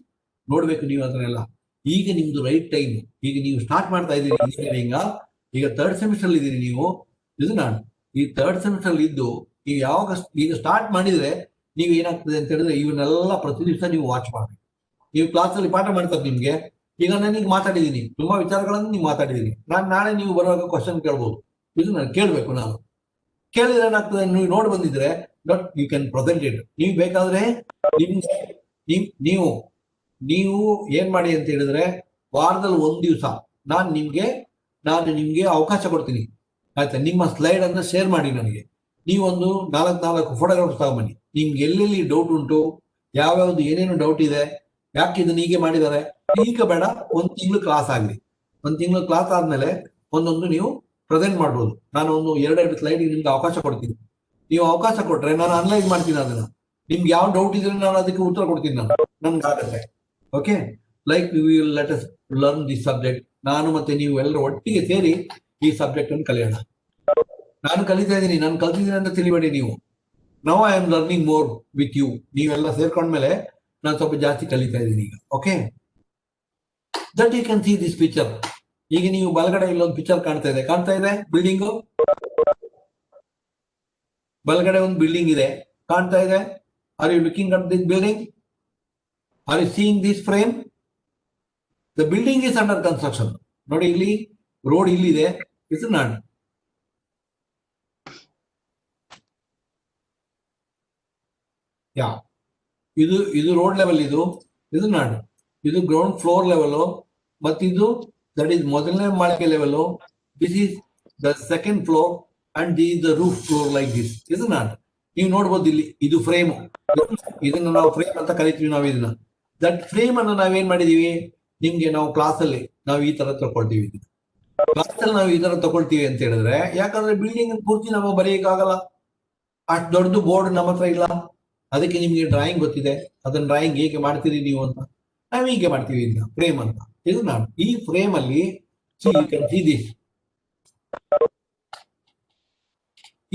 ನೋಡ್ಬೇಕು ನೀವು ಅದನ್ನೆಲ್ಲ. ಈಗ ನಿಮ್ದು ರೈಟ್ ಟೈಮ್. ಈಗ ನೀವು ಸ್ಟಾರ್ಟ್ ಮಾಡ್ತಾ ಇದ್ದೀರಿ ಇಂಜಿನಿಯರಿಂಗ್, ಈಗ 3rd ಸೆಮಿಸ್ಟರ್ ಇದ್ದೀರಿ ನೀವು. ಇದು ನಾನು ಈ 3rd ಸೆಮಿಸ್ಟರ್ ಇದ್ದು ನೀವು ಯಾವಾಗ ಈಗ ಸ್ಟಾರ್ಟ್ ಮಾಡಿದ್ರೆ ನೀವು ಏನಾಗ್ತದೆ ಅಂತ ಹೇಳಿದ್ರೆ, ಇವನ್ನೆಲ್ಲ ಪ್ರತಿ ದಿವಸ ನೀವು ವಾಚ್ ಮಾಡ್ಬೇಕು. ನೀವು ಕ್ಲಾಸಲ್ಲಿ ಪಾಠ ಮಾಡ್ತಾರೆ ನಿಮ್ಗೆ. ಈಗ ನನಗೆ ಮಾತಾಡಿದ್ದೀನಿ, ತುಂಬಾ ವಿಚಾರಗಳನ್ನು ನೀವು ಮಾತಾಡಿದ್ದೀನಿ. ನಾಳೆ ನೀವು ಬರುವಾಗ ಕ್ವಶನ್ ಕೇಳ್ಬೋದು, ಇದು ನಾನು ಕೇಳ್ಬೇಕು. ನಾನು ಕೇಳಿದ್ರೆ ಏನಾಗ್ತದೆ, ನೀವು ನೋಡಿ ಬಂದಿದ್ರೆ but you can present it. ನೀವು ಬೇಕಾದ್ರೆ ನಿಮ್ಗೆ ನೀವು ಏನ್ ಮಾಡಿ ಅಂತ ಹೇಳಿದ್ರೆ, ವಾರದಲ್ಲಿ 1 ದಿವಸ ನಾನು ನಿಮ್ಗೆ ಅವಕಾಶ ಕೊಡ್ತೀನಿ, ಆಯ್ತಾ? ನಿಮ್ಮ ಸ್ಲೈಡ್ ಅನ್ನ ಶೇರ್ ಮಾಡಿ ನನಗೆ. ನೀವೊಂದು 4 ಫೋಟೋಗ್ರಾಫ್ಸ್ ತಗೊಂಬನ್ನಿ. ನಿಮ್ಗೆ ಎಲ್ಲೆಲ್ಲಿ ಡೌಟ್ ಉಂಟು, ಯಾವ್ಯಾವ್ದು ಏನೇನು ಡೌಟ್ ಇದೆ, ಯಾಕೆ ಇದನ್ನ ಹೀಗೆ ಮಾಡಿದ್ದಾರೆ, ಈಗ ಬೇಡ, 1 ತಿಂಗಳು ಕ್ಲಾಸ್ ಆಗಲಿ. 1 ತಿಂಗಳು ಕ್ಲಾಸ್ ಆದ್ಮೇಲೆ ಒಂದೊಂದು ನೀವು ಪ್ರೆಸೆಂಟ್ ಮಾಡ್ಬೋದು. ನಾನು ಒಂದು 2 ಸ್ಲೈಡ್ ನಿಮ್ಗೆ ಅವಕಾಶ ಕೊಡ್ತೀನಿ. ನೀವು ಅವಕಾಶ ಕೊಟ್ರೆ ನಾನು ಅನಲೈಸ್ ಮಾಡ್ತೀನಿ ಅದನ್ನ. ನಿಮ್ಗೆ ಯಾವ ಡೌಟ್ ಇದ್ರೆ ನಾನು ಅದಕ್ಕೆ ಉತ್ತರ ಕೊಡ್ತೀನಿ. ನನ್ಗೆ ಆಗತ್ತೆ. Okay, like we will let us learn this subject. ನಾನು ಮತ್ತೆ ನೀವು ಎಲ್ಲರೂ ಒಟ್ಟಿಗೆ ಸೇರಿ ಈ ಸಬ್ಜೆಕ್ಟ್ ಅನ್ನು ಕಲಿಯೋಣ. ನಾನು ಕಲಿತಾ ಇದ್ದೀನಿ, ನಾನು ಕಲ್ತಿದ್ದೀನಿ ಅಂತ ತಿಳಿಬೇಡಿ ನೀವು. Now I am learning more with you. ನೀವೆಲ್ಲ ಸೇರ್ಕೊಂಡ್ಮೇಲೆ ನಾನು ಸ್ವಲ್ಪ ಜಾಸ್ತಿ ಕಲಿತಾ ಇದ್ದೀನಿ ಈಗ. Okay, that you can see this picture. ಈಗ ನೀವು ಬಲಗಡೆ ಇಲ್ಲೊಂದು ಪಿಕ್ಚರ್ ಕಾಣ್ತಾ ಇದೆ ಬಿಲ್ಡಿಂಗು. ಬಲಗಡೆ ಒಂದು ಬಿಲ್ಡಿಂಗ್ ಇದೆ, ಕಾಣ್ತಾ ಇದೆ. Are you looking at this building? Are you seeing this frame? The building is under construction. ನೋಡಿ, ಇಲ್ಲಿ ರೋಡ್ ಇಲ್ಲಿದೆ. ಇಸ್ ನಾಟ್ ಇದು ರೋಡ್ ಲೆವೆಲ್. ಇದು ನಾಟ್, ಇದು ಗ್ರೌಂಡ್ ಫ್ಲೋರ್ ಲೆವೆಲ್. ಮತ್ತಿದು ದಟ್ ಈಸ್ ಮೊದಲನೇ ಮಾಳಿಗೆ level. This is the second floor and this is the roof floor like this. ಇದು ನಾಟ್, ನೀವು ನೋಡ್ಬೋದು ಇಲ್ಲಿ ಇದು ಫ್ರೇಮ್. ಇದನ್ನ ನಾವು ಫ್ರೇಮ್ ಅಂತ ಕರಿತೀವಿ ನಾವು ಇದನ್ನ. ದಟ್ ಫ್ರೇಮ್ ಅನ್ನು ನಾವೇನ್ ಮಾಡಿದೀವಿ, ನಿಮ್ಗೆ ನಾವು ಕ್ಲಾಸಲ್ಲಿ ನಾವು ಈ ತರ ತಗೊಳ್ತೀವಿ. ಕ್ಲಾಸಲ್ಲಿ ನಾವು ಈ ತರ ತಗೊಳ್ತೀವಿ ಅಂತ ಹೇಳಿದ್ರೆ, ಯಾಕಂದ್ರೆ ಬಿಲ್ಡಿಂಗ್ ಪೂರ್ತಿ ನಾವು ಬರೆಯಕ್ಕಾಗಲ್ಲ, ಅಷ್ಟು ದೊಡ್ಡದು ಬೋರ್ಡ್ ನಮ್ಮ ಹತ್ರ ಇಲ್ಲ. ಅದಕ್ಕೆ ನಿಮ್ಗೆ ಡ್ರಾಯಿಂಗ್ ಗೊತ್ತಿದೆ, ಅದನ್ನ ಡ್ರಾಯಿಂಗ್ ಹೇಗೆ ಮಾಡ್ತೀರಿ ನೀವು ಅಂತ. ನಾವು ಹೀಗೆ ಮಾಡ್ತೀವಿ ಅಂತ ಫ್ರೇಮ್ ಅಂತ. ಇದು ನಾನು ಈ ಫ್ರೇಮ್ ಅಲ್ಲಿ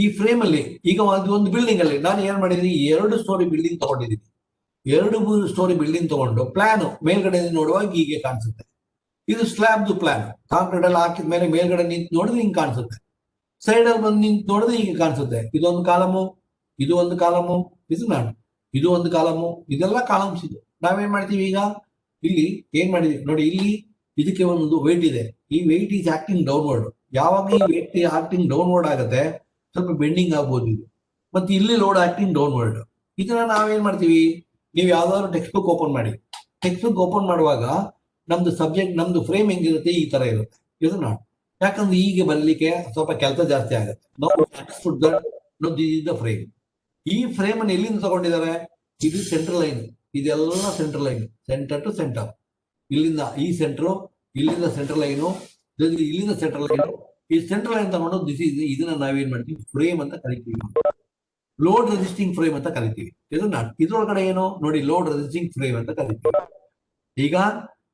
ಈ ಫ್ರೇಮ್ ಅಲ್ಲಿ ಈಗ ಒಂದು ಬಿಲ್ಡಿಂಗ್ ಅಲ್ಲಿ ನಾನು ಏನ್ ಮಾಡಿದೀನಿ, 2 ಸ್ಟೋರಿ ಬಿಲ್ಡಿಂಗ್ ತಗೊಂಡಿದ್ದೀನಿ. 2 ಸ್ಟೋರಿ ಬಿಲ್ಡಿಂಗ್ ತಗೊಂಡು ಪ್ಲಾನ್ ಮೇಲ್ಗಡೆ ನೋಡುವಾಗ ಹೀಗೆ ಕಾಣಿಸುತ್ತೆ. ಇದು ಸ್ಲ್ಯಾಬ್ದು ಪ್ಲಾನ್. ಕಾಂಕ್ರೀಟ್ ಎಲ್ಲ ಹಾಕಿದ ಮೇಲೆ ಮೇಲ್ಗಡೆ ನಿಂತು ನೋಡಿದ್ರೆ ಹಿಂಗೆ ಕಾಣಿಸುತ್ತೆ. ಸೈಡ್ ಅಲ್ಲಿ ಬಂದು ನಿಂತು ನೋಡಿದ್ರೆ ಹೀಗೆ ಕಾಣಿಸುತ್ತೆ. ಇದೊಂದು ಕಾಲಮು, ಇದು ಒಂದು ಕಾಲಮು, ಇದು ನಾಟ್, ಇದು ಒಂದು ಕಾಲಮು, ಇದೆಲ್ಲ ಕಾಲಮ್ಸ್ ಇದು. ನಾವೇನ್ ಮಾಡ್ತೀವಿ ಈಗ ಇಲ್ಲಿ ಏನ್ ಮಾಡಿದೀವಿ ನೋಡಿ, ಇಲ್ಲಿ ಇದಕ್ಕೆ ಒಂದು ವೆಯ್ಟ್ ಇದೆ. ಈ ವೆಯ್ಟ್ ಈಸ್ ಆಕ್ಟಿಂಗ್ ಡೌನ್ವರ್ಡ್. ಯಾವಾಗ ಈ ವೆಯ್ಟ್ ಆಕ್ಟಿಂಗ್ ಡೌನ್ವರ್ಡ್ ಆಗುತ್ತೆ ಸ್ವಲ್ಪ ಬೆಂಡಿಂಗ್ ಆಗ್ಬೋದು ಇದು. ಮತ್ತೆ ಇಲ್ಲಿ ಲೋಡ್ ಆಕ್ಟಿಂಗ್ ಡೌನ್ವರ್ಡ್. ಇದನ್ನ ನಾವೇನ್ ಮಾಡ್ತೀವಿ, ನೀವು ಯಾವ್ದಾದ್ರು ಟೆಕ್ಸ್ಟ್ ಬುಕ್ ಓಪನ್ ಮಾಡಿ. ಟೆಕ್ಸ್ಟ್ ಬುಕ್ ಓಪನ್ ಮಾಡುವಾಗ ನಮ್ದು ಸಬ್ಜೆಕ್ಟ್, ನಮ್ದು ಫ್ರೇಮ್ ಹೆಂಗಿರುತ್ತೆ ಈ ತರ ಇರುತ್ತೆ. ಇದು ನಾಟ್, ಯಾಕಂದ್ರೆ ಈಗ ಬರ್ಲಿಕ್ಕೆ ಸ್ವಲ್ಪ ಕೆಲಸ ಜಾಸ್ತಿ ಆಗುತ್ತೆ. The frame. ಈ ಫ್ರೇಮ್ ಅನ್ನು ಎಲ್ಲಿಂದ ತಗೊಂಡಿದ್ದಾರೆ, ಇದು ಸೆಂಟ್ರಲ್ ಲೈನ್, ಇದೆಲ್ಲ central line, centre to centre. ಇಲ್ಲಿಂದ ಈ ಸೆಂಟ್ರು, ಇಲ್ಲಿಂದ ಸೆಂಟ್ರಲ್ ಲೈನು, ಇಲ್ಲಿಂದ ಸೆಂಟ್ರಲ್ ಲೈನು. ಈ ಸೆಂಟ್ರಲ್ ಲೈನ್ ತಗೊಂಡು ಇದನ್ನ ನಾವೇನ್ ಮಾಡ್ತೀವಿ, ಫ್ರೇಮ್ ಅಂತ ಕರಿತೀವಿ. ಲೋಡ್ ರೆಸಿಸ್ಟಿಂಗ್ ಫ್ರೇಮ್ ಅಂತ ಕರಿತೀವಿ. ಇದ್ರೊಳಗಡೆ ಏನು ನೋಡಿ, ಲೋಡ್ ರೆಸಿಸ್ಟಿಂಗ್ ಫ್ರೇಮ್ ಅಂತ ಕರಿತೀವಿ. ಈಗ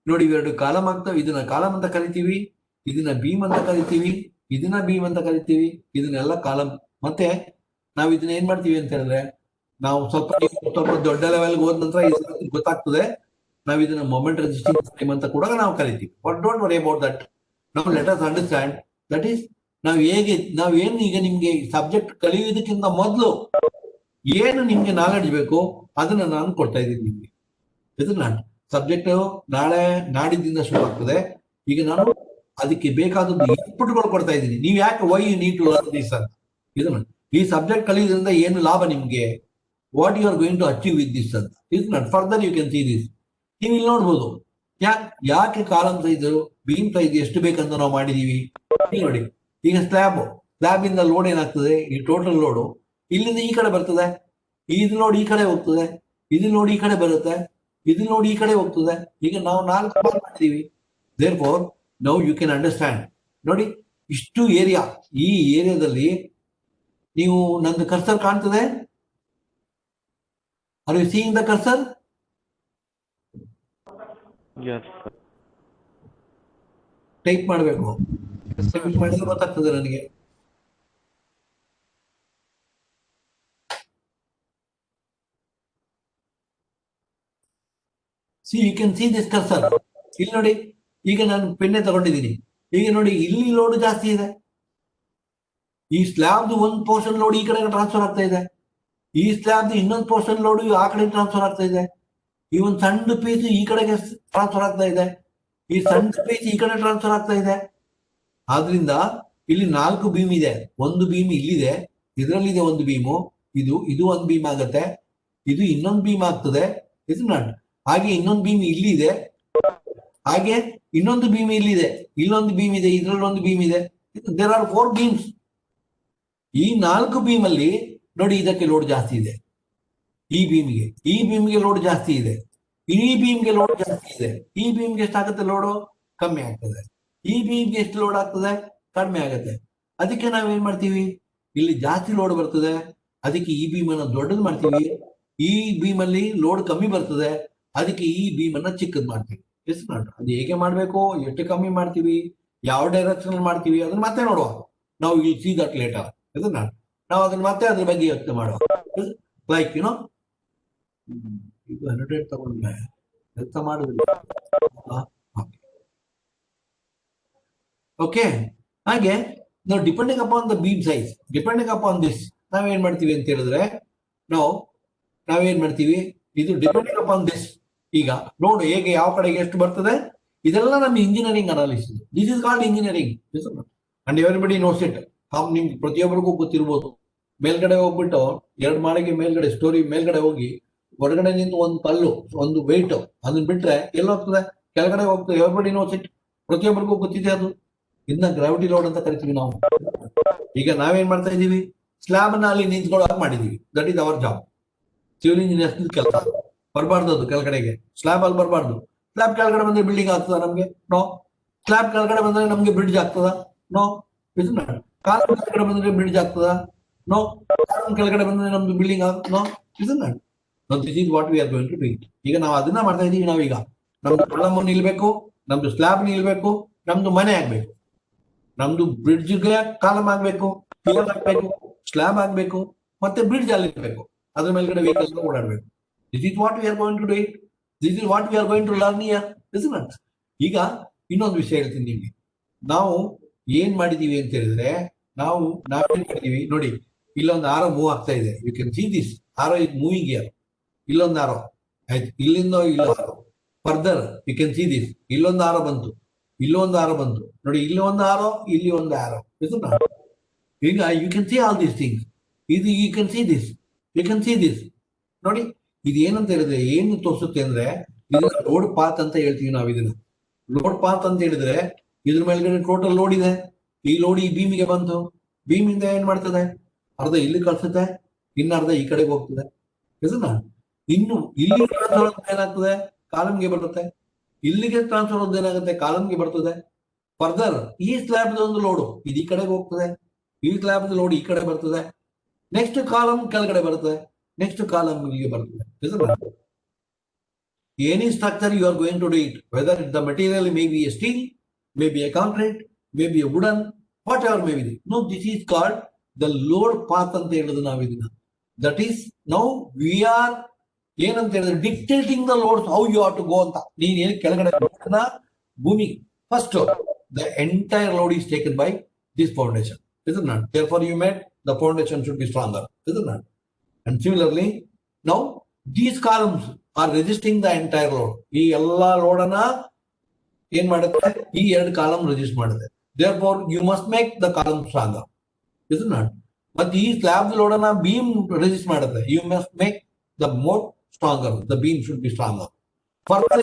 ನೋಡಿ ಇವೆರಡು ಕಾಲಮ್ ಆಗ್ತವೆ. ಇದನ್ನ ಕಾಲಮ್ ಅಂತ ಕರಿತೀವಿ, ಇದನ್ನ ಬೀಮ್ ಅಂತ ಕರಿತೀವಿ, ಇದನ್ನ ಬೀಮ್ ಅಂತ ಕರಿತೀವಿ. ಇದನ್ನೆಲ್ಲ ಕಾಲಮ್. ಮತ್ತೆ ನಾವು ಇದನ್ನ ಏನ್ ಮಾಡ್ತೀವಿ ಅಂತ ಹೇಳಿದ್ರೆ, ನಾವು ಸ್ವಲ್ಪ ದೊಡ್ಡ ಲೆವೆಲ್ಗೆ ಹೋದ ನಂತರ ಗೊತ್ತಾಗ್ತದೆ, ನಾವು ಇದನ್ನ ಮೊಮೆಂಟ್ ರೆಸಿಸ್ಟಿಂಗ್ ಫ್ರೇಮ್ ಅಂತ ಕೂಡ ನಾವು ಕರಿತೀವಿ. But don't worry about that. ನಾವು let us understand that is ನಾವೇನು ಈಗ ನಿಮ್ಗೆ ಸಬ್ಜೆಕ್ಟ್ ಕಲಿಯೋದಕ್ಕಿಂತ ಮೊದಲು ಏನು ನಿಮ್ಗೆ ನಾಲೆಡ್ಜ್ ಬೇಕು ಅದನ್ನ ನಾನು ಕೊಡ್ತಾ ಇದ್ದೀನಿ ನಿಮ್ಗೆ. ಇದನ್ನ ಸಬ್ಜೆಕ್ಟ್ ನಾಳೆ ನಾಡಿದ್ದಿಂದ ಶುರು ಆಗ್ತದೆ. ಈಗ ನಾನು ಅದಕ್ಕೆ ಬೇಕಾದದ್ದು ಇನ್ಪುಟ್ಗಳು ಕೊಡ್ತಾ ಇದ್ದೀನಿ. ನೀವು ಯಾಕೆ why you need to learn this ಅಂತ. ಇದನ್ನ ಈ ಸಬ್ಜೆಕ್ಟ್ ಕಲಿಯೋದ್ರಿಂದ ಏನು ಲಾಭ ನಿಮ್ಗೆ, what you are going to achieve with this ಅಂತ. ಇದನ್ನ further you can see this. ನೀವು ಇಲ್ಲಿ ನೋಡ್ಬೋದು ಯಾಕೆ ಕಾಲಮ್ ಸೈಜ್, ಬೀಮ್ ಸೈಜ್ ಎಷ್ಟು ಬೇಕಂತ ನಾವು ಮಾಡಿದೀವಿ ನೋಡಿ. ಈಗ ಸ್ಲ್ಯಾಬ್ ಇಂದ ಲೋಡ್ ಏನಾಗ್ತದೆ, ಈ ಟೋಟಲ್ ಲೋಡು ಇಲ್ಲಿಂದ ಈ ಕಡೆ ಬರ್ತದೆ, ಇದು ಲೋಡ್ ಈ ಕಡೆ ಹೋಗ್ತದೆ, ಇದು ಲೋಡ್ ಈ ಕಡೆ ಬರುತ್ತೆ, ಇದು ಲೋಡ್ ಈ ಕಡೆ ಹೋಗ್ತದೆ. ಈಗ ನಾವು 4 ಮಾಡಿದೀವಿ. Therefore now you can understand. ನೋಡಿ ಇಷ್ಟು ಏರಿಯಾ, ಈ ಏರಿಯಾದಲ್ಲಿ ನೀವು ನಂದು ಕರ್ಸರ್ ಕಾಣ್ತದೆ. Are you seeing the cursor? Type ಮಾಡಬೇಕು, ಮಾಡಿದ್ರೆ ಗೊತ್ತಾಗ್ತದೆ ನನಗೆ. You can see this cursor. ಇಲ್ಲಿ ನೋಡಿ, ಈಗ ನಾನು ಪೆನ್ನೆ ತಗೊಂಡಿದ್ದೀನಿ. ಈಗ ನೋಡಿ ಇಲ್ಲಿ ಲೋಡ್ ಜಾಸ್ತಿ ಇದೆ. ಈ ಸ್ಲ್ಯಾಬ್ದು ಒಂದು ಪೋರ್ಷನ್ ಲೋಡ್ ಈ ಕಡೆ ಟ್ರಾನ್ಸ್ಫರ್ ಆಗ್ತಾ ಇದೆ, ಈ ಸ್ಲ್ಯಾಬ್ದು ಇನ್ನೊಂದು ಪೋರ್ಷನ್ ಲೋಡ್ ಆ ಕಡೆ ಟ್ರಾನ್ಸ್ಫರ್ ಆಗ್ತಾ ಇದೆ. ಈ ಒಂದು ಸಣ್ಣ ಪೀಸ್ ಈ ಕಡೆಗೆ ಟ್ರಾನ್ಸ್ಫರ್ ಆಗ್ತಾ ಇದೆ, ಈ ಸಣ್ಣ ಪೀಸ್ ಈ ಕಡೆ ಟ್ರಾನ್ಸ್ಫರ್ ಆಗ್ತಾ ಇದೆ. ಆದ್ರಿಂದ ಇಲ್ಲಿ 4 ಬೀಮ್ ಇದೆ. ಒಂದು ಬೀಮ್ ಇಲ್ಲಿದೆ, ಇದರಲ್ಲಿದೆ ಒಂದು ಬೀಮು, ಇದು ಒಂದು ಬೀಮ್ ಆಗುತ್ತೆ, ಇದು ಇನ್ನೊಂದು ಬೀಮ್ ಆಗ್ತದೆ. ಇದು ನಾಟ್. ಹಾಗೆ ಇನ್ನೊಂದು ಬೀಮ್ ಇಲ್ಲಿದೆ, ಹಾಗೆ ಇನ್ನೊಂದು ಬೀಮ್ ಇಲ್ಲಿದೆ, ಇಲ್ಲೊಂದು ಬೀಮ್ ಇದೆ, ಇದ್ರಲ್ಲಿ ಒಂದು ಬೀಮ್ ಇದೆ. There are 4 beams. ಈ 4 ಬೀಮ್ ಅಲ್ಲಿ ನೋಡಿ ಇದಕ್ಕೆ ಲೋಡ್ ಜಾಸ್ತಿ ಇದೆ. ಈ ಬೀಮ್ಗೆ ಲೋಡ್ ಜಾಸ್ತಿ ಇದೆ, ಈ ಬೀಮ್ಗೆ ಲೋಡ್ ಜಾಸ್ತಿ ಇದೆ. ಈ ಬೀಮ್ಗೆ ಎಷ್ಟಾಗುತ್ತೆ ಲೋಡು, ಕಮ್ಮಿ ಆಗ್ತದೆ. ಈ ಬೀಮ್ಗೆ ಎಷ್ಟು ಲೋಡ್ ಆಗ್ತದೆ, ಕಡಿಮೆ ಆಗುತ್ತೆ. ಅದಕ್ಕೆ ನಾವೇನ್ ಮಾಡ್ತೀವಿ, ಇಲ್ಲಿ ಜಾಸ್ತಿ ಲೋಡ್ ಬರ್ತದೆ, ಅದಕ್ಕೆ ಈ ಬೀಮ್ ಅನ್ನ ದೊಡ್ಡದು ಮಾಡ್ತೀವಿ. ಈ ಬೀಮ್ ಅಲ್ಲಿ ಲೋಡ್ ಕಮ್ಮಿ ಬರ್ತದೆ, ಅದಕ್ಕೆ ಈ ಬೀಮ್ ಅನ್ನ ಚಿಕ್ಕದ್ ಮಾಡ್ತೀವಿ. ಎಷ್ಟು ಮಾಡ್ರಿ, ಅದು ಹೇಗೆ ಮಾಡ್ಬೇಕು, ಎಷ್ಟು ಕಮ್ಮಿ ಮಾಡ್ತೀವಿ, ಯಾವ ಡೈರೆಕ್ಷನ್ ಮಾಡ್ತೀವಿ ಅದನ್ನ ಮತ್ತೆ ನೋಡುವ. ನಾವು ವಿಲ್ ಸಿ ದಟ್ ಲೇಟರ್. ಇದನ್ನ ನಾವು ಅದನ್ನ ಮತ್ತೆ ಅದ್ರ ಬಗ್ಗೆ ಯೋಚನೆ ಮಾಡುವ. ಲೈಕ್ ಯುನೋ ಇದು 100 ತಗೊಂಡ್ರೆ ಕೆಲಸ ಮಾಡುದಿಲ್ಲ. ಓಕೆ, ಹಾಗೆ ನಾವು depending upon the beam size, depending upon this ನಾವೇನ್ ಮಾಡ್ತೀವಿ ಅಂತ ಹೇಳಿದ್ರೆ, ನಾವೇನ್ ಮಾಡ್ತೀವಿ, ಇದು ಡಿಪೆಂಡಿಂಗ್ ಅಪಾನ್ ದಿಸ್. ಈಗ ನೋಡು ಹೇಗೆ ಯಾವ ಕಡೆಗೆ ಎಷ್ಟು ಬರ್ತದೆ, ಇದೆಲ್ಲ ನಮ್ಮ engineering analysis. This is called engineering and everybody knows it. ನಿಮ್ಗೆ ಪ್ರತಿಯೊಬ್ಬರಿಗೂ ಗೊತ್ತಿರ್ಬೋದು. ಮೇಲ್ಗಡೆ ಹೋಗ್ಬಿಟ್ಟು 2 ಮಾಳಿಗೆ ಮೇಲ್ಗಡೆ ಸ್ಟೋರಿ ಮೇಲ್ಗಡೆ ಹೋಗಿ ಹೊರಗಡೆ ನಿಂತು ಒಂದು ಕಲ್ಲು, ಒಂದು ವೆಯ್ಟ್ ಅದನ್ನ ಬಿಟ್ರೆ ಎಲ್ಲಿ ಹೋಗ್ತದೆ, ಕೆಳಗಡೆ ಹೋಗ್ತದೆ. ಎವ್ರಿಬಡಿ ನೋಸ್ ಇಟ್, ಪ್ರತಿಯೊಬ್ಬರಿಗೂ ಗೊತ್ತಿದೆ ಅದು. ಇದನ್ನ ಗ್ರಾವಿಟಿ ಲೋಡ್ ಅಂತ ಕರಿತೀವಿ ನಾವು. ಈಗ ನಾವೇನ್ ಮಾಡ್ತಾ ಇದೀವಿ, ಸ್ಲ್ಯಾಬ್ ಅನ್ನ ಅಲ್ಲಿ ನಿಂತ್ಕೊಳ್ಳೋ ಮಾಡಿದೀವಿ. That is our job. Civil engineers ಕೆಲಸ ಬರಬಾರ್ದು, ಅದು ಕೆಳಗಡೆಗೆ ಸ್ಲ್ಯಾಬ್ ಅಲ್ಲಿ ಬರಬಾರ್ದು. ಸ್ಲ್ಯಾಬ್ ಕೆಳಗಡೆ ಬಂದ್ರೆ ಬಿಲ್ಡಿಂಗ್ ಆಗ್ತದ ನಮ್ಗೆ? ನೋ. ಸ್ಲ್ಯಾಬ್ ಕೆಳಗಡೆ ಬಂದ್ರೆ ನಮ್ಗೆ ಬ್ರಿಡ್ಜ್ ಆಗ್ತದ? ನೋ. ಕಾಲಮ್ ಕೆಳಗಡೆ ಬಂದ್ರೆ ಬ್ರಿಡ್ಜ್ ಆಗ್ತದ? ನೋ. ಕಾಲಮ್ ಕೆಳಗಡೆ ಬಂದ್ರೆ ನಮ್ದು ಬಿಲ್ಡಿಂಗ್ ಆಗ್ತದ? No. This is what we are going to do. ಈಗ ನಾವು ಅದನ್ನ ಮಾಡ್ತಾ ಇದೀವಿ. ನಾವೀಗ ನಮ್ದು ಕಾಲಮ್ ನಿಲ್ಬೇಕು, ನಮ್ದು ಸ್ಲ್ಯಾಬ್ ನಿಲ್ಬೇಕು, ನಮ್ದು ಮನೆ ಆಗ್ಬೇಕು, ನಮ್ದು ಬ್ರಿಡ್ಜ್ಗೆ ಕಾಲಮ್ ಆಗ್ಬೇಕು, ಪಿಲ್ಲರ್ ಆಗ್ಬೇಕು, ಸ್ಲ್ಯಾಬ್ ಆಗ್ಬೇಕು, ಮತ್ತೆ ಬ್ರಿಡ್ಜ್ ಅಲ್ಲಿ ಇರ್ಬೇಕು, ಅದ್ರ ಮೇಲ್ಗಡೆ ವೆಹಿಕಲ್ಸ್ ಓಡಾಡ್ಬೇಕು. This is what we are going to do it. This is what we are going to learn here. ಈಗ ಇನ್ನೊಂದು ವಿಷಯ ಹೇಳ್ತೀನಿ ನಿಮ್ಗೆ. ನಾವು ಏನ್ ಮಾಡಿದೀವಿ ಅಂತ ಹೇಳಿದ್ರೆ, ನಾವೇನ್ ಮಾಡಿದೀವಿ ನೋಡಿ, ಇಲ್ಲೊಂದು ಆರೋ ಮೂವ್ ಆಗ್ತಾ ಇದೆ. You can see this arrow is moving here. ಇಲ್ಲೊಂದು ಆರೋ ಆಯ್ತು, ಇಲ್ಲಿಂದ ಇಲ್ಲ arrow further you can see this. ಇಲ್ಲೊಂದು ಆರೋ ಬಂತು, ಇಲ್ಲೊಂದು ಆರೋ ಬಂತು ನೋಡಿ, ಇಲ್ಲಿ ಒಂದು ಆರೋ, ಇಲ್ಲಿ ಒಂದು ಆರೋ. ಈಗ you can see all these things. ಇದು you can see this, you can see this ನೋಡಿ. ಇದು ಏನಂತ ಹೇಳಿದ್ರೆ ಏನು ತೋರಿಸುತ್ತೆ ಅಂದ್ರೆ ಇದನ್ನ ಲೋಡ್ ಪಾತ್ ಅಂತ ಹೇಳ್ತೀವಿ ನಾವು. ಇದನ್ನ ಲೋಡ್ ಪಾತ್ ಅಂತ ಹೇಳಿದ್ರೆ ಇದ್ರ ಮೇಲ್ಗಡೆ ಟೋಟಲ್ ಲೋಡ್ ಇದೆ. ಈ ಲೋಡ್ ಈ ಬೀಮಿಗೆ ಬಂತು, ಬೀಮಿಂದ ಏನ್ ಮಾಡ್ತದೆ, ಅರ್ಧ ಇಲ್ಲಿ ಕಳ್ಸುತ್ತೆ, ಇನ್ನ ಅರ್ಧ ಈ ಕಡೆಗೆ ಹೋಗ್ತದೆ. ಇದನ್ನ ಇನ್ನು ಇಲ್ಲಿ ಟ್ರಾನ್ಸ್ಫರ್ ಏನಾಗ್ತದೆ, ಕಾಲಮ್ಗೆ ಬರುತ್ತೆ. ಇಲ್ಲಿಗೆ ಟ್ರಾನ್ಸ್ಫರ್ ಏನಾಗುತ್ತೆ, ಕಾಲಮ್ಗೆ ಬರ್ತದೆ. ಫರ್ದರ್ ಈ ಸ್ಲ್ಯಾಬ್ ಒಂದು ಲೋಡು ಇದು ಈ ಕಡೆಗೆ ಹೋಗ್ತದೆ, ಈ ಸ್ಲ್ಯಾಬ್ ಲೋಡ್ ಈ ಕಡೆ ಬರ್ತದೆ. ನೆಕ್ಸ್ಟ್ ಕಾಲಮ್ ಕೆಳಗಡೆ ಬರ್ತದೆ, ನೆಕ್ಸ್ಟ್ ಕಾಲಮ್ ಇಲ್ಲಿಗೆ ಬರ್ತದೆ. Any structure you are going to do it, whether the material may be a steel, may be a concrete, may be a wooden, whatever may be. No, this is called the load path ಅಂತ ಹೇಳೋದು ನಾವು ಇದನ್ನ. That is now we are ಏನಂತ ಹೇಳಿದ್ರೆ dictating the loads how you have to go ಅಂತ. ನೀನ್ ಏನು ಕೆಳಗಡೆ ಭೂಮಿ first the entire load is taken by this foundation, isn't it? Therefore you made the foundation should be stronger, isn't it? And similarly now these columns are resisting the entire load. ಈ ಎಲ್ಲಾ load ಅನ್ನ ಏನ್ ಮಾಡುತ್ತೆ, ಈ ಎರಡು column resist ಮಾಡುತ್ತೆ. Therefore you must make the column stronger, isn't it? ಮತ್ತೆ ಈ ಸ್ಲ್ಯಾಬ್ ಲೋಡ್ ಅನ್ನ ಬೀಮ್ ರೆಸಿಸ್ಟ್ ಮಾಡುತ್ತೆ. You must make the more stronger, the beam should be stronger. Further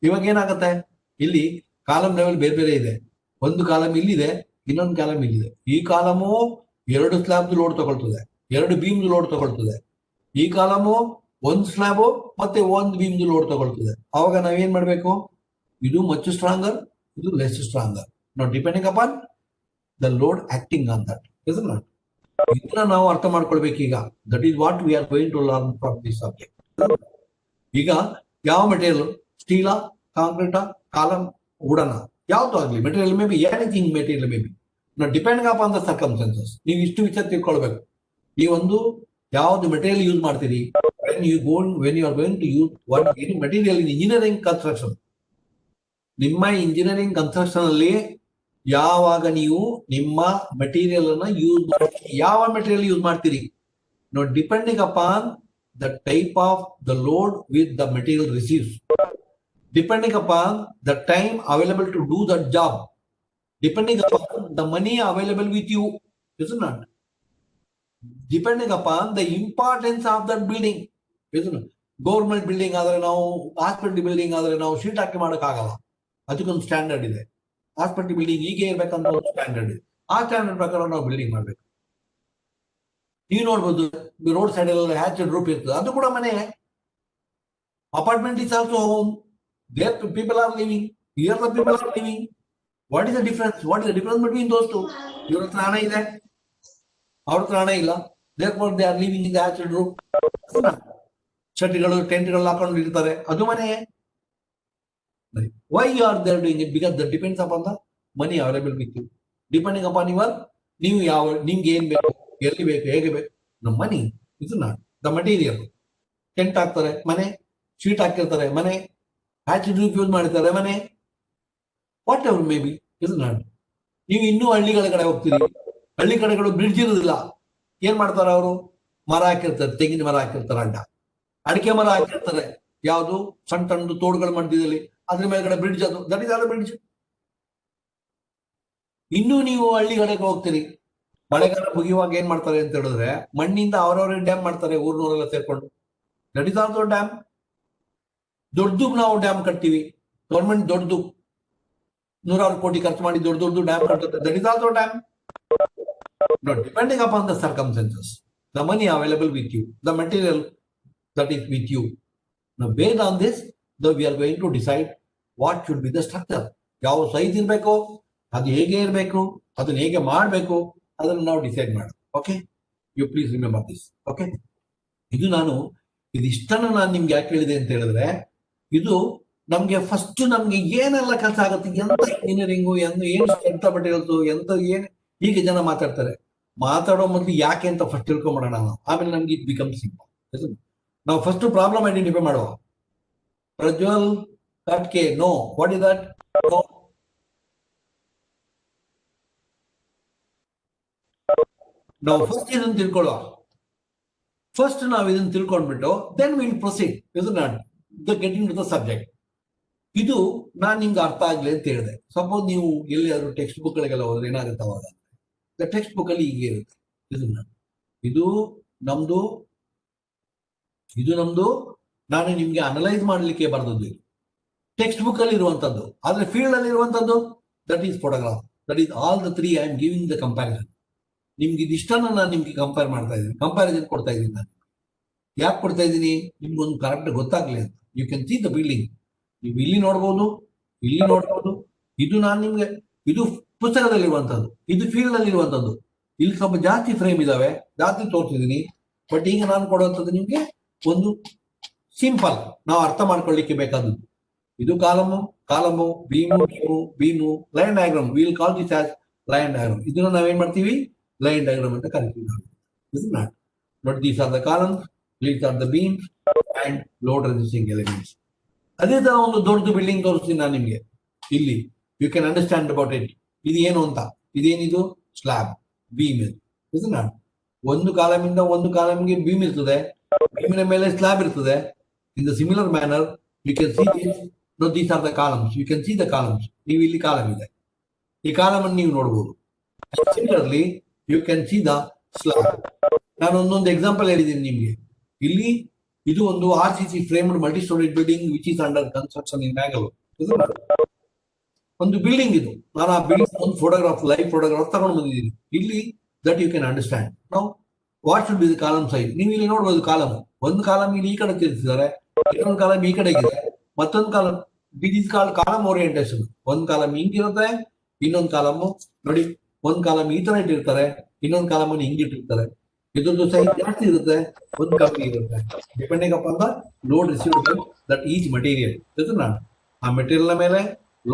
ಇವಾಗ ಏನಾಗುತ್ತೆ, ಇಲ್ಲಿ ಕಾಲಮ್ ಲೆವೆಲ್ ಬೇರೆ ಬೇರೆ ಇದೆ. ಒಂದು ಕಾಲಮ್ ಇಲ್ಲಿದೆ, ಇನ್ನೊಂದು ಕಾಲಮ್ ಇಲ್ಲಿದೆ. ಈ ಕಾಲಮು ಎರಡು ಸ್ಲ್ಯಾಬ್ ಲೋಡ್ ತಗೊಳ್ತದೆ, ಎರಡು ಬೀಮ್ ಲೋಡ್ ತಗೊಳ್ತದೆ. ಈ ಕಾಲಮು ಒಂದು ಸ್ಲ್ಯಾಬ್ ಮತ್ತೆ ಒಂದು ಬೀಮ್ ಲೋಡ್ ತಗೊಳ್ತದೆ. ಅವಾಗ ನಾವೇನ್ ಮಾಡ್ಬೇಕು, ಇದು ಮಚ್ ಸ್ಟ್ರಾಂಗರ್, ಇದು less stronger, not depending upon the load acting on that. ಇದನ್ನ ನಾವು ಅರ್ಥ ಮಾಡ್ಕೊಳ್ಬೇಕು ಈಗ. That is what we are going to learn from this subject. ಈಗ ಯಾವ ಮೆಟೀರಿಯಲ್, ಸ್ಟೀಲಾ, ಕಾಂಕ್ರೀಟಾ, ಕಾಲಮ್, ವುಡನ, ಯಾವ್ದು ಆಗ್ಲಿ material may be anything material may be not depending upon the circumstances. ನೀವು ಇಷ್ಟು ವಿಚಾರ ತಿಳ್ಕೊಳ್ಬೇಕು. ನೀವೊಂದು ಯಾವ್ದು ಮೆಟೀರಿಯಲ್ ಯೂಸ್ ಮಾಡ್ತೀರಿ, when you are going to use one any material in engineering construction, ನಿಮ್ಮ ಇಂಜಿನಿಯರಿಂಗ್ ಕನ್ಸ್ಟ್ರಕ್ಷನ್ ಅಲ್ಲಿ ಯಾವಾಗ ನೀವು ನಿಮ್ಮ ಮೆಟೀರಿಯಲ್ ಅನ್ನ ಯೂಸ್ ಮಾಡ್ತೀರಿ, ಯಾವ ಮೆಟೀರಿಯಲ್ ಯೂಸ್ ಮಾಡ್ತೀರಿ, not depending upon the type of the load with the material receives, depending upon the time available to do that job, depending upon the money available with you, isn't it? Depending upon the importance of that building, isn't it? Government building ಆದ್ರೆ ನಾವು, hospital building ಆದ್ರೆ ನಾವು sheet ಹಾಕಿ ಮಾಡಕ್ ಆಗಲ್ಲ, ಅದಕ್ಕೊಂದು standard ಇದೆ. Hospital building ಹೀಗೆ ಇರ್ಬೇಕಂತ ಒಂದು ಸ್ಟ್ಯಾಂಡರ್ಡ್ ಇದೆ. ಆ ಸ್ಟ್ಯಾಂಡರ್ಡ್ ಪ್ರಕಾರ ನಾವು ಬಿಲ್ಡಿಂಗ್ ಮಾಡ್ಬೇಕು. ನೀವು ನೋಡ್ಬೋದು ರೋಡ್ ಸೈಡ್ ಎಲ್ಲ ಹ್ಯಾಚಡ್ ರೂಪ್ ಇರ್ತದೆ, ಅದು ಕೂಡ ಮನೆ. Apartment is also home. There people are living, here the people are living. What is the difference? What is the difference between those two? Your hತ್ರ ಹಣ ಇದೆ, ಅವ್ರ ಹತ್ರ ಹಣ ಇಲ್ಲ. Therefore they are living in the hatched roof. ಚಟಿಗಳು, ಟೆಂಟ್ಗಳು ಹಾಕೊಂಡು ಇರ್ತಾರೆ, ಅದು ಮನೆ. Why you are there doing it? Because that depends upon the money available with you. Depending upon your, ನೀವು ಯಾವ, ನಿಮ್ಗೆ ಏನ್ ಬೇಕು, ಎಲ್ಲಿ ಬೇಕು, ಹೇಗೆ ಬೇಕು, ನಮ್ಮ ಮನಿ ಇದು ನಾಟ್ ದ ಮಟೀರಿಯಲ್. ಟೆಂಟ್ ಹಾಕ್ತಾರೆ ಮನೆ, ಶೀಟ್ ಹಾಕಿರ್ತಾರೆ ಮನೆ, ಹ್ಯಾಚಡ್ ರೂಫ್ ಯೂಸ್ ಮಾಡಿರ್ತಾರೆ ಮನೆ, ವಾಟ್ ಎವರ್ ಮೇ ಬಿ, ಇದು ನಾಟ್. ನೀವು ಇನ್ನೂ ಹಳ್ಳಿಗಳ ಕಡೆ ಹೋಗ್ತೀರಿ, ಹಳ್ಳಿ ಕಡೆಗಳು ಬ್ರಿಡ್ಜ್ ಇರೋದಿಲ್ಲ. ಏನ್ ಮಾಡ್ತಾರೆ ಅವರು, ಮರ ಹಾಕಿರ್ತಾರೆ, ತೆಂಗಿನ ಮರ ಹಾಕಿರ್ತಾರೆ, ಅಡಿಕೆ ಮರ ಹಾಕಿರ್ತಾರೆ, ಯಾವುದು ಸಣ್ಣ ಸಣ್ಣ ತೋಡುಗಳ ಮಧ್ಯದಲ್ಲಿ, ಅದ್ರ ಮೇಲ್ಗಡೆ ಬ್ರಿಡ್ಜ್, ಅದು ದಟ್ ಇಸ್ ಆದ ಬ್ರಿಡ್ಜ್. ಇನ್ನೂ ನೀವು ಹಳ್ಳಿಗಳಿಗೆ ಹೋಗ್ತೀರಿ, ಮಳೆಗಾಲ ಮುಗಿಯುವಾಗ ಏನ್ ಮಾಡ್ತಾರೆ ಅಂತ ಹೇಳಿದ್ರೆ ಮಣ್ಣಿಂದ ಅವರವರೇ ಡ್ಯಾಮ್ ಮಾಡ್ತಾರೆ, ಊರ್ನವರೆಲ್ಲ ಸೇರ್ಕೊಂಡು. That is also dam. ದೊಡ್ಡದು ನಾವು ಡ್ಯಾಮ್ ಕಟ್ತೀವಿ, ಗೌರ್ಮೆಂಟ್ ದೊಡ್ಡದು 100 ಕೋಟಿ ಖರ್ಚು ಮಾಡಿ ದೊಡ್ಡ ಡ್ಯಾಮ್ ಕಟ್ಟುತ್ತೆ. That is also dam. Not depending upon the circumstances, the money available with you, the material that is with you. Now based on this, we are going to decide what should be the structure. ಯಾವ size ಇರಬೇಕು, ಅದು ಹೇಗೆ ಇರಬೇಕು, ಅದನ್ನ ಹೇಗೆ ಮಾಡಬೇಕು, ಅದನ್ನು ನಾವು ಡಿಸೈಡ್ ಮಾಡೋಣ. Okay, you please remember this. Okay, ಇದಿಷ್ಟನ್ನು ನಾನು ನಿಮ್ಗೆ ಯಾಕೆ ಹೇಳಿದೆ ಅಂತ ಹೇಳಿದ್ರೆ, ಇದು ನಮ್ಗೆ ಫಸ್ಟ್ ನಮ್ಗೆ ಏನೆಲ್ಲ ಕೆಲಸ ಆಗುತ್ತೆ, ಎಂತ ಇಂಜಿನಿಯರಿಂಗು, ಎಂತ ಮಟೀರಿಯಲ್ಸ್, ಏನು ಹೀಗೆ ಜನ ಮಾತಾಡ್ತಾರೆ. ಮಾತಾಡೋ ಮೊದಲು ಯಾಕೆ ಅಂತ ಫಸ್ಟ್ ತಿಳ್ಕೊಂಬಿಡೋಣ, ಆಮೇಲೆ ನಮ್ಗೆ ಇಟ್ ಬಿಕಮ್ ಸಿಂಪಲ್. ನಾವು ಫಸ್ಟ್ ಪ್ರಾಬ್ಲಮ್ ಐಡೆಂಟಿಫೈ ಮಾಡುವ. ಪ್ರಜ್ವಲ್ ಕಟ್ಕೆ, ನೋ, ವಾಟ್ ಇಸ್ ದಟ್? ನಾವು ಫಸ್ಟ್ ಇದನ್ನು ತಿಳ್ಕೊಳ್ಳುವ. ಫಸ್ಟ್ ನಾವು ಇದನ್ನು ತಿಳ್ಕೊಂಡ್ಬಿಟ್ಟು ದೆನ್ ವಿಲ್ ಪ್ರೊಸೀಡ್ ಇದು not the getting to the subject. ಇದು ನಾನು ನಿಮ್ಗೆ ಅರ್ಥ ಆಗ್ಲಿ ಅಂತ ಹೇಳಿದೆ. ಸಪೋಸ್ ನೀವು ಎಲ್ಲಿಯಾದ್ರೂ ಟೆಕ್ಸ್ಟ್ ಬುಕ್ ಗಳಿಗೆಲ್ಲ ಹೋದ್ರೆ ಏನಾಗುತ್ತೆ ಅವಾಗ, ಟೆಕ್ಸ್ಟ್ ಬುಕ್ ಅಲ್ಲಿ ಹೀಗೆ ಇರುತ್ತೆ. ಇದು ನಮ್ದು ನಾನು ನಿಮ್ಗೆ ಅನಲೈಸ್ ಮಾಡ್ಲಿಕ್ಕೆ ಬರೆದದ್ದು ಟೆಕ್ಸ್ಟ್ ಬುಕ್ ಅಲ್ಲಿ ಇರುವಂತದ್ದು. ಆದ್ರೆ ಫೀಲ್ಡ್ ಅಲ್ಲಿ ಇರುವಂತದ್ದು that is photograph. That is all the three I am giving the comparison. ನಿಮ್ಗೆ ಇದಿಷ್ಟನ್ನ ನಾನು ನಿಮ್ಗೆ ಕಂಪೇರ್ ಮಾಡ್ತಾ ಇದ್ದೀನಿ, ಕಂಪ್ಯಾರಿಸನ್ ಕೊಡ್ತಾ ಇದ್ದೀನಿ. ನಾನು ಯಾಕೆ ಕೊಡ್ತಾ ಇದ್ದೀನಿ, ನಿಮ್ಗೊಂದು ಕರೆಕ್ಟ್ ಗೊತ್ತಾಗ್ಲಿ ಅಂತ. You can see the building. ನೀವು ಇಲ್ಲಿ ನೋಡ್ಬೋದು, ಇಲ್ಲಿ ನೋಡ್ಬೋದು. ಇದು ನಾನು ನಿಮ್ಗೆ ಇದು ಪುಸ್ತಕದಲ್ಲಿರುವಂತದ್ದು, ಇದು ಫೀಲ್ಡ್ ಅಲ್ಲಿ ಇರುವಂತದ್ದು. ಇಲ್ಲಿ ಸ್ವಲ್ಪ ಜಾಸ್ತಿ ಫ್ರೇಮ್ ಇದಾವೆ, ಜಾಸ್ತಿ ತೋರಿಸಿದೀನಿ. ಬಟ್ ಈಗ ನಾನು ಕೊಡುವಂಥದ್ದು ನಿಮ್ಗೆ ಒಂದು ಸಿಂಪಲ್ ನಾವು ಅರ್ಥ ಮಾಡ್ಕೊಳ್ಳಿಕ್ಕೆ ಬೇಕಾದದ್ದು. ಇದು column, beam, line diagram. Will call this as line diagram. ಇದನ್ನ ನಾವೇನ್ ಮಾಡ್ತೀವಿ, ಲೈನ್ ಡಯಾಗ್ರಾಮ್ ಅಂತ ಕರಿತೀವಿ. ಇದು not but these are the columns, these are the beams and load resisting elements. ಅದೇ ತರ ಒಂದು ದೊಡ್ಡದು ಬಿಲ್ಡಿಂಗ್ ತೋರಿಸ್ತೀನಿ ನಾನು ನಿಮ್ಗೆ. ಇಲ್ಲಿ you can understand about it. ಇದು ಏನು ಅಂತ, ಇದೇನಿದು ಸ್ಲ್ಯಾಬ್, ಬೀಮ್. ಇದು ನಾಟ್ ಒಂದು ಕಾಲಮಿಂದ ಒಂದು ಕಾಲಮ್ಗೆ ಬೀಮ್ ಇರ್ತದೆ, ಬೀಮಿನ ಮೇಲೆ ಸ್ಲ್ಯಾಬ್ ಇರ್ತದೆ. In the similar manner you can see this. No, these are the columns. You can see the columns. ನೀವು ಇಲ್ಲಿ ಕಾಲಮ್ ಇದೆ, ಈ ಕಾಲಮ್ ಅನ್ನು ನೀವು ನೋಡಬಹುದು. Similarly you can see the slab. ನಾನು ಒಂದೊಂದು ಎಕ್ಸಾಂಪಲ್ ಹೇಳಿದ್ದೀನಿ ನಿಮ್ಗೆ. ಇಲ್ಲಿ ಇದು ಒಂದು RCC framed multi storage building which is under construction in Bangalore. ಒಂದು ಬಿಲ್ಡಿಂಗ್ ಇದು. ನಾನು ಆ ಬಿಲ್ಡಿಂಗ್ ಒಂದು ಫೋಟೋಗ್ರಾಫ್, ಲೈವ್ ಫೋಟೋಗ್ರಾಫ್ ತಗೊಂಡು ಬಂದಿದ್ದೀನಿ ಇಲ್ಲಿ. That you can understand. ನಾವು what should be the column size. ನೀವು ಇಲ್ಲಿ ನೋಡಬಹುದು ಕಾಲಮ್, ಒಂದು ಕಾಲಮ್ ಇಲ್ಲಿ ಈ ಕಡೆ ತಿರ್ಸಿದ್ದಾರೆ, ಇನ್ನೊಂದು ಕಾಲಮ್ ಈ ಕಡೆ ಇದೆ, ಮತ್ತೊಂದು column. This is called column orientation. ಒಂದು ಕಾಲಮ್ ಹಿಂಗಿರುತ್ತೆ, ಇನ್ನೊಂದು ಕಾಲಮ್ ನೋಡಿ, ಒಂದು ಕಾಲಮ್ ಈ ತರ ಇಟ್ಟಿರ್ತಾರೆ, ಇನ್ನೊಂದು ಕಾಲಮ್ ಅನ್ನು ಹಿಂಗಿಟ್ಟಿರ್ತಾರೆ. ಇದ್ರದ್ದು ಸೈಜ್ ಜಾಸ್ತಿ ಇರುತ್ತೆ, ಒಂದು ಕಮ್ಮಿ ಇರುತ್ತೆ, depending upon the load received that each material. ಆ ಮೆಟೀರಿಯಲ್ ಮೇಲೆ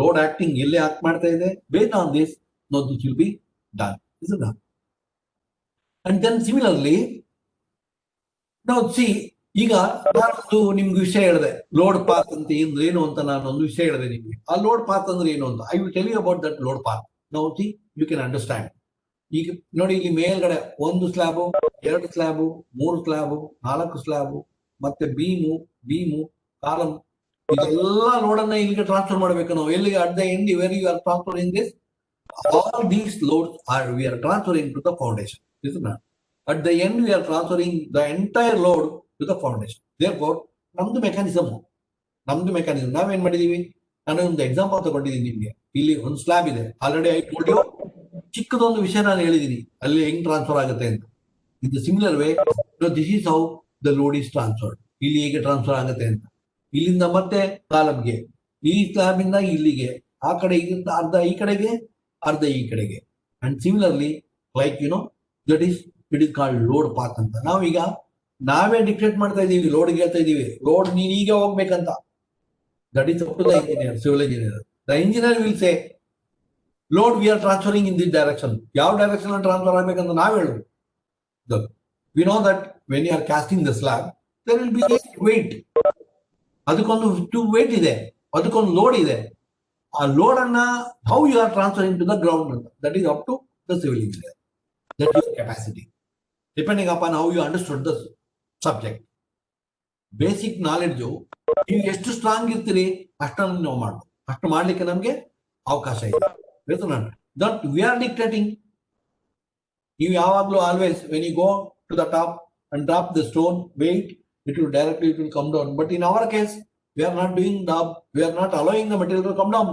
ಲೋಡ್ ಆಕ್ಟಿಂಗ್ ಎಲ್ಲಿ ಆಕ್ಟ್ ಮಾಡ್ತಾ ಇದೆ, based on this no this will be done. And then similarly ನಾವು ಸಿ, ಈಗ ನಾನೊಂದು ನಿಮ್ಗೆ ವಿಷಯ ಹೇಳಿದೆ, ಲೋಡ್ ಪಾತ್ ಅಂತ ಏನು ಅಂತ ನಾನು ಒಂದು ವಿಷಯ ಹೇಳಿದೆ ನಿಮ್ಗೆ. ಆ ಲೋಡ್ ಪಾತ್ ಅಂದ್ರೆ ಏನು ಅಂತ I will tell you about that load path. ನಾವು ಸಿ ಯು ಕ್ಯಾನ್ ಅಂಡರ್ಸ್ಟ್ಯಾಂಡ್. ಈಗ ನೋಡಿ, ಇಲ್ಲಿ ಮೇಲ್ಗಡೆ ಒಂದು ಸ್ಲ್ಯಾಬು, 2 ಸ್ಲ್ಯಾಬು, 3 ಸ್ಲ್ಯಾಬು, 4 ಸ್ಲ್ಯಾಬು, ಮತ್ತೆ ಬೀಮು, ಕಾಲಮ್, ಇದೆಲ್ಲ ಲೋಡ್ ಅನ್ನ ಇಲ್ಲಿಗೆ ಟ್ರಾನ್ಸ್ಫರ್ ಮಾಡಬೇಕು ನಾವು. ಎಲ್ಲಿಗೆ? At the end where you are transferring this, all these loads we are transferring to the foundation. Isn't it? At the end we are transferring the entire load to the foundation. Therefore ನಮ್ದು mechanism ನಾವೇನ್ ಮಾಡಿದೀವಿ, ನಾನು ಒಂದು example ತಗೊಂಡಿದ್ದೀನಿ ನಿಮ್ಗೆ. ಇಲ್ಲಿ ಒಂದು slab ಇದೆ, ಆಲ್ರೆಡಿ ಐ ಟೋಲ್ಡ್ ಯು, ಚಿಕ್ಕದೊಂದು ವಿಷಯ ನಾನು ಹೇಳಿದೀನಿ ಅಲ್ಲಿ ಹೆಂಗ್ ಟ್ರಾನ್ಸ್ಫರ್ ಆಗುತ್ತೆ ಅಂತ. ಇನ್ the similar way this is how the load is transferred. ಇಲ್ಲಿ ಹೇಗೆ ಟ್ರಾನ್ಸ್ಫರ್ ಆಗುತ್ತೆ ಅಂತ, ಇಲ್ಲಿಂದ ಮತ್ತೆ ಕಾಲಮ್ಗೆ, ಈ ಸ್ಲ್ಯಾಬ್ ಇಂದ ಇಲ್ಲಿಗೆ, ಆ ಕಡೆ ಅರ್ಧ ಈ ಕಡೆಗೆ, ಅರ್ಧ ಈ ಕಡೆಗೆ. And similarly like that is it is called load path ಅಂತ. ನಾವೀಗ ನಾವೇ ಡಿಕ್ಟೇಟ್ ಮಾಡ್ತಾ ಇದೀವಿ, ಲೋಡ್ ಹೇಳ್ತಾ ಇದೀವಿ, ಲೋಡ್ ನೀನ್ ಈಗ ಹೋಗ್ಬೇಕಂತ. That is up to the engineer, civil engineer. The engineer will say load we are transferring in this direction. ಯಾವ ಡೈರೆಕ್ಷನ್ ಟ್ರಾನ್ಸ್ಫರ್ ಆಗ್ಬೇಕಂತ ನಾವ್ ಹೇಳುದು. We know that when you are casting the slab there will be weight. ಅದಕ್ಕೊಂದು weight ಇದೆ, ಅದಕ್ಕೊಂದು load ಇದೆ. ಆ load ಅನ್ನ how you are transferring to the ground ಅಂತ, that is up to the civil engineer. That is capacity depending upon how you understood the subject. Basic knowledge ನೀವು ಎಷ್ಟು strong ಇರ್ತೀರಿ ಅಷ್ಟನ್ನು ನಾವು ಮಾಡ್ಬೋದು. ಅಷ್ಟು ಮಾಡ್ಲಿಕ್ಕೆ ನಮ್ಗೆ ಅವಕಾಶ ಇದೆ. That we are dictating. ನೀವು ಯಾವಾಗಲೂ always when you go to the top and drop the stone weight, it will come down. But in our case, we are not doing we are not allowing the material to come down.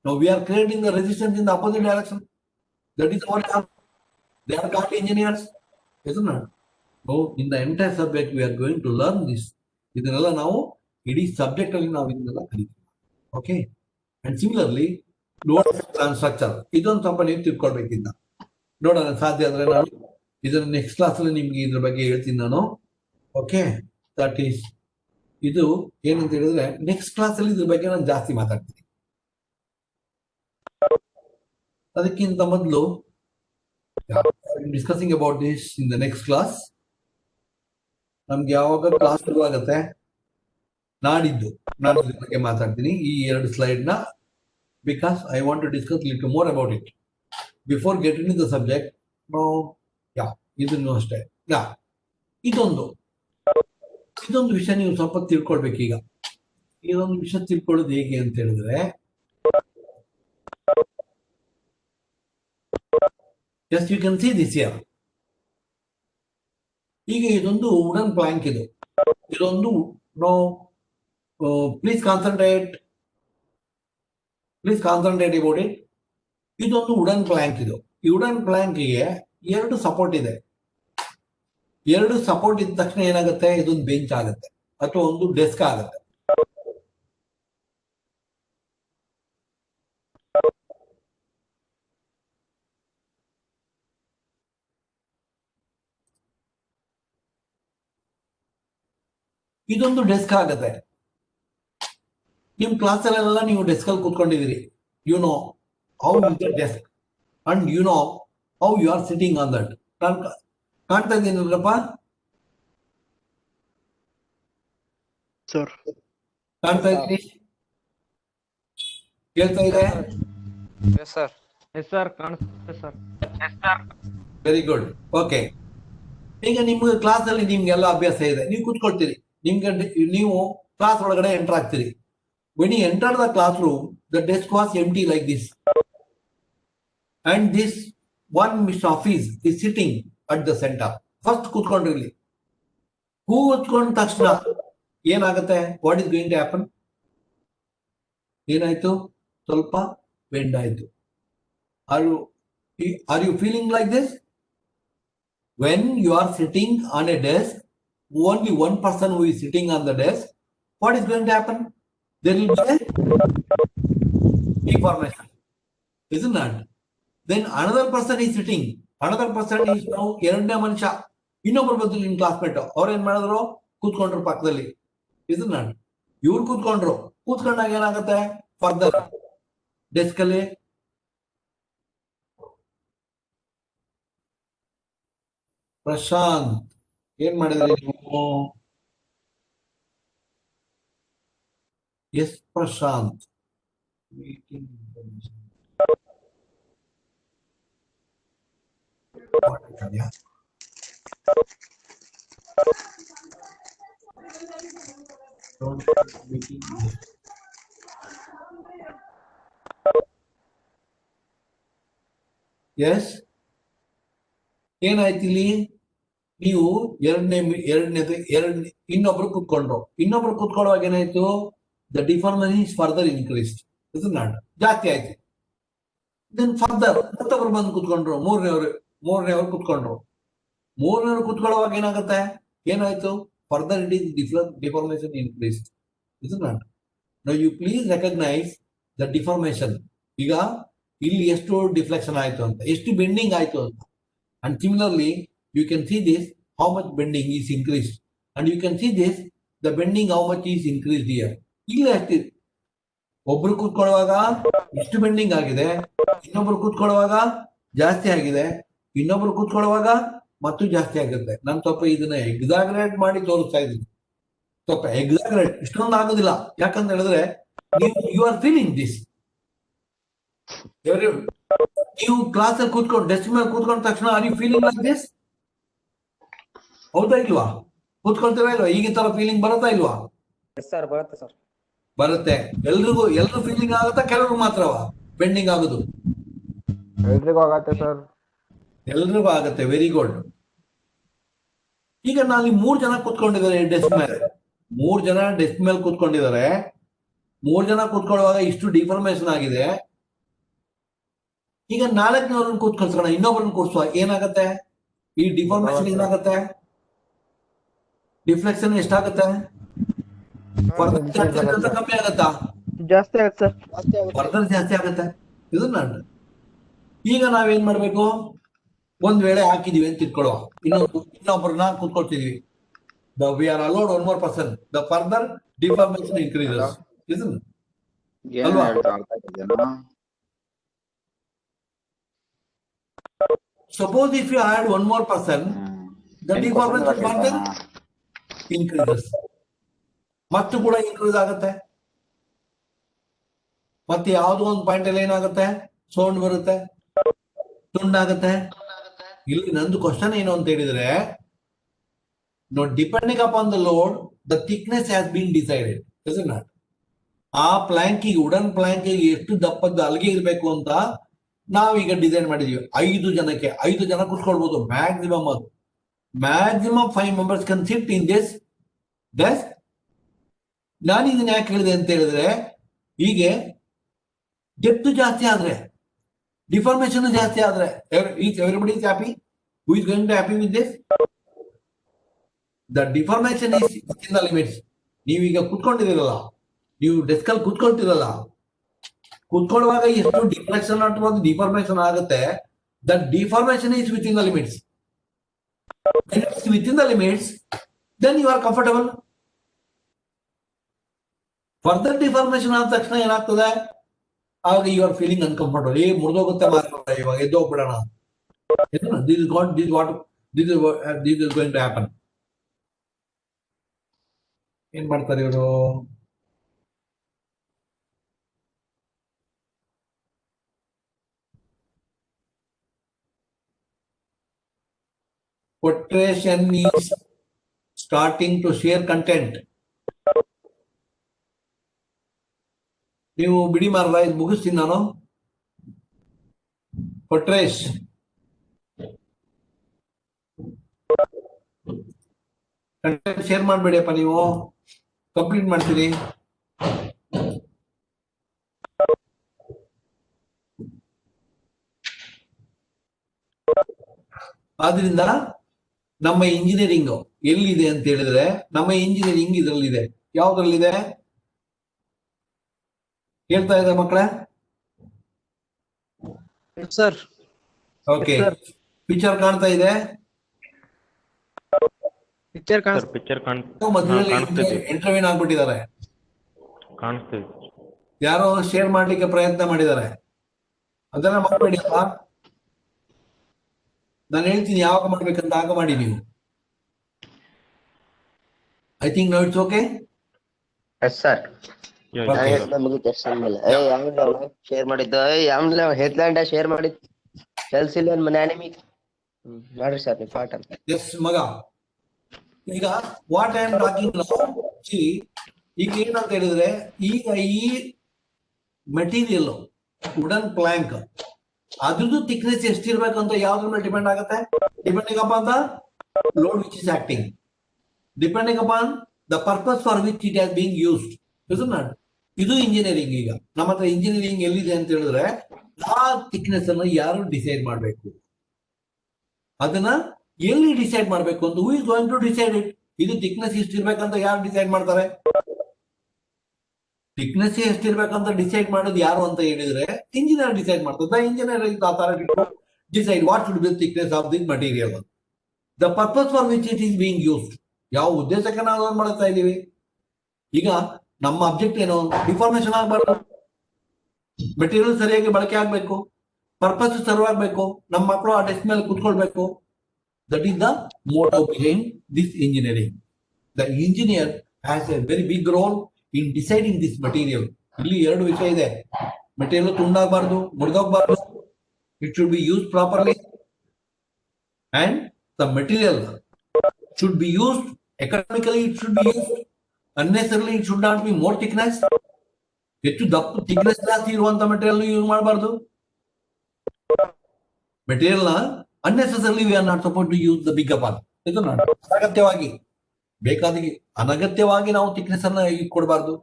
Now we are creating the resistance in the opposite direction. That is our job. They are called engineers, isn't it? So in the entire subject we are going to learn this. ಇದನ್ನೆಲ್ಲ ನಾವು ಇಡೀ subject ಅಲ್ಲಿ ನಾವು ಇದನ್ನೆಲ್ಲ ಕಲಿತೀವಿ. Okay. And similarly load structure, ಇದೊಂದು ಸ್ವಲ್ಪ ನೀವು ತಿಳ್ಕೊಳ್ಬೇಕಿದ್ದ. ನೋಡೋಣ, ಸಾಧ್ಯ ಅಂದ್ರೆ ನಾನು ಇದನ್ನ ನೆಕ್ಸ್ಟ್ ಕ್ಲಾಸ್ ಅಲ್ಲಿ ನಿಮ್ಗೆ ಇದ್ರ ಬಗ್ಗೆ ಹೇಳ್ತೀನಿ ನಾನು. ಓಕೆ, ದಟ್ ಈಸ್ ಇದು ಏನಂತ ಹೇಳಿದ್ರೆ ನೆಕ್ಸ್ಟ್ ಕ್ಲಾಸ್ ಅಲ್ಲಿ ಇದ್ರ ಬಗ್ಗೆ ನಾನು ಜಾಸ್ತಿ ಮಾತಾಡ್ತೀನಿ. ಅದಕ್ಕಿಂತ ಮೊದಲು discussing about this in the next class. ನಮ್ಗೆ ಯಾವಾಗ ಕ್ಲಾಸ್ ಶುರು ಆಗುತ್ತೆ, ನಾಡಿದ್ದು ನಾನು ಇದ್ರ ಬಗ್ಗೆ ಮಾತಾಡ್ತೀನಿ ಈ 2 ಸ್ಲೈಡ್ ನ, because I want to discuss little more about it before getting in the subject. ನಾವು ಯಾ ಇದನ್ನು ಅಷ್ಟೇ. ಯಾ ಇದೊಂದು ವಿಷಯ ನೀವು ಸ್ವಲ್ಪ ತಿಳ್ಕೊಳ್ಬೇಕು. ಈಗ ಇದೊಂದು ವಿಷಯ ತಿಳ್ಕೊಳ್ಳೋದು ಹೇಗೆ ಅಂತ ಹೇಳಿದ್ರೆ, just you can see this here. ಈಗ ಇದೊಂದು ವುಡನ್ ಪ್ಲಾಂಕ್, ಇದೊಂದು no, please concentrate about it. ಇದೊಂದು ವುಡನ್ ಪ್ಲಾಂಕ್. ಈ ವುಡನ್ ಪ್ಲಾಂಕ್ಗೆ 2 ಸಪೋರ್ಟ್ ಇದೆ. 2 ಸಪೋರ್ಟ್ ಇದ್ದ ತಕ್ಷಣ ಏನಾಗುತ್ತೆ, ಇದೊಂದು ಬೆಂಚ್ ಆಗುತ್ತೆ ಅಥವಾ ಒಂದು ಡೆಸ್ಕ್ ಆಗುತ್ತೆ. ಇದೊಂದು ಡೆಸ್ಕ್ ಆಗುತ್ತೆ. ನಿಮ್ ಕ್ಲಾಸಲ್ಲೆಲ್ಲ ನೀವು ಡೆಸ್ಕ್ ಅಲ್ಲಿ ಕೂತ್ಕೊಂಡಿದ್ದೀರಿ. You know how is the desk and you know how you are sitting on that. ಕಾಣ್ತಾ ಇದ್ದೀನಲ್ಲಪ್ಪ? ಸರ್ ಕಾಣ್ತಾ ಇದ್ದೀನಿ? ಕೇಳ್ತಾ ಇದೆ? Very good. ಓಕೆ. ಈಗ ನಿಮ್ಗೆ ಕ್ಲಾಸ್ ಅಲ್ಲಿ ನಿಮ್ಗೆಲ್ಲ ಅಭ್ಯಾಸ ಇದೆ, ನೀವು ಕೂತ್ಕೊಳ್ತೀರಿ. ನೀವು ಕ್ಲಾಸ್ ಒಳಗಡೆ enter ಆಗ್ತೀರಿ. when you enter the classroom, the desk was empty like this, and this one Mr. Hafiz is sitting at the center. First ಕೂತ್ಕೊಂಡಿರ್ಲಿ. ಕೂತ್ಕೊಂಡ ತಕ್ಷಣ ಏನಾಗುತ್ತೆ, what is going to happen? ಏನಾಯ್ತು? ಸ್ವಲ್ಪ ಬೆಂಡ್ ಆಯ್ತು. Are you feeling like this? when you are sitting on a desk, only one person who is sitting on the desk, what is going to happen? There will be a deformation, isn't it? Then another person is sitting, another person is now ಎರಡನೇ ಮನುಷ್ಯ, ಇನ್ನೊಬ್ಬರು ಬಂದ್ರು ನಿಮ್ classmate. ಅವ್ರು ಏನ್ ಮಾಡಿದ್ರು, ಕೂತ್ಕೊಂಡ್ರು ಪಕ್ಕದಲ್ಲಿ, isn't it? ಇವ್ರು ಕೂತ್ಕೊಂಡಾಗ ಏನಾಗುತ್ತೆ, ಫರ್ದರ್ ಡೆಸ್ಕ್ ಅಲ್ಲಿ ಪ್ರಶಾಂತ್ ಏನ್ ಮಾಡಿದ್ರಿ ನೀವು? Yes Prashant, meeting information yes. ಏನಾಯ್ತು ಇಲ್ಲಿ? ನೀವು ಇನ್ನೊಬ್ರು ಕೂತ್ಕೊಳ್ಳುವಾಗ ಏನಾಯ್ತು, the deformation is further increased, ಜಾಸ್ತಿ ಆಯ್ತು. ದೆನ್ ಫರ್ದರ್ ಮತ್ತೊಬ್ರು ಬಂದು ಕೂತ್ಕೊಂಡ್ರು, ಮೂರನೇವರು ಕೂತ್ಕೊಳ್ಳುವಾಗ ಏನಾಯ್ತು, further it is deformation increased, now you please recognise the deformation. ಈಗ ಇಲ್ಲಿ ಎಷ್ಟು ಡಿಫ್ಲೆಕ್ಷನ್ ಆಯ್ತು ಅಂತ, ಎಷ್ಟು ಬೆಂಡಿಂಗ್ ಆಯ್ತು ಅಂತ. And similarly you can see this, how much bending is increased, and you can see this, the bending how much is increased here. ಇಲ್ಲಿ ಅಷ್ಟೇ, ಒಬ್ರು ಕೂತ್ಕೊಳ್ಳುವಾಗ ಎಷ್ಟು ಬೆಂಡಿಂಗ್ ಆಗಿದೆ, ಇನ್ನೊಬ್ರು ಕೂತ್ಕೊಳ್ಳುವಾಗ ಜಾಸ್ತಿ ಆಗಿದೆ, ಇನ್ನೊಬ್ರು ಕೂತ್ಕೊಳ್ಳುವಾಗ ಮತ್ತು ಜಾಸ್ತಿ ಆಗುತ್ತೆ. ನಾನು ಸ್ವಲ್ಪ ಇದನ್ನ ಎಕ್ಸಾಗ್ರೇಟ್ ಮಾಡಿ ತೋರಿಸ್ತಾ ಇದ್ದೀನಿ. ಸ್ವಲ್ಪ ಎಕ್ಸಾಗ್ರೇಟ್, ಇಷ್ಟೊಂದು ಆಗೋದಿಲ್ಲ. ಯಾಕಂತ ಹೇಳಿದ್ರೆ ಯು ಆರ್ ಫೀಲಿಂಗ್ ದಿಸ್. ನೀವು ಕ್ಲಾಸ್ ಅಲ್ಲಿ ಕೂತ್ಕೊಂಡು ಡೆಸ್ಕ್ ಮೇಲೆ ಕೂತ್ಕೊಂಡ ತಕ್ಷಣ are you feeling like this? ಹೌದಾ ಇಲ್ವಾ? ಕೂತ್ಕೊಳ್ತೇವೆ ಇಲ್ವಾ? ಈಗಿನ ತರ ಫೀಲಿಂಗ್ ಬರುತ್ತಾ ಇಲ್ವಾ? ಬರುತ್ತೆ. ಎಲ್ರಿಗೂ ಫೀಲಿಂಗ್ ಆಗುತ್ತಾ, ಕೆಲವ್ರು ಮಾತ್ರವ ಪೆಂಡಿಂಗ್ ಆಗುದು? ಎಲ್ರಿಗೂ ಆಗತ್ತೆ ಸರ್. ಎಲ್ರಿಗೂ ಆಗತ್ತೆ. Very good. ಈಗ ನಾನು 3 ಜನ ಕೂತ್ಕೊಂಡಿದ್ದಾರೆ ಡೆಸ್ಕ್ ಮೇಲೆ, 3 ಜನ ಡೆಸ್ಕ್ ಮೇಲೆ ಕೂತ್ಕೊಂಡಿದ್ದಾರೆ. 3 ಜನ ಕೂತ್ಕೊಳ್ಳುವಾಗ ಇಷ್ಟು ಡಿಫಾರ್ಮೇಶನ್ ಆಗಿದೆ. ಈಗ 4ನೇವ್ರನ್ನ ಕೂತ್ಕೊಳ್ಸೋಣ, ಇನ್ನೊಬ್ಬರನ್ನ ಕೂರ್ಸುವ, ಏನಾಗತ್ತೆ? ಈ ಡಿಫಾರ್ಮೇಶನ್ ಏನಾಗತ್ತೆ? ಡಿಫ್ಲೆಕ್ಷನ್ ಎಷ್ಟಾಗತ್ತೆ? ಕಮ್ಮಿ ಆಗತ್ತಾ? ಜಾಸ್ತಿ ಆಗತ್ತೆ ಸರ್. ಫರ್ದರ್ ಜಾಸ್ತಿ ಆಗತ್ತೆ. ಇದನ್ನ ಈಗ ನಾವೇನ್ ಮಾಡ್ಬೇಕು, ಒಂದ್ ವೇಳೆ ಹಾಕಿದೀವಿ ಅಂತ ಇಟ್ಕೊಳ್ಳುವ, ಇನ್ನೊಬ್ಬರನ್ನ ಕೂತ್ಕೊಳ್ತಿದೀವಿ, we are allowed 1 more person, the further deformation increases, ಇದನ್ನ ಅಲ್ವಾ? Suppose if you add 1 more person, the deformation further increases. ಮತ್ತು ಕೂಡ ಇನ್ಕ್ರೀಸ್ ಆಗುತ್ತೆ. ಮತ್ತೆ ಯಾವುದೋ ಒಂದು ಪಾಯಿಂಟ್ ಅಲ್ಲಿ ಏನಾಗುತ್ತೆ, ಸೌಂಡ್ ಬರುತ್ತೆ, ತುಂಡಾಗುತ್ತೆ. ಇಲ್ಲಿ ನಂದು ಕ್ವಶನ್ ಏನು ಅಂತ ಹೇಳಿದ್ರೆ, no depending upon the load the thickness has been decided, is not? ಆ ಪ್ಲಾಂಕಿಗೆ, ವುಡನ್ ಪ್ಲಾಂಕಿಗೆ ಎಷ್ಟು ದಪ್ಪದ ಹಲಗೆ ಇರಬೇಕು ಅಂತ ನಾವೀಗ ಡಿಸೈನ್ ಮಾಡಿದೀವಿ. 5 ಜನಕ್ಕೆ 5 ಜನ ಕೂತ್ಕೊಳ್ಬಹುದು ಮ್ಯಾಕ್ಸಿಮಮ್. ಅದು maximum 5 members can sit in this desk. ನಾನು ಇದನ್ನ ಯಾಕೆ ಹೇಳಿದೆ ಅಂತ ಹೇಳಿದ್ರೆ, ಹೀಗೆ ಡೆಪ್ತ್ ಜಾಸ್ತಿ ಆದ್ರೆ, ಡಿಫಾರ್ಮೇಶನ್ ಜಾಸ್ತಿ ಆದ್ರೆ, everybody is happy. Who is going to happy with this? The deformation is within the limits. ನೀವೀಗ ಕುತ್ಕೊಂಡಿರಲ್ಲ, ನೀವು ಡೆಸ್ಕ್ ಅಲ್ಲಿ ಕುತ್ಕೊಳ್ತಿರಲ್ಲ, ಕುತ್ಕೊಳ್ಳುವಾಗ ಎಷ್ಟು ಡಿಫ್ಲೆಕ್ಷನ್ ಅಥವಾ ಡಿಫಾರ್ಮೇಶನ್ ಆಗುತ್ತೆ, that deformation is within the limits. Within the limits, then you are comfortable. Further deformation ಆದ ತಕ್ಷಣ ಏನಾಗ್ತದೆ, ಆಗ ಯು ಆರ್ ಫೀಲಿಂಗ್ ಅನ್ಕಂಫರ್ಟಬಲ್. ಮುರಿದೋಗುತ್ತೆ ಮಾತ್ರ, ಇವಾಗ ಎದ್ದೋಗ್ಬಿಡೋಣ. This is got this what this is going to happen. ಏನ್ ಮಾಡ್ತಾರೆ ಇವರು? Quotation is starting to share content. ನೀವು ಬಿಡಿ ಮಾರಲ್ಲ, ಇದು ಮುಗಿಸ್ತೀನಿ ನಾನು. ಕೊಟ್ರೇಶ್, ಕಂಟೆಂಟ್ ಶೇರ್ ಮಾಡಬೇಡಿಯಪ್ಪ, ನೀವು ಕಂಪ್ಲೀಟ್ ಮಾಡ್ತೀರಿ. ಆದ್ರಿಂದ ನಮ್ಮ ಇಂಜಿನಿಯರಿಂಗ್ ಎಲ್ಲಿದೆ ಅಂತ ಹೇಳಿದ್ರೆ, ನಮ್ಮ ಇಂಜಿನಿಯರಿಂಗ್ ಇದರಲ್ಲಿದೆ. ಯಾವ್ದ್ರಲ್ಲಿದೆ ಹೇಳ್ತಾ ಇದೆ ಮಕ್ಕಳೇ? ಸರ್. ಓಕೆ, ಪಿಕ್ಚರ್ ಕಾಣ್ತಾ ಇದೆ? ಮಧ್ಯದಲ್ಲಿ ಇಂಟರ್ವ್ಯೂನ್ ಆಗ್ಬಿಟ್ಟಿದ್ದಾರೆ. ಯಾರೋ ಶೇರ್ ಮಾಡ್ಲಿಕ್ಕೆ ಪ್ರಯತ್ನ ಮಾಡಿದ್ದಾರೆ, ಅದನ್ನ ಮಾಡಬೇಡಿಯಪ್ಪ. ನಾನು ಹೇಳ್ತೀನಿ ಯಾವಾಗ ಮಾಡ್ಬೇಕಂತ, ಆಗ ಮಾಡಿ ನೀವು. I think now it's okay. Sir share ಮಾಡಿದ್ದು ಹೆಡ್ಲೈಂಡ್ ಶೇರ್ ಮಾಡಿದ್ದು ಕೆಲ್ಸಿಲ್ಲ ಮನೆ ಮಾಡ್ರಿ ಸರ್ ನೀವು ಪಾಠ. ಎಸ್ ಮಗ, ಈಗ what I am talking now, ಈಗ ಏನಂತ ಹೇಳಿದ್ರೆ, ಈಗ ಈ ಮೆಟೀರಿಯಲ್ ವುಡನ್ ಪ್ಲಾಂಕ್ ಅದ್ರದ್ದು ಥಿಕ್ನೆಸ್ ಎಷ್ಟಿರ್ಬೇಕಂತ ಯಾವ್ದ್ರ ಮೇಲೆ ಡಿಪೆಂಡ್ ಆಗುತ್ತೆ? Depending upon the load which is acting, depending upon the purpose for which it has being used. ಇದು ಇಂಜಿನಿಯರಿಂಗ್. ಈಗ ನಮ್ಮ ಹತ್ರ ಇಂಜಿನಿಯರಿಂಗ್ ಎಲ್ಲಿದೆ ಅಂತ ಹೇಳಿದ್ರೆ, ಆ ಥಿಕ್ನೆಸ್ ಅನ್ನು ಯಾರು ಡಿಸೈಡ್ ಮಾಡಬೇಕು, ಅದನ್ನ ಎಲ್ಲಿ ಡಿಸೈಡ್ ಮಾಡಬೇಕು ಅಂತ, who is going to decide it? ಇದು ಥಿಕ್ನೆಸ್ ಇಷ್ಟಿರ್ಬೇಕಂತ ಯಾರು ಡಿಸೈಡ್ ಮಾಡ್ತಾರೆ? ಥಿಕ್ನೆಸ್ ಎಷ್ಟಿರ್ಬೇಕಂತ ಡಿಸೈಡ್ ಮಾಡೋದು ಯಾರು ಅಂತ ಹೇಳಿದ್ರೆ, ಇಂಜಿನಿಯರ್ ಡಿಸೈಡ್ ಮಾಡ್ತಾರೆ. Engineer is authority to decide what should be thickness of this material, the purpose for which it is being used. ಯಾವ ಉದ್ದೇಶಕ್ಕೆ ನಾವು ಮಾಡ್ತಾ ಇದೀವಿ? ಈಗ ನಮ್ಮ ಅಬ್ಜೆಕ್ಟ್ ಏನು? ಡಿಫಾರ್ಮೇಶನ್ ಆಗಬಾರ್ದು, ಮೆಟೀರಿಯಲ್ ಸರಿಯಾಗಿ ಬಳಕೆ ಆಗ್ಬೇಕು, ಪರ್ಪಸ್ ಸರ್ವ್ ಆಗ್ಬೇಕು, ನಮ್ಮ ಮಕ್ಕಳು ಆ ಡೆಸ್ಕ್ ಮೇಲೆ ಕುತ್ಕೊಳ್ಬೇಕು. That is the motto behind this engineering. The engineer has a very big role in deciding this material. ಇಲ್ಲಿ 2 ವಿಷಯ ಇದೆ. ಮೆಟೀರಿಯಲ್ ತುಂಡಾಗಬಾರ್ದು, ಮುರಿದೋಗ್ಬಾರ್ದು, it should be use properly, and the material should be used economically. It should be used unnecessarily. It should not be more thickness. ಹೆಚ್ಚು ದಪ್ಪ thickness ಜಾಸ್ತಿ ಇರುವಂತ material use ಮಾಡಬಾರ್ದು. ಮೆಟೀರಿಯಲ್ ನ unnecessarily we are not supposed to use the big upon. ಇದು ಅನಗತ್ಯವಾಗಿ, ಬೇಕಾದ ಅನಗತ್ಯವಾಗಿ ನಾವು ಥಿಕ್ನೆಸ್ ಅನ್ನ ಕೊಡಬಾರ್ದು.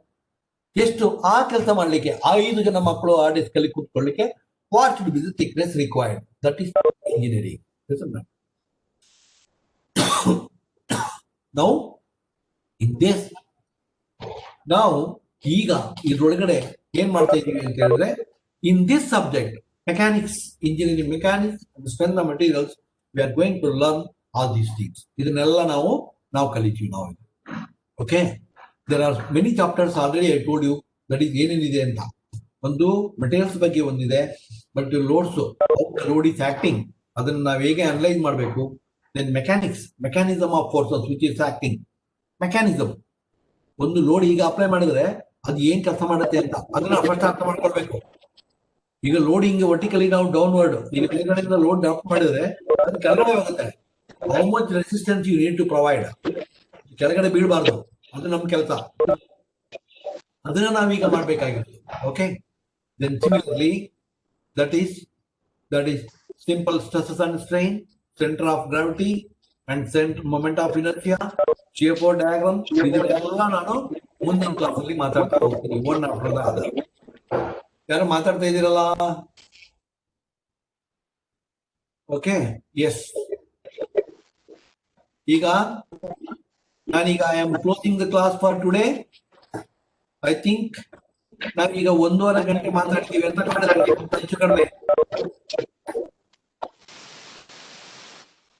ಎಷ್ಟು ಆ ಕೆಲಸ ಮಾಡ್ಲಿಕ್ಕೆ 5 ಜನ ಮಕ್ಕಳು ಆ ಡೆಸ್ಕ್ ಅಲ್ಲಿ ಕೂತ್ಕೊಳ್ಳಿಕ್ಕೆ what should be the thickness required? That is engineering. ನಾವು ಈಗ ಇದ್ರೊಳಗಡೆ ಏನ್ ಮಾಡ್ತಾ ಇದೀವಿ ಅಂತ ಹೇಳಿದ್ರೆ, in this subject mechanics, engineering mechanics, ಸ್ಪೆನ್ the materials, we are going to learn all these things. ಇದನ್ನೆಲ್ಲ ನಾವು ಕಲಿತೀವಿ ನಾವು. Okay, there are many chapters already I told you that is ಏನೇನಿದೆ ಅಂತ. ಒಂದು ಮೆಟೀರಿಯಲ್ಸ್ ಬಗ್ಗೆ ಒಂದಿದೆ, but loads, load is acting, ಅದನ್ನ ನಾವು ಹೇಗೆ ಅನಲೈಸ್ ಮಾಡಬೇಕು. Then mechanics, mechanism of forces which is acting. Mechanism, ಒಂದು ಲೋಡ್ ಈಗ ಅಪ್ಲೈ ಮಾಡಿದ್ರೆ ಅದು ಏನ್ ಕೆಲಸ ಮಾಡುತ್ತೆ ಅಂತ ಅದನ್ನ ಫಸ್ಟ್ ಅರ್ಥ ಮಾಡ್ಕೊಳ್ಬೇಕು. ಈಗ ಲೋಡಿಂಗ್ ವರ್ಟಿಕಲಿ ನಾವು ಡೌನ್ವರ್ಡ್ ಈಗ ಕೆಳಗಡೆಯಿಂದ ಲೋಡ್ ಡ್ರಾಪ್ ಮಾಡಿದ್ರೆ ಅದು ಕೆಳಗಡೆ ಹೋಗುತ್ತೆ. How much resistance you need to provide, ಕೆಳಗಡೆ ಬೀಳಬಾರ್ದು, ಅದು ನಮ್ಮ ಕೆಲಸ. ಅದನ್ನ ನಾವೀಗ ಮಾಡ್ಬೇಕಾಗಿತ್ತು. Okay, then similarly that is simple stresses and strain, centre of gravity and moment of inertia, shear force diagram, ಇದನ್ನೆಲ್ಲ ನಾನು ಮುಂದಿನ ಕ್ಲಾಸ್ ಅಲ್ಲಿ ಮಾತಾಡ್ತಾ ಹೋಗ್ತೀನಿ ಒನ್ ಆಫ್ಟರ್ ದ ಅದರ್. ಯಾರು ಮಾತಾಡ್ತಾ ಇದ್ದೀರಲ್ಲ? Okay, yes. ಈಗ ನಾನೀಗ I am closing the class for today. I think ನಾವೀಗ 1.5 ಗಂಟೆ ಮಾತಾಡ್ತೀವಿ ಅಂತ ಕಾಣುತ್ತೆ, ಹೆಚ್ಚು ಕಡಿಮೆ.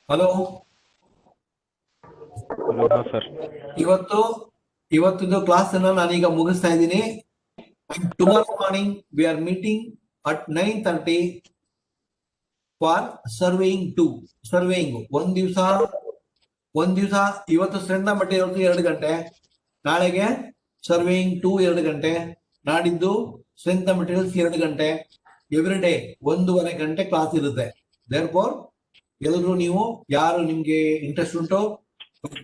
Hello sir. ಇವತ್ತದು ಕ್ಲಾಸ್ ಅನ್ನ ನಾನೀಗ ಮುಗಿಸ್ತಾ ಇದ್ದೀನಿ. Tomorrow morning we are meeting at 9:30 for surveying 2. Surveying ಒಂದ್ ದಿವಸ ಇವತ್ತು ಸ್ಟ್ರೆಂತ್ ಮಟೀರಿಯಲ್ಸ್ 2 ಗಂಟೆ, ನಾಳೆಗೆ ಸರ್ವೇಯಿಂಗ್ 2 2 ಗಂಟೆ, ನಾಡಿದ್ದು ಸ್ಟ್ರೆಂತ್ ಮಟೀರಿಯಲ್ಸ್ 2 ಗಂಟೆ. ಎವ್ರಿ ಡೇ 1.5 ಗಂಟೆ ಕ್ಲಾಸ್ ಇರುತ್ತೆ. ದೇರ್ಫೋರ್ ಎಲ್ಲರೂ ನೀವು ಯಾರು ನಿಮ್ಗೆ ಇಂಟ್ರೆಸ್ಟ್ ಉಂಟೋ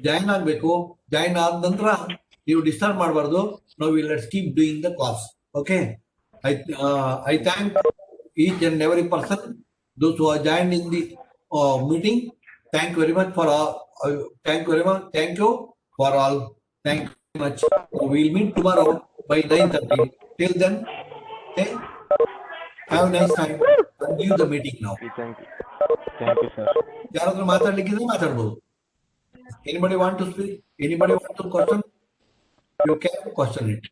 ಜಾಯಿನ್ ಆಗ್ಬೇಕು. ಜಾಯಿನ್ ಆದ ನಂತರ ನೀವು ಡಿಸ್ಟರ್ಬ್ ಮಾಡಬಾರ್ದು. No will let's keep doing the class. Okay, I thank each and every person, those who are joined in the meeting. Thank you very much for all. Thank you very much. Thank you for all. Thank you very much. We'll meet tomorrow by 9:30. Till then, okay, have a nice time. I'll leave the meeting now. Thank you, sir. ಯಾರಾದ್ರೂ ಮಾತಾಡ್ಲಿಕ್ಕಿದ್ರೆ ಮಾತಾಡ್ಬೋದು. Anybody want to speak? Anybody want to question? You can question it.